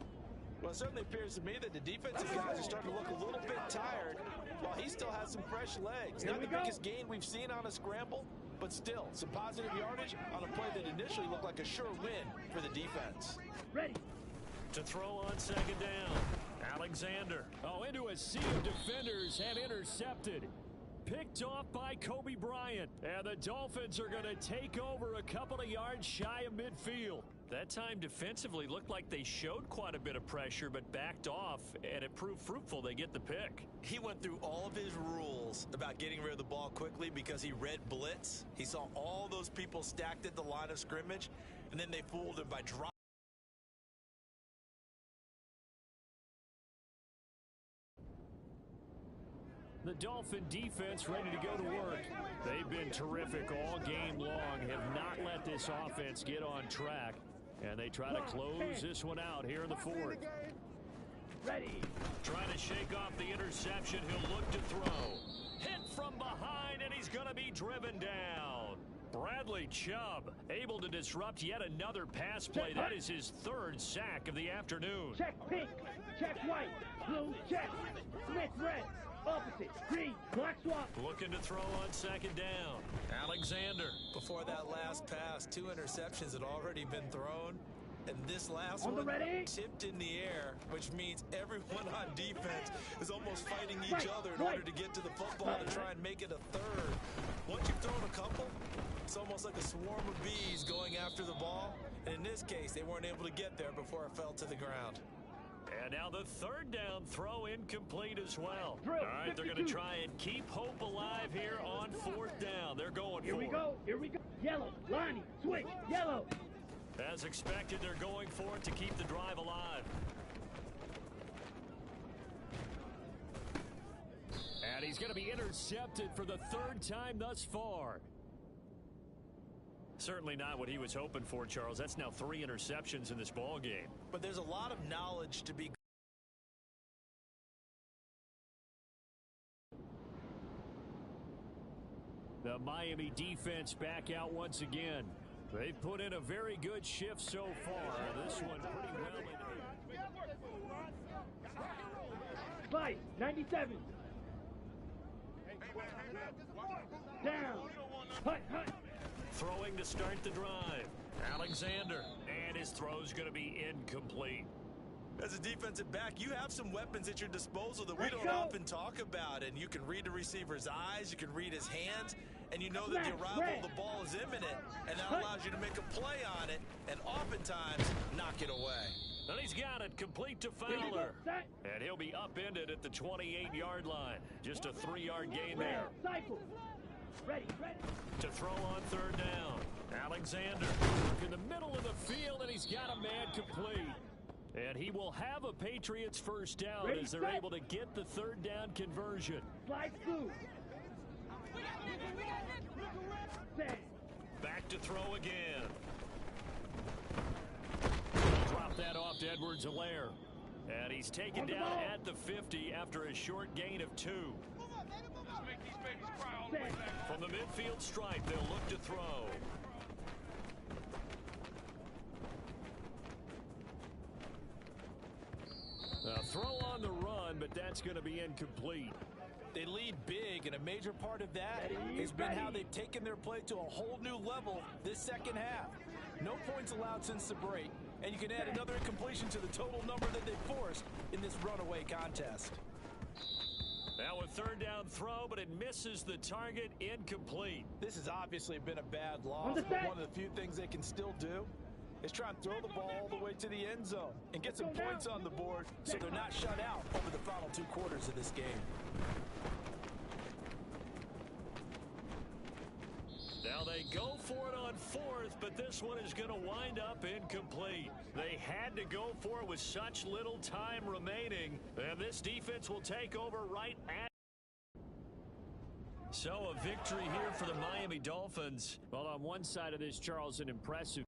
Well, it certainly appears to me that the defensive guys are starting to look a little bit tired while he still has some fresh legs. Not the biggest gain we've seen on a scramble, but still some positive yardage on a play that initially looked like a sure win for the defense.
Ready.
To throw on 2nd down, Alexander. Oh, into a sea of defenders and intercepted. Picked off by Kobe Bryant. And the Dolphins are going to take over a couple of yards shy of midfield. That time defensively looked like they showed quite a bit of pressure but backed off, and it proved fruitful. They get the pick.
He went through all of his rules about getting rid of the ball quickly because he read blitz. He saw all those people stacked at the line of scrimmage, and then they fooled him by dropping.
The Dolphin defense ready to go to work. They've been terrific all game long, have not let this offense get on track. And they try to close this one out here in the 4th.
Ready.
Trying to shake off the interception. He'll look to throw. Hit from behind, and he's going to be driven down. Bradley Chubb able to disrupt yet another pass play. That is his third sack of the afternoon.
Check pink, check white, blue, check. Smith red, opposite, green, black swap.
Looking to throw on second down. Alexander.
Before that last pass, 2 interceptions had already been thrown. And this last
On the
one
ready?
tipped in the air, which means everyone on defense is almost fighting each other in order to get to the football to try and make it a third. Once you've thrown a couple, it's almost like a swarm of bees going after the ball. And in this case, they weren't able to get there before it fell to the ground.
And now the third down throw incomplete as well.
Drill,
All right, they're going to try and keep hope alive here on fourth down. They're going for it.
Here we go. Yellow, Lonnie, switch, yellow.
As expected, they're going for it to keep the drive alive. And he's going to be intercepted for the third time thus far. Certainly not what he was hoping for, Charles. That's now 3 interceptions in this ball game.
But there's a lot of knowledge to be.
The Miami defense back out once again. They've put in a very good shift so far. This one pretty well in.
Fight, 97. Down. Hut.
Throwing to start the drive. Alexander. And his throw's going to be incomplete.
As a defensive back, you have some weapons at your disposal that we don't often talk about. And you can read the receiver's eyes, you can read his hands, and you know that the arrival of the ball is imminent. And that allows you to make a play on it and oftentimes knock it away.
And he's got it complete to Fowler. And he'll be upended at the 28-yard line. Just a 3-yard gain there.
Cycle. Ready.
To throw on third down. Alexander in the middle of the field, and he's got a man complete. And he will have a Patriots first down as they're able to get the third down conversion.
Slide through.
Back to throw again. Drop that off to Edwards-Helaire. And he's taken down at the 50 after a short gain of 2. From the midfield stripe, they'll look to throw. A throw on the run, but that's going to be incomplete.
They lead big, and a major part of that has been how they've taken their play to a whole new level this second half. No points allowed since the break, and you can add another incompletion to the total number that they forced in this runaway contest.
Now a third down throw, but it misses the target, incomplete.
This has obviously been a bad loss, but one of the few things they can still do is try and throw the ball all the way to the end zone and get some points on the board so they're not shut out over the final 2 quarters of this game.
Now they go for it on fourth, but this one is going to wind up incomplete. They had to go for it with such little time remaining, and this defense will take over right at. So a victory here for the Miami Dolphins. Well, on one side of this, Charles, an impressive.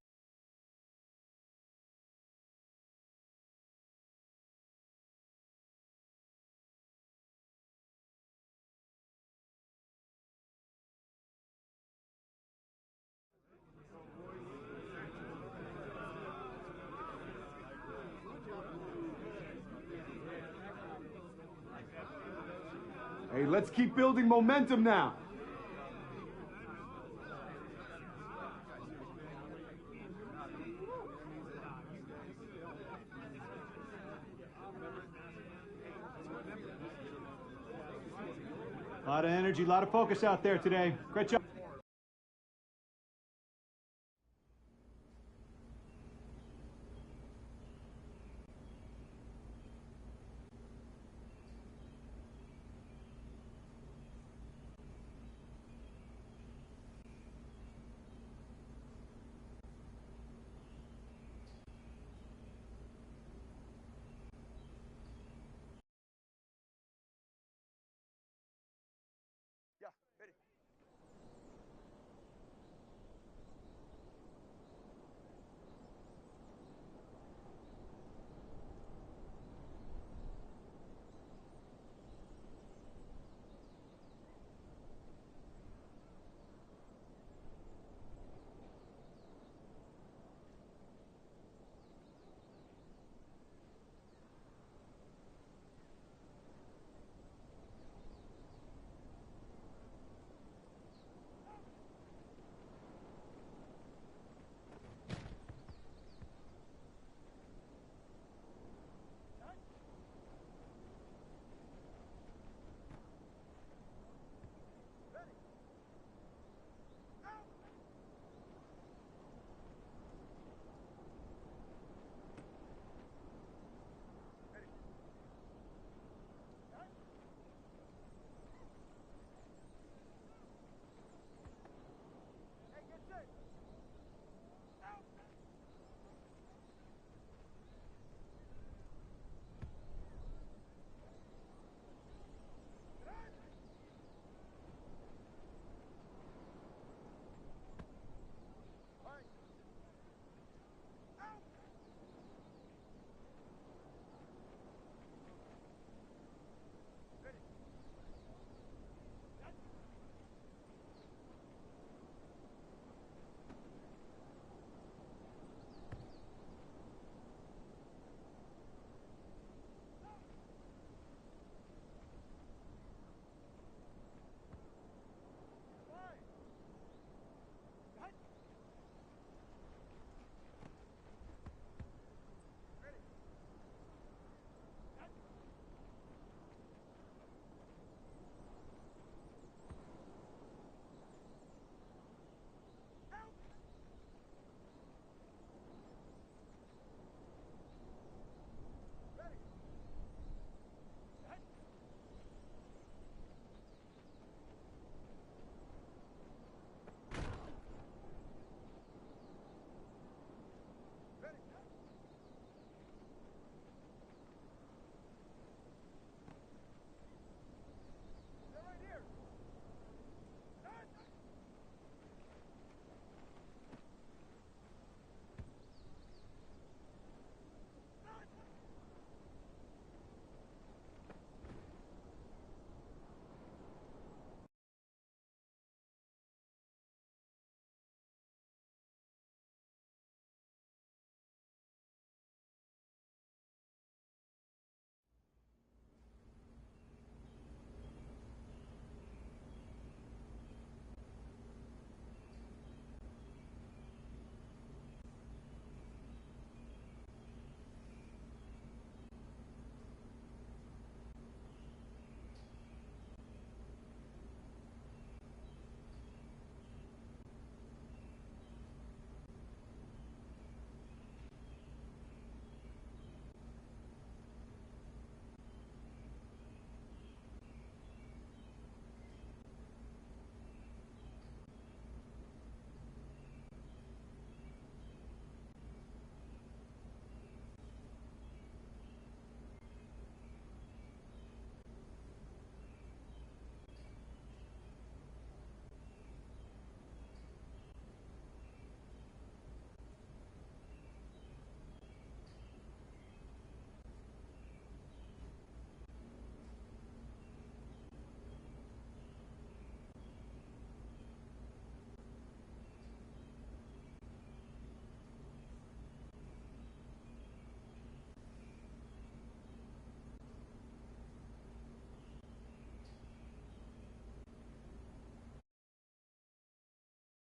Hey, let's keep building momentum now. A lot of energy, a lot of focus out there today. Great job.